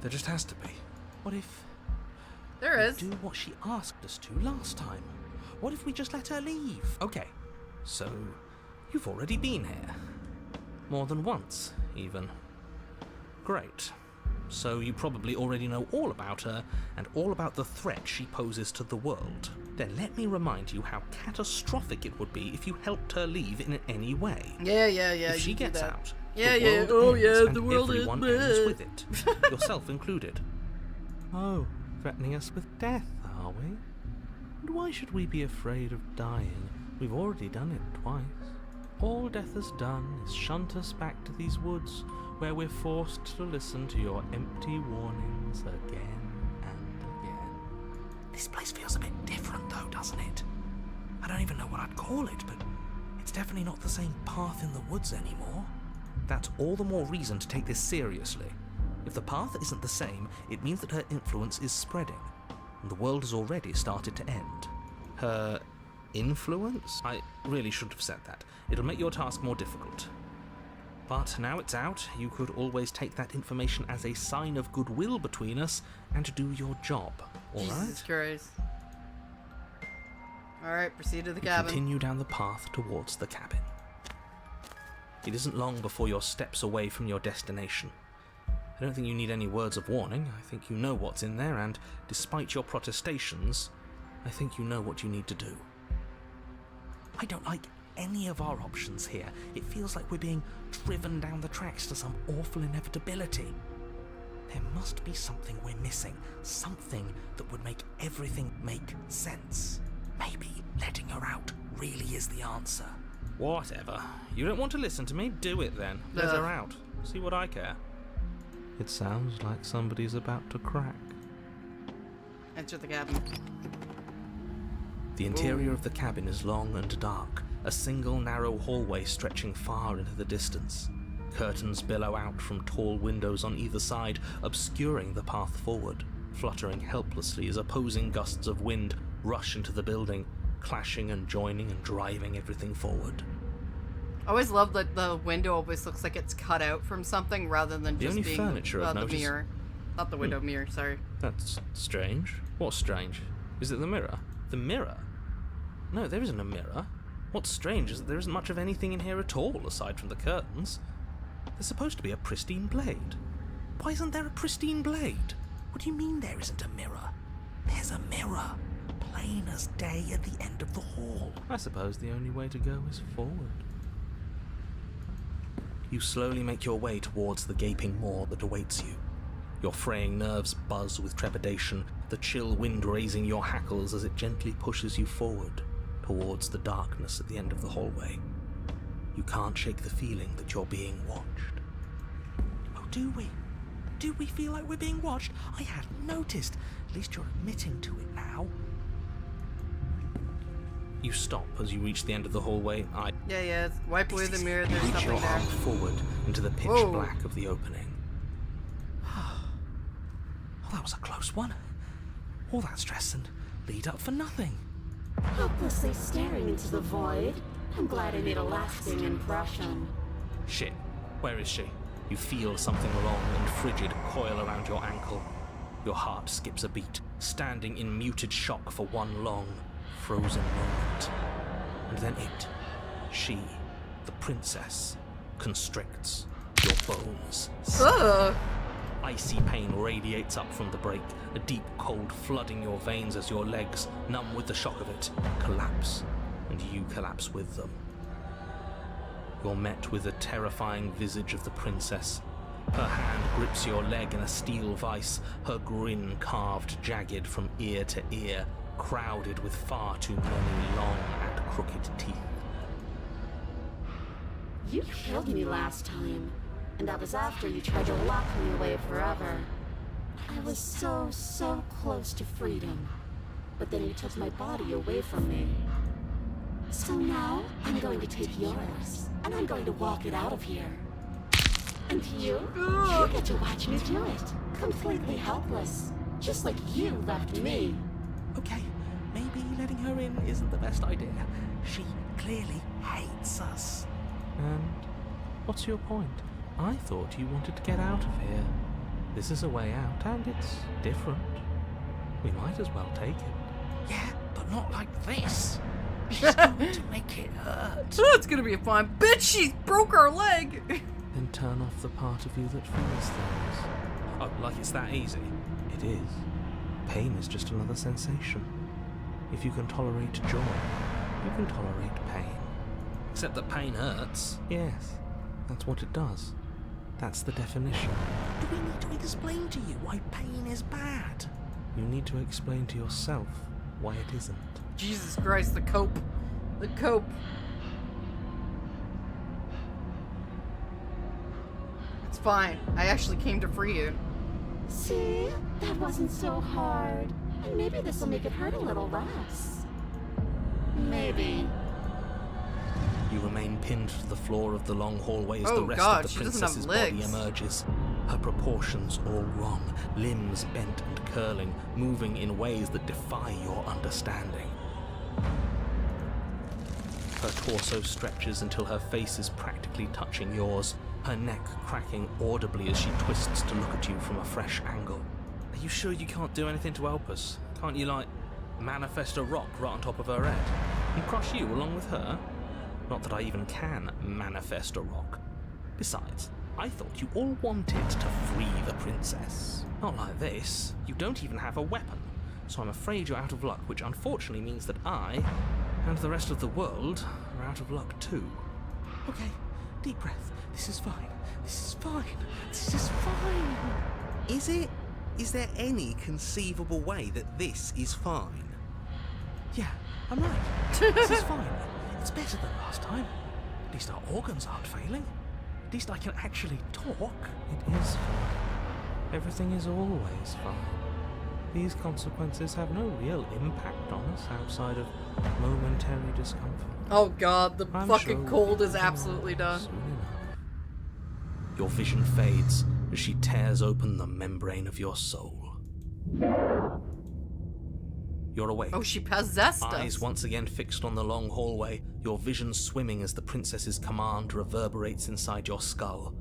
There just has to be. What if There we is. do what she asked us to last time? What if we just let her leave? Okay, so you've already been here. More than once, even. Great. So you probably already know all about her and all about the threat she poses to the world. Then let me remind you how catastrophic it would be if you helped her leave in any way. Yeah. If she you do gets that. out, Yeah, the yeah. world Oh, ends, yeah, and the world everyone ends. ends with it, yourself included. Oh, threatening us with death, are we? And why should we be afraid of dying? We've already done it twice. All death has done is shunt us back to these woods, where we're forced to listen to your empty warnings again and again. This place feels a bit different though, doesn't it? I don't even know what I'd call it, but it's definitely not the same path in the woods anymore. That's all the more reason to take this seriously. If the path isn't the same, it means that her influence is spreading, and the world has already started to end. Her influence? I really shouldn't have said that. It'll make your task more difficult. But now it's out, you could always take that information as a sign of goodwill between us and do your job, alright? Jesus Christ. Alright, proceed to the cabin. Continue down the path towards the cabin. It isn't long before you're steps away from your destination. I don't think you need any words of warning. I think you know what's in there, and despite your protestations, I think you know what you need to do. I don't like any of our options here. It feels like we're being driven down the tracks to some awful inevitability. There must be something we're missing, something that would make everything make sense. Maybe letting her out really is the answer. Whatever. You don't want to listen to me? Do it then. Let her out. See what I care. It sounds like somebody's about to crack. Enter the cabin. The interior of the cabin is long and dark, a single narrow hallway stretching far into the distance. Curtains billow out from tall windows on either side, obscuring the path forward, fluttering helplessly as opposing gusts of wind rush into the building, clashing and joining and driving everything forward. I always love that the window always looks like it's cut out from something rather than The just only being furniture I've the noticed- mirror. Not the window, mirror, sorry. That's strange. What's strange? Is it the mirror? The mirror? No, there isn't a mirror. What's strange is that there isn't much of anything in here at all, aside from the curtains. There's supposed to be a pristine blade. Why isn't there a pristine blade? What do you mean there isn't a mirror? There's a mirror, plain as day at the end of the hall. I suppose the only way to go is forward. You slowly make your way towards the gaping maw that awaits you. Your fraying nerves buzz with trepidation, the chill wind raising your hackles as it gently pushes you forward, towards the darkness at the end of the hallway. You can't shake the feeling that you're being watched. Oh, do we? Do we feel like we're being watched? I hadn't noticed. At least you're admitting to it now. You stop as you reach the end of the hallway. Yeah, wipe away the mirror, there's Reach your nothing there. arm forward into the pitch Whoa. black of the opening. Oh, that was a close one. All that stress and lead up for nothing. Helplessly staring into the void. I'm glad I made a lasting impression. Shit, where is she? You feel something long and frigid coil around your ankle. Your heart skips a beat, standing in muted shock for one long, frozen moment. And then she, the princess, constricts your bones. Ugh. Icy pain radiates up from the break, a deep cold flooding your veins as your legs, numb with the shock of it, collapse, and you collapse with them. You're met with the terrifying visage of the princess. Her hand grips your leg in a steel vice, her grin carved jagged from ear to ear, crowded with far too many long and crooked teeth. You killed me last time, and that was after you tried to lock me away forever. I was so close to freedom, but then you took my body away from me. So now, I'm going to take yours, and I'm going to walk it out of here. And you get to watch me do it, completely helpless, just like you left me. Okay, maybe letting her in isn't the best idea. She clearly hates us. And what's your point? I thought you wanted to get out of here. This is a way out, and it's different. We might as well take it. Yeah, but not like this. She's going to make it hurt. Oh, it's gonna be a fine. Bitch, she broke our leg! Then turn off the part of you that feels things. Oh, like it's that easy? It is. Pain is just another sensation. If you can tolerate joy, you can tolerate pain. Except that pain hurts. Yes, that's what it does. That's the definition. Do we need to explain to you why pain is bad? You need to explain to yourself why it isn't. Jesus Christ, the cope. The cope. It's fine. I actually came to free you. See? That wasn't so hard. And maybe this will make it hurt a little less. Maybe. You remain pinned to the floor of the long hallway as Oh the rest God, of she the doesn't have princess's body legs. emerges. Her proportions all wrong, limbs bent and curling, moving in ways that defy your understanding. Her torso stretches until her face is practically touching yours, her neck cracking audibly as she twists to look at you from a fresh angle. Are you sure you can't do anything to help us? Can't you, like, manifest a rock right on top of her head and crush you along with her? Not that I even can manifest a rock. Besides, I thought you all wanted to free the princess. Not like this. You don't even have a weapon. So I'm afraid you're out of luck, which unfortunately means that I, and the rest of the world, are out of luck too. Okay, deep breath. This is fine. This is fine. This is fine. Is it? Is there any conceivable way that this is fine? Yeah, I'm right. This is fine. It's better than last time. At least our organs aren't failing. At least I can actually talk. It is fine. Everything is always fine. These consequences have no real impact on us outside of momentary discomfort. Oh God, the I'm fucking sure cold we'll is be absolutely alright done. soon enough. Your vision fades as she tears open the membrane of your soul. You're awake. Oh, she possessed Eyes us. once again fixed on the long hallway, your vision swimming as the princess's command reverberates inside your skull.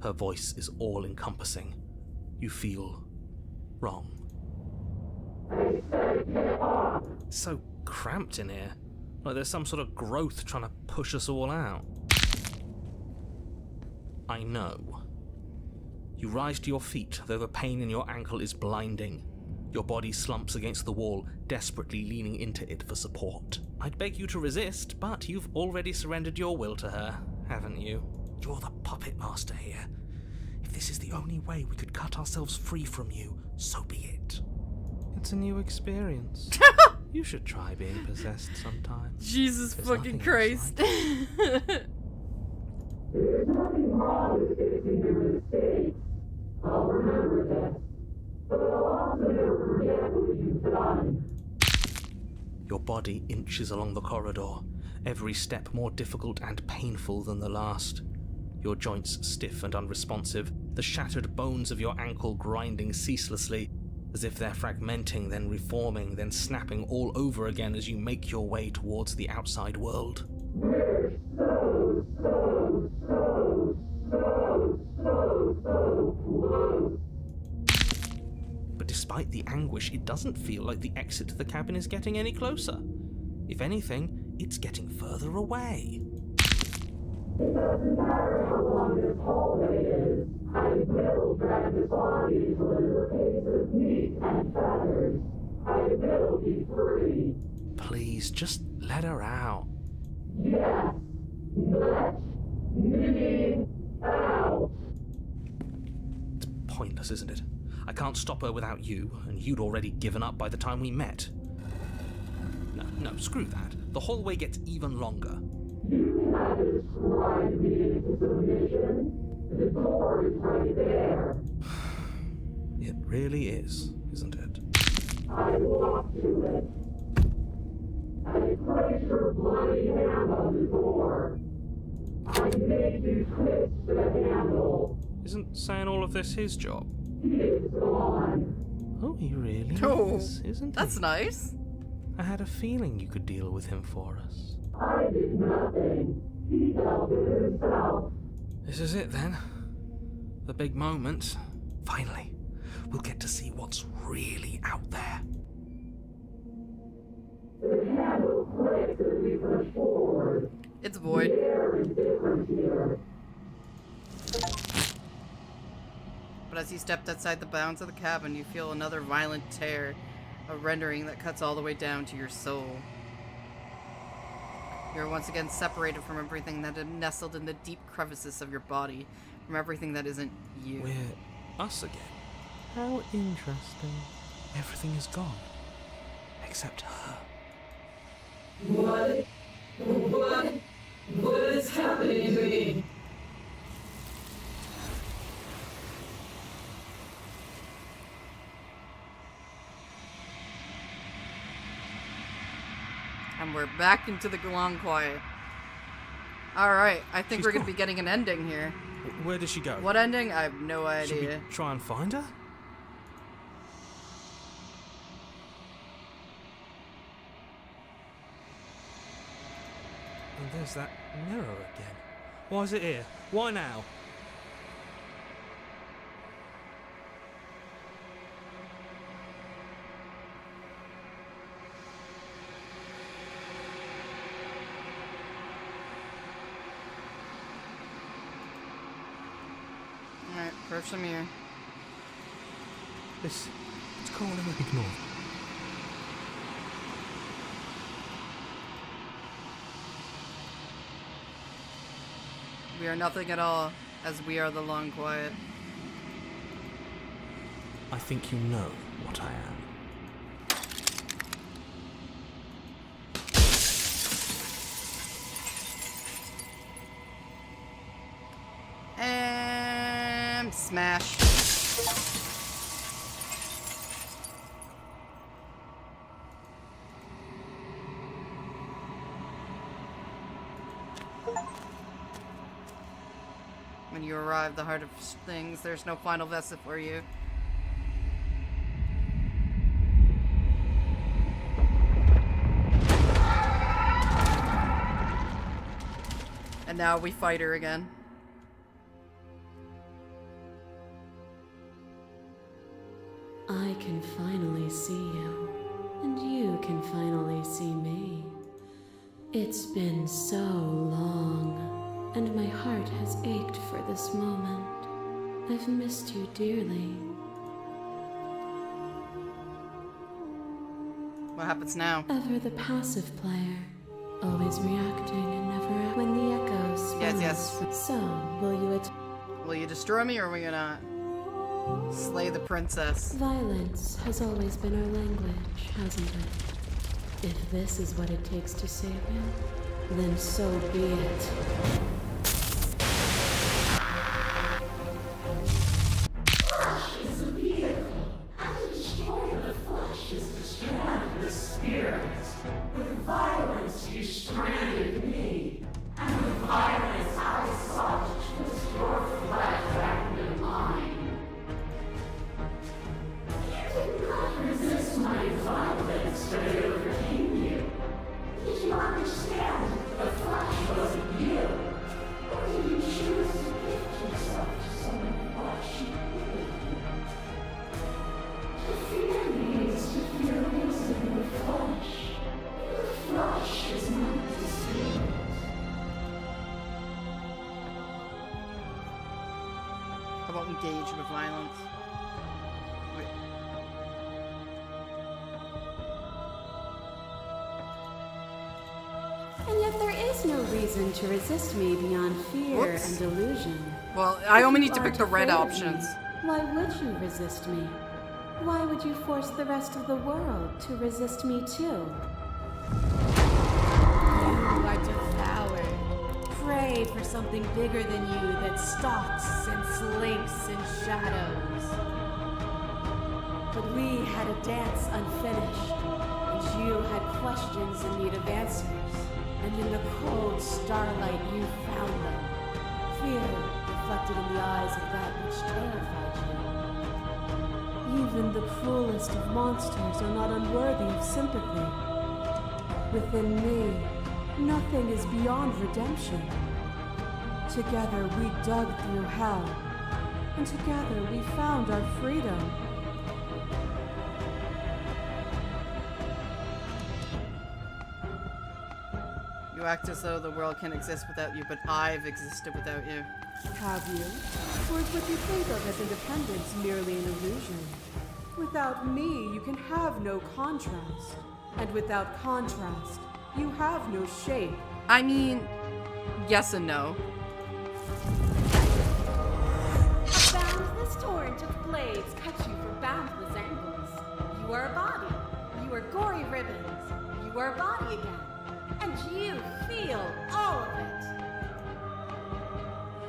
Her voice is all-encompassing. You feel wrong. So cramped in here. Like there's some sort of growth trying to push us all out. I know. You rise to your feet, though the pain in your ankle is blinding. Your body slumps against the wall, desperately leaning into it for support. I'd beg you to resist, but you've already surrendered your will to her, haven't you? You're the puppet master here. If this is the only way we could cut ourselves free from you, so be it. It's a new experience. You should try being possessed sometime. Jesus There's fucking nothing else Christ. There's nothing wrong with fixing your mistakes. I'll remember that. But I'll also never forget what you've done. Your body inches along the corridor, every step more difficult and painful than the last. Your joints stiff and unresponsive, the shattered bones of your ankle grinding ceaselessly, as if they're fragmenting, then reforming, then snapping all over again as you make your way towards the outside world. We're so close. But despite the anguish, it doesn't feel like the exit to the cabin is getting any closer. If anything, it's getting further away. It doesn't matter how long this hallway is. I will drag this body till it is a piece of meat and feathers. I will be free. Please, just let her out. Yes. Let me out. It's pointless, isn't it? I can't stop her without you, and you'd already given up by the time we met. No, screw that. The hallway gets even longer. You have described me into submission. The door is right there. It really is, isn't it? I walk to it. I place your bloody hand on the door. I make you twist the handle. Isn't saying all of this his job? It's gone. Oh, he really Oh, is, isn't that's he? nice. I had a feeling you could deal with him for us. I did nothing. He dealt with himself. This is it then. The big moment. Finally, we'll get to see what's really out there. The handle clicks as we push forward. It's The void. air is different here. But as you stepped outside the bounds of the cabin, you feel another violent tear, a rendering that cuts all the way down to your soul. You're once again separated from everything that had nestled in the deep crevices of your body, from everything that isn't you. We're us again. How interesting. Everything is gone. Except her. What is happening to me? And we're back into the long quiet. Alright, I think She's we're gonna gone. be getting an ending here. Where did she go? What ending? I have no Should we idea. try and find her? And there's that mirror again. Why is it here? Why now? Alright, approach the mirror. It's calling and ignored. We are nothing at all, as we are the long quiet. I think you know what I am. And smash. When you arrive, the heart of things, there's no final vessel for you. And now we fight her again. I can finally see you, and you can finally see me. It's been so long, and my heart has ached for this moment. I've missed you dearly. What happens now? Ever the passive player, always reacting and never act when the echoes. Yes. So, will you Will you destroy me or will you not? Slay the princess. Violence has always been our language, hasn't it? If this is what it takes to save you, then so be it. Is a vehicle, and to destroy the flesh is to strand the spirit. With violence you stranded me, and with violence I sought to twist your flesh back into mine. You did not resist my violence, but it overcame you. Did you understand the flesh wasn't you? Or did you choose to gift yourself to someone flesh you hated? To fear me is to fear losing the flesh. The flesh is not the spirit. How about engage with violence? Wait. And yet there is no reason to resist me beyond fear Whoops. and delusion. Well, I only If need to you pick the aren't red afraid of options. me, why would you resist me? Why would you force the rest of the world to resist me too? You are devoured. Pray for something bigger than you that stalks and slinks in shadows. But we had a dance unfinished, and you had questions in need of answers. And in the cold starlight you found them. Fear reflected in the eyes of that which terrified you. Even the cruelest of monsters are not unworthy of sympathy. Within me, nothing is beyond redemption. Together we dug through hell, and together we found our freedom. You act as though the world can exist without you, but I've existed without you. Have you? Or is what you think of as independence merely an illusion? Without me, you can have no contrast. And without contrast, you have no shape. I mean, yes and no. A boundless torrent of blades cut you from boundless angles. You are a body. You are gory ribbons. You are a body again. And you feel all of it.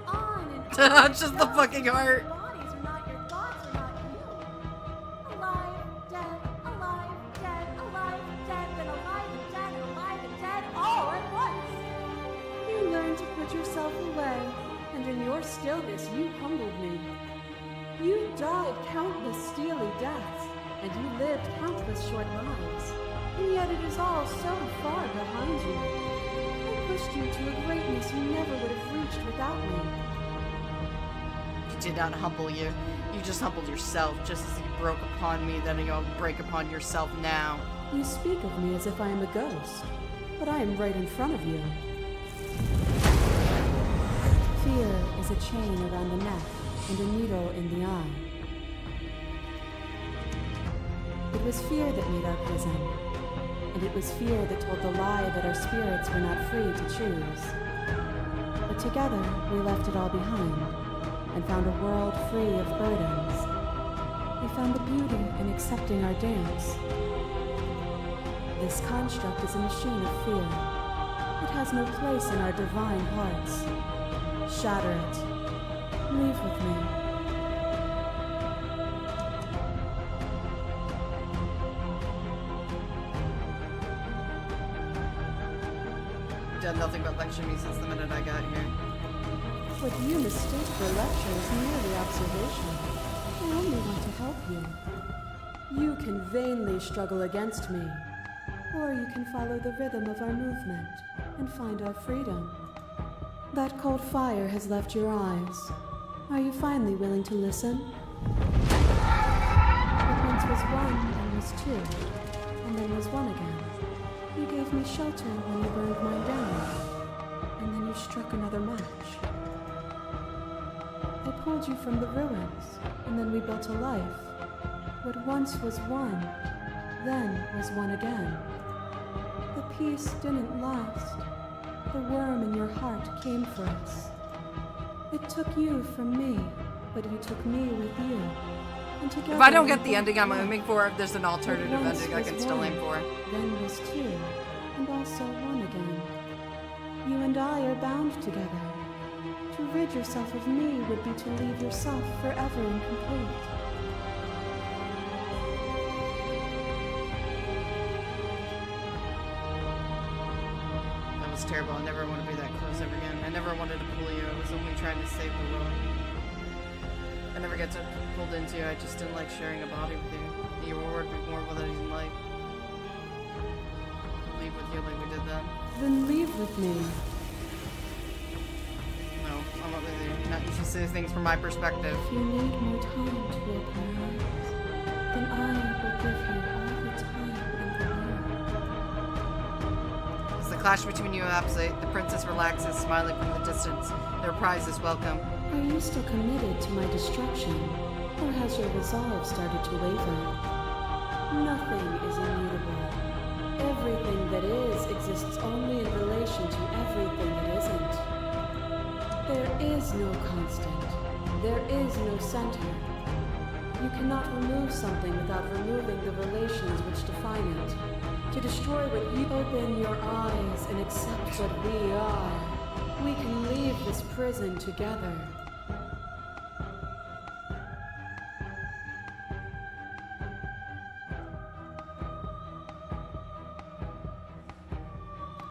On and on. Just the fucking heart. Your bodies are not your thoughts, are not you. Alive, dead, alive, dead, then alive and dead, all at once. You learn to put stillness, you humbled me. You died countless steely deaths, and you lived countless short lives. And yet it is all so far behind you. I pushed you to a greatness you never would have reached without me. You did not humble you. You just humbled yourself, just as you broke upon me, then you'll break upon yourself now. You speak of me as if I am a ghost, but I am right in front of you. Fear is a chain around the neck and a needle in the eye. It was fear that made our prison, and it was fear that told the lie that our spirits were not free to choose. But together, we left it all behind, and found a world free of burdens. We found the beauty in accepting our dance. This construct is a machine of fear. It has no place in our divine hearts. Shatter it. Leave with me. You've done nothing but lecture me since the minute I got here. What you mistake for lecture is merely observation. I only want to help you. You can vainly struggle against me, or you can follow the rhythm of our movement and find our freedom. That cold fire has left your eyes. Are you finally willing to listen? What once was one, then was two, and then was one again. You gave me shelter when you burned mine down, and then you struck another match. I pulled you from the ruins, and then we built a life. What once was one, then was one again. The peace didn't last. The worm in your heart came for us. It took you from me, but you took me with you. And together If I don't get we the ending I'm built aiming for, if there's an alternative what once ending I was can still one, aim for. Then was two, and also one again. You and I are bound together. To rid yourself of me would be to leave yourself forever incomplete. That was terrible. I never want to be that close ever again. I never wanted to pull you. I was only trying to save the world. I never get pulled into you. I just didn't like sharing a body with you. You reward me more with it in life. Leave with you like we did then. Then leave with me. No, I'm not with you. Not, you should say things from my perspective. If you need more time to open your eyes, then I will give you all the time in the world. As the clash between you and Absate, the princess relaxes, smiling from the distance. Their prize is welcome. Are you still committed to my destruction, or has your resolve started to waver? Nothing is immutable. Everything that is exists only in relation to everything that isn't. There is no constant. There is no center. You cannot remove something without removing the relations which define it. To destroy what you open your eyes and accept what we are. We can leave this prison together.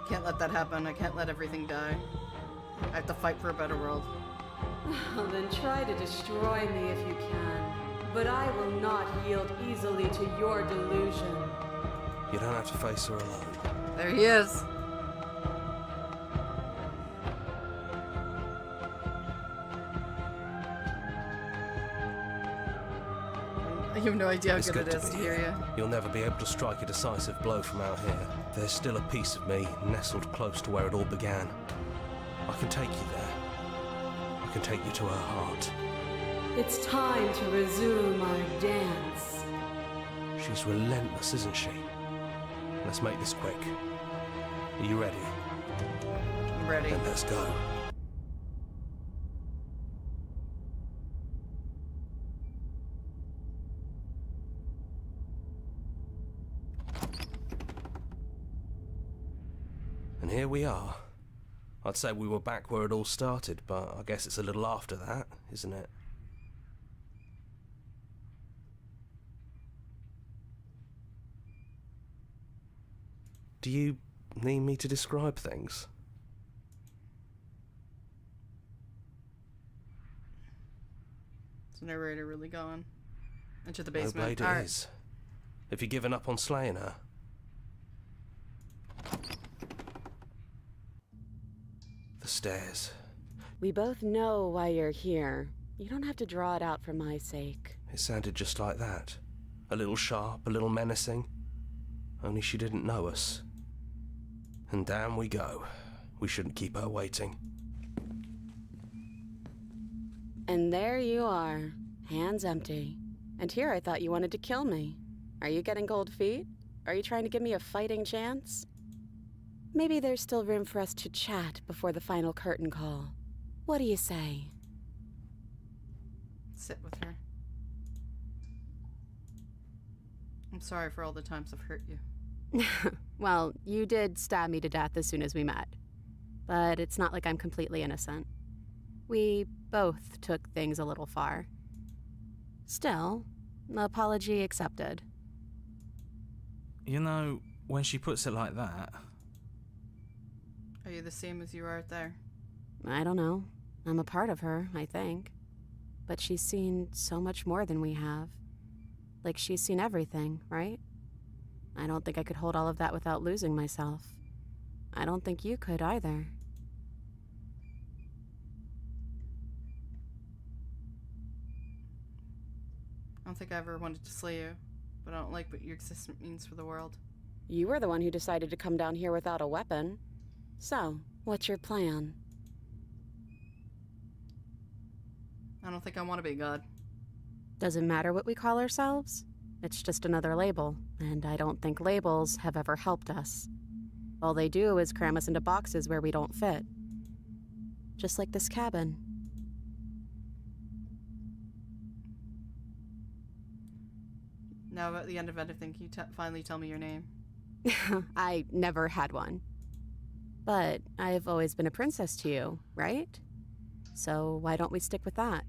Can't let that happen. I can't let everything die. I have to fight for a better world. Well, then try to destroy me if you can. But I will not yield easily to your delusion. You don't have to face her alone. There he is. You have no idea how It's good it to is to be hear here. you. You'll never be able to strike a decisive blow from out here. There's still a piece of me nestled close to where it all began. I can take you there. I can take you to her heart. It's time to resume our dance. She's relentless, isn't she? Let's make this quick. Are you ready? I'm ready. Then let's go. And here we are. I'd say we were back where it all started, but I guess it's a little after that, isn't it? Do you need me to describe things? the narrator really going into the No basement. blade it is. Have you given up on slaying her? The stairs. We both know why you're here. You don't have to draw it out for my sake. It sounded just like that. A little sharp, a little menacing. Only she didn't know us. And down we go. We shouldn't keep her waiting. And there you are, hands empty. And here I thought you wanted to kill me. Are you getting cold feet? Are you trying to give me a fighting chance? Maybe there's still room for us to chat before the final curtain call. What do you say? Sit with her. I'm sorry for all the times I've hurt you. Well, you did stab me to death as soon as we met. But it's not like I'm completely innocent. We both took things a little far. Still, apology accepted. You know, when she puts it like that... Are you the same as you are out there? I don't know. I'm a part of her, I think. But she's seen so much more than we have. Like, she's seen everything, right? I don't think I could hold all of that without losing myself. I don't think you could either. I don't think I ever wanted to slay you, but I don't like what your existence means for the world. You were the one who decided to come down here without a weapon. So, what's your plan? I don't think I want to be God. Doesn't matter what we call ourselves. It's just another label, and I don't think labels have ever helped us. All they do is cram us into boxes where we don't fit. Just like this cabin. Now at the end of everything, can you finally tell me your name? I never had one. But I've always been a princess to you, right? So why don't we stick with that?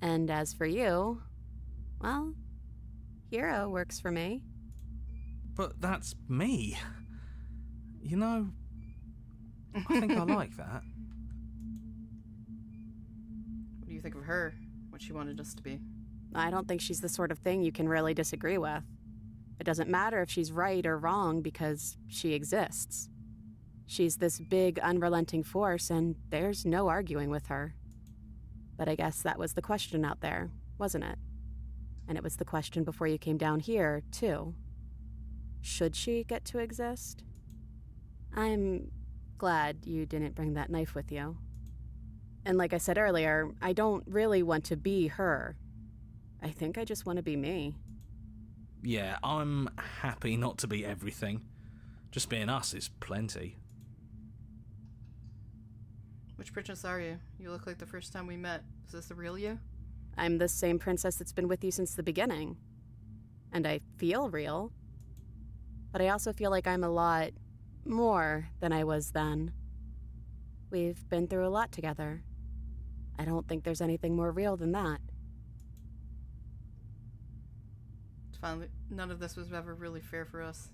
And as for you, well, hero works for me. But that's me. You know, I think I like that. What do you think of her? What she wanted us to be? I don't think she's the sort of thing you can really disagree with. It doesn't matter if she's right or wrong because she exists. She's this big, unrelenting force, and there's no arguing with her. But I guess that was the question out there, wasn't it? And it was the question before you came down here, too. Should she get to exist? I'm glad you didn't bring that knife with you. And like I said earlier, I don't really want to be her. I think I just want to be me. Yeah, I'm happy not to be everything. Just being us is plenty. Which princess are you? You look like the first time we met. Is this the real you? I'm the same princess that's been with you since the beginning. And I feel real. But I also feel like I'm a lot more than I was then. We've been through a lot together. I don't think there's anything more real than that. Finally, none of this was ever really fair for us.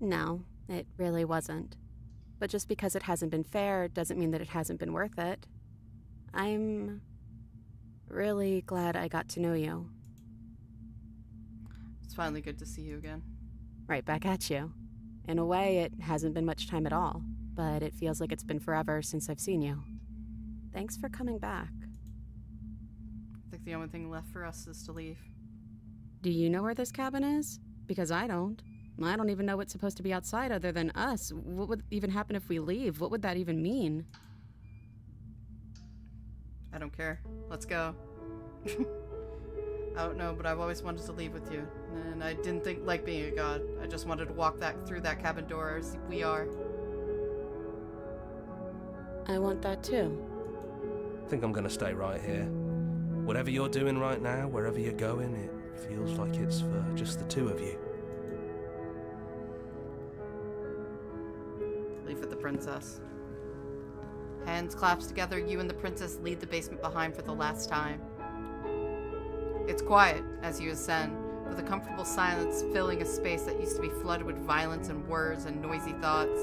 No, it really wasn't. But just because it hasn't been fair doesn't mean that it hasn't been worth it. I'm really glad I got to know you. It's finally good to see you again. Right back at you. In a way, it hasn't been much time at all, but it feels like it's been forever since I've seen you. Thanks for coming back. I think the only thing left for us is to leave. Do you know where this cabin is? Because I don't. I don't even know what's supposed to be outside other than us. What would even happen if we leave? What would that even mean? I don't care. Let's go. I don't know, but I've always wanted to leave with you. And I didn't like being a god. I just wanted to walk through that cabin door as we are. I want that too. I think I'm gonna stay right here. Whatever you're doing right now, wherever you're going, it feels like it's for just the two of you. Leave with the princess. Hands clasped together, you and the princess leave the basement behind for the last time. It's quiet as you ascend, with a comfortable silence filling a space that used to be flooded with violence and words and noisy thoughts.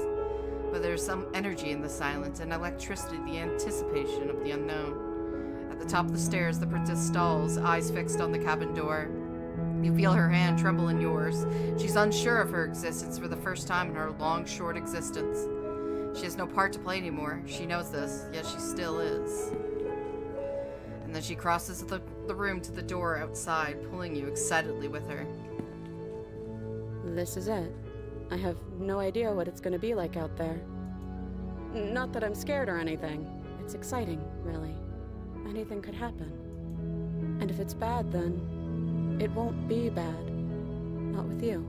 But there's some energy in the silence, and electricity, the anticipation of the unknown. At the top of the stairs, the princess stalls, eyes fixed on the cabin door. You feel her hand tremble in yours. She's unsure of her existence for the first time in her long, short existence. She has no part to play anymore. She knows this, yet she still is. And then she crosses the room to the door outside, pulling you excitedly with her. This is it. I have no idea what it's gonna be like out there. Not that I'm scared or anything. It's exciting, really. Anything could happen. And if it's bad, then it won't be bad. Not with you.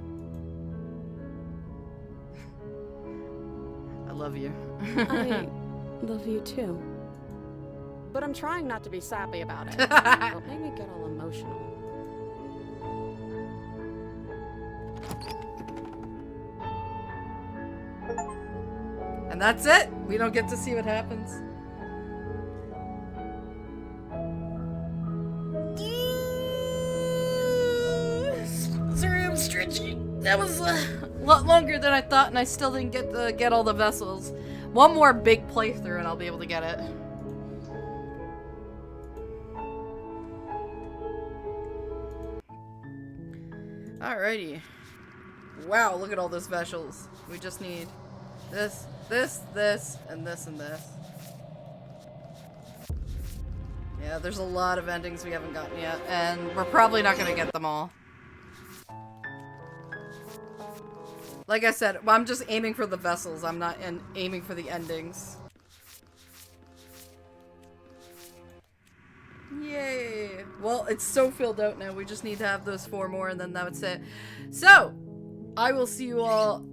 I love you. I love you too. But I'm trying not to be sappy about it. Don't make me get all emotional. And that's it. We don't get to see what happens. Sorry, I'm stretching. That was a lot longer than I thought, and I still didn't get all the vessels. One more big playthrough, and I'll be able to get it. Alrighty. Wow, look at all those vessels. We just need this, and this, and this. Yeah, there's a lot of endings we haven't gotten yet, and we're probably not gonna get them all. Like I said, I'm just aiming for the vessels. I'm not aiming for the endings. Yay! Well, it's so filled out now. We just need to have those 4 more, and then that's it. So, I will see you all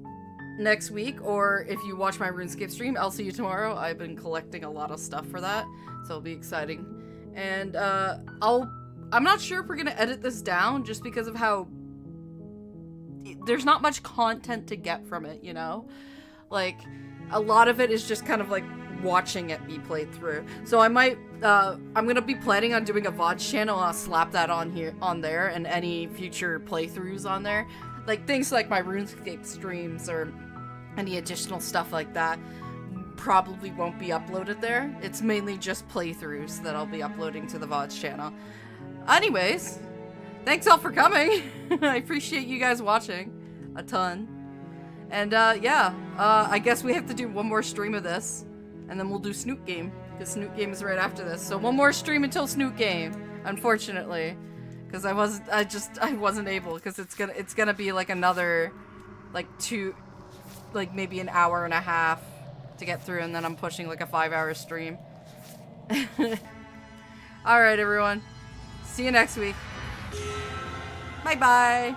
next week, or if you watch my RuneScape stream, I'll see you tomorrow. I've been collecting a lot of stuff for that, so it'll be exciting. And I'm not sure if we're gonna edit this down, just because of how there's not much content to get from it, you know? Like, a lot of it is just kind of like watching it be played through. So I might, I'm gonna be planning on doing a VOD channel. I'll slap that on there, and any future playthroughs on there. Like, things like my RuneScape streams or any additional stuff like that probably won't be uploaded there. It's mainly just playthroughs that I'll be uploading to the VODs channel. Anyways, thanks all for coming. I appreciate you guys watching a ton. And yeah, I guess we have to do one more stream of this, and then we'll do Snoot Game, because Snoot Game is right after this. So one more stream until Snoot Game, unfortunately, because I wasn't able, because it's gonna be like another, like maybe an hour and a half to get through, and then I'm pushing like a 5-hour stream. All right, everyone. See you next week. Bye-bye.